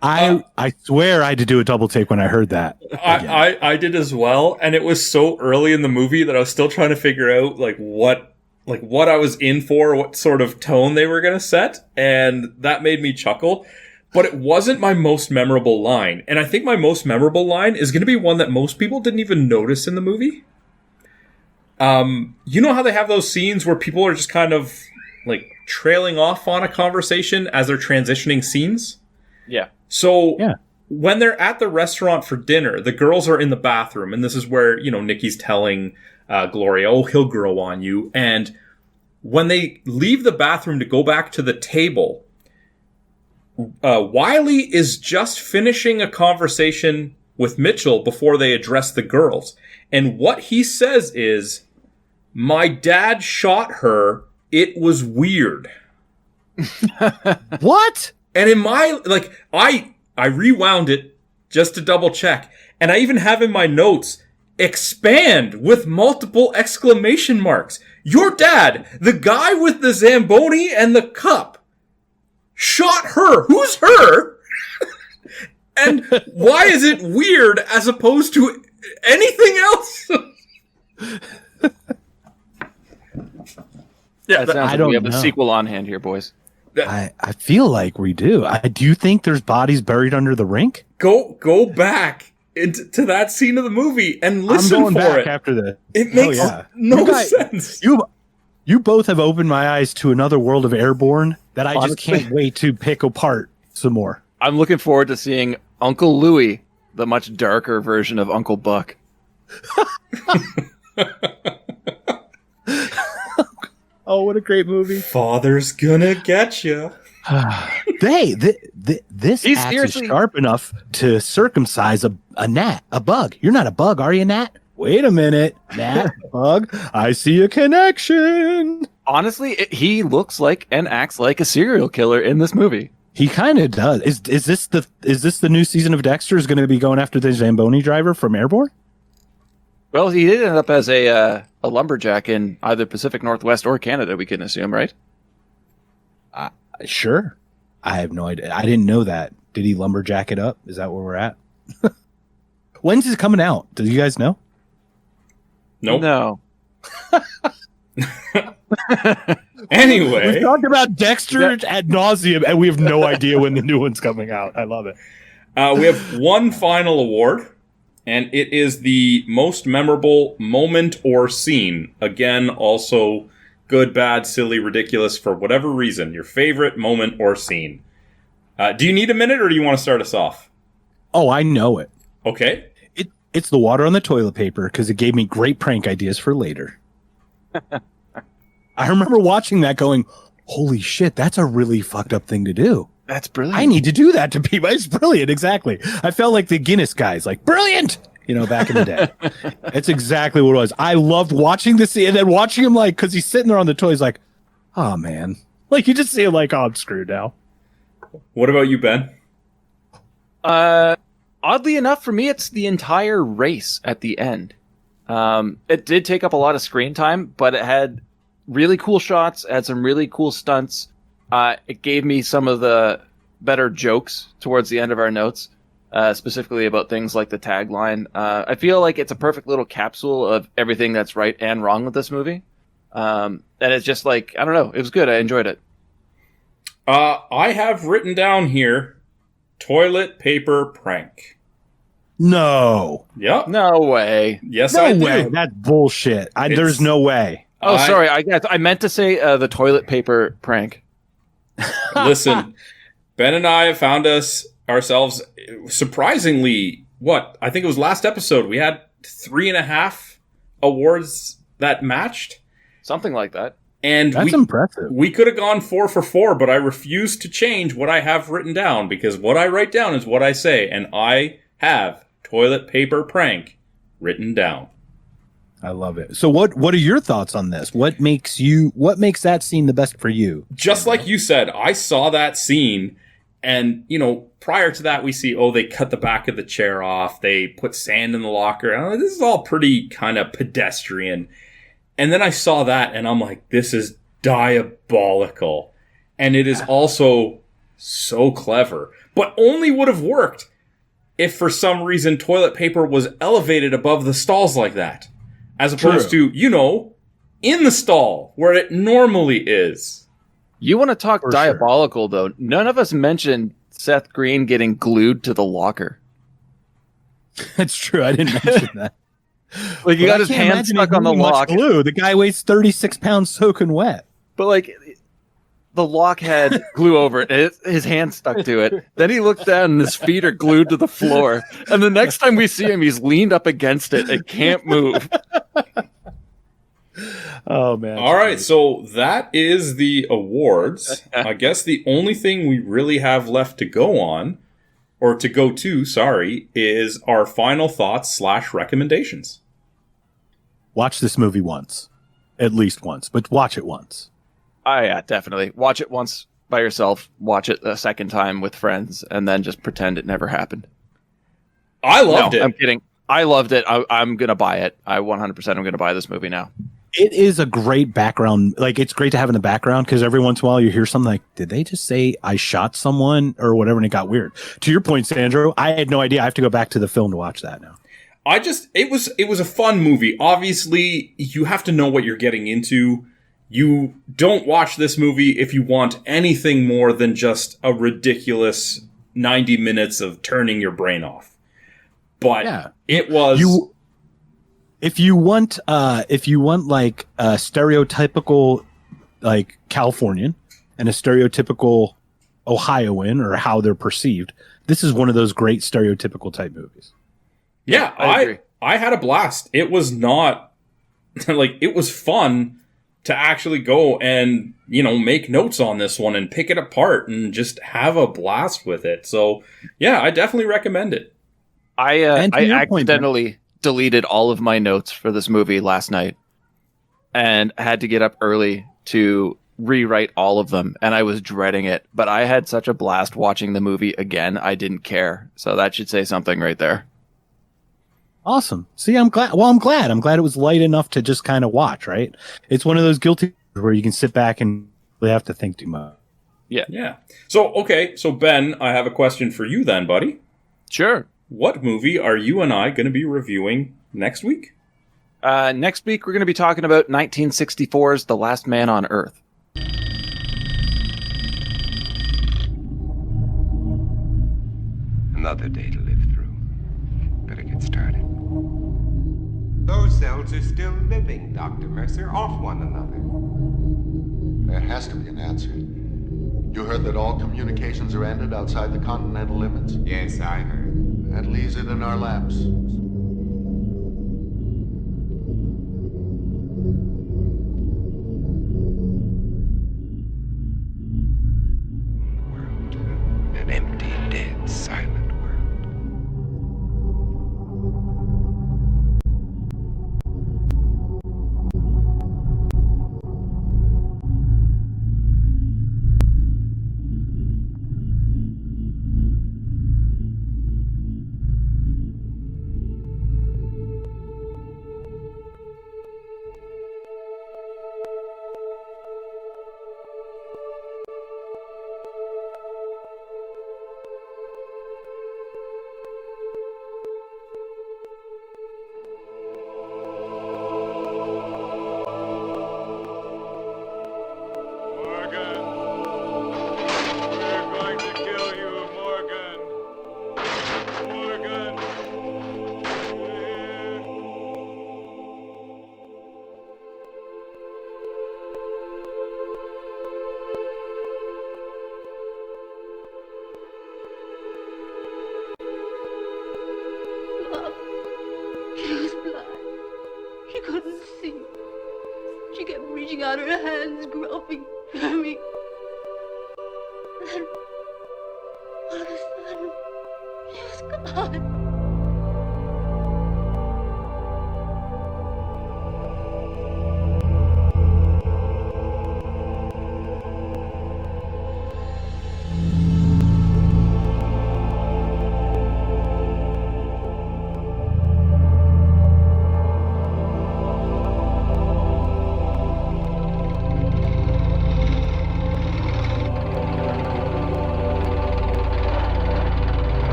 I swear I had to do a double take when I heard that. I did as well, and it was so early in the movie that I was still trying to figure out what I was in for, what sort of tone they were going to set, and that made me chuckle. But it wasn't my most memorable line, and I think my most memorable line is going to be one that most people didn't even notice in the movie. You know how they have those scenes where people are just kind of like trailing off on a conversation as they're transitioning scenes? Yeah. So when they're at the restaurant for dinner, the girls are in the bathroom, and this is where, Nikki's telling Gloria, "Oh, he'll grow on you." And when they leave the bathroom to go back to the table, Wiley is just finishing a conversation with Mitchell before they address the girls. And what he says is, "My dad shot her. It was weird." What? And in my, I rewound it just to double check. And I even have in my notes, "expand" with multiple exclamation marks. Your dad, the guy with the Zamboni and the cup, shot her. Who's her? And why is it weird as opposed to anything else? Yeah, I don't. We have a sequel on hand here, boys. I feel like we do. Do you think there's bodies buried under the rink? Go back to that scene of the movie and listen I'm going for back it. After the it makes no sense. You both have opened my eyes to another world of Airborne that I just can't wait to pick apart some more. I'm looking forward to seeing Uncle Louie, the much darker version of Uncle Buck. Oh, what a great movie! Father's gonna get you. This axe is sharp enough to circumcise a bug. You're not a bug, are you, Nat? Wait a minute, Nat, bug. I see a connection. Honestly, he looks like and acts like a serial killer in this movie. He kind of does. Is this the new season of Dexter is going to be going after the Zamboni driver from Airborne? Well, he did end up as a lumberjack in either Pacific Northwest or Canada, we can assume, right? Sure. I have no idea. I didn't know that. Did he lumberjack it up? Is that where we're at? When's it coming out? Do you guys know? Nope. No. Anyway. We talked about Dexter ad nauseum, and we have no idea when the new one's coming out. I love it. We have one final award, and it is the most memorable moment or scene. Again, also good, bad, silly, ridiculous, for whatever reason. Your favorite moment or scene. Do you need a minute, or do you want to start us off? Oh, I know it. Okay. It's the water on the toilet paper, because it gave me great prank ideas for later. I remember watching that going, holy shit, that's a really fucked up thing to do. That's brilliant. I need to do that to people. It's brilliant, exactly. I felt like the Guinness guys, like, brilliant! Back in the day. It's exactly what it was. I loved watching this, and then watching him, like, because he's sitting there on the toy, he's like, oh, man. Like, you just see him like, oh, I'm screwed now. What about you, Ben? Oddly enough, for me, it's the entire race at the end. It did take up a lot of screen time, but it had really cool shots, had some really cool stunts. It gave me some of the better jokes towards the end of our notes, specifically about things like the tagline. I feel like it's a perfect little capsule of everything that's right and wrong with this movie. And it's just like, I don't know, it was good. I enjoyed it. I have written down here, toilet paper prank. No. Yep. No way. Yes, No I do. way. That's bullshit. There's no way. Oh, sorry. I meant to say the toilet paper prank. Listen, Ben and I have found ourselves surprisingly, I think it was last episode, we had 3.5 awards that matched. Something like that. And that's impressive. We could have gone 4 for 4, but I refuse to change what I have written down, because what I write down is what I say, and I have toilet paper prank written down. I love it. So what are your thoughts on this? What makes that scene the best for you? Just like you said, I saw that scene, and prior to that we see, they cut the back of the chair off, they put sand in the locker. This is all pretty kind of pedestrian. And then I saw that and I'm like, this is diabolical. And it is also so clever, but only would have worked if for some reason toilet paper was elevated above the stalls like that. As opposed to, in the stall where it normally is. You want to talk diabolical, though. None of us mentioned Seth Green getting glued to the locker. That's true. I didn't mention that. Like, he got his hand stuck on the lock. Glue. The guy weighs 36 pounds soaking wet. But, like, the lock had glue over it. His hand stuck to it. Then he looked down and his feet are glued to the floor. And the next time we see him, he's leaned up against it and can't move. Oh, man. All right, so that is the awards. I guess the only thing we really have left to go on, or to go to, is our final thoughts / recommendations. Watch this movie once. At least once, but watch it once. Oh, yeah, definitely. Watch it once by yourself, watch it a second time with friends, and then just pretend it never happened. I loved it. I'm kidding. I loved it. I'm going to buy it. I 100% am going to buy this movie now. It is a great background. Like, it's great to have in the background, because every once in a while you hear something like, did they just say I shot someone or whatever, and it got weird. To your point, Sandro, I had no idea. I have to go back to the film to watch that now. It was a fun movie. Obviously, you have to know what you're getting into. You don't watch this movie if you want anything more than just a ridiculous 90 minutes of turning your brain off. But it was... If you want like a stereotypical like Californian and a stereotypical Ohioan, or how they're perceived, this is one of those great stereotypical type movies. Yeah, I agree. I had a blast. It was not like, it was fun to actually go and, make notes on this one and pick it apart and just have a blast with it. So yeah, I definitely recommend it. I accidentally deleted all of my notes for this movie last night and had to get up early to rewrite all of them, and I was dreading it, but I had such a blast watching the movie again. I didn't care. So that should say something right there. Awesome. See, I'm glad. Well, I'm glad. I'm glad it was light enough to just kind of watch, right? It's one of those guilty where you can sit back and really have to think too much. Yeah. So Ben, I have a question for you then, buddy. Sure. What movie are you and I going to be reviewing next week? Next week, we're going to be talking about 1964's The Last Man on Earth. Another day to live through. Better get started. Those cells are still living, Dr. Mercer, off one another. There has to be an answer. You heard that all communications are ended outside the continental limits? Yes, I heard. That leaves it in our laps. World. An empty, dead, silent world. couldn't see. She kept reaching out her hands, groping for me. Then, all of a sudden, she was gone.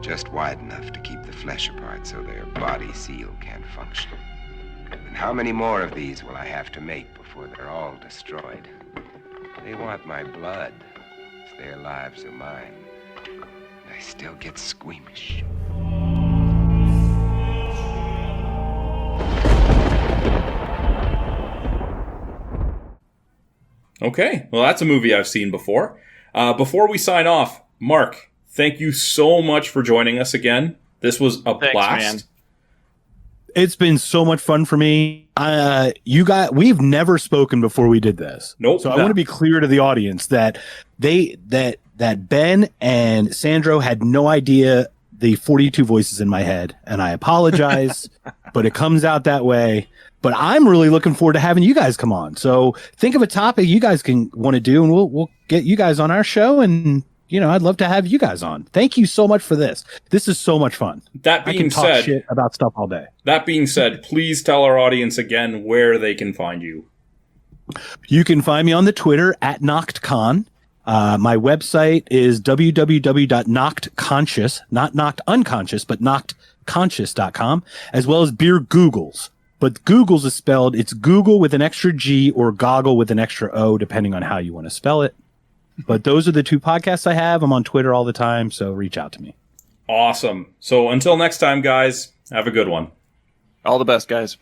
Just wide enough to keep the flesh apart so their body seal can't function. And how many more of these will I have to make before they're all destroyed? They want my blood. It's their lives or mine. And I still get squeamish. Okay, well, that's a movie I've seen before. Before we sign off, Mark, thank you so much for joining us again. This was a blast. Man. It's been so much fun for me. We've never spoken before we did this. Nope. So I want to be clear to the audience that that Ben and Sandro had no idea the 42 voices in my head, and I apologize, but it comes out that way. But I'm really looking forward to having you guys come on. So think of a topic you guys can want to do, and we'll get you guys on our show, and I'd love to have you guys on. Thank you so much for this. This is so much fun. That being I can said, talk shit about stuff all day. That being said, please tell our audience again where they can find you. You can find me on the Twitter at NockedCon. My website is www.knockedconscious, not knocked unconscious, but knockedconscious.com, as well as Beer Googles. But Googles is spelled, it's Google with an extra G or Goggle with an extra O, depending on how you want to spell it. But those are the two podcasts I have. I'm on Twitter all the time, so reach out to me. Awesome. So until next time, guys, have a good one. All the best, guys.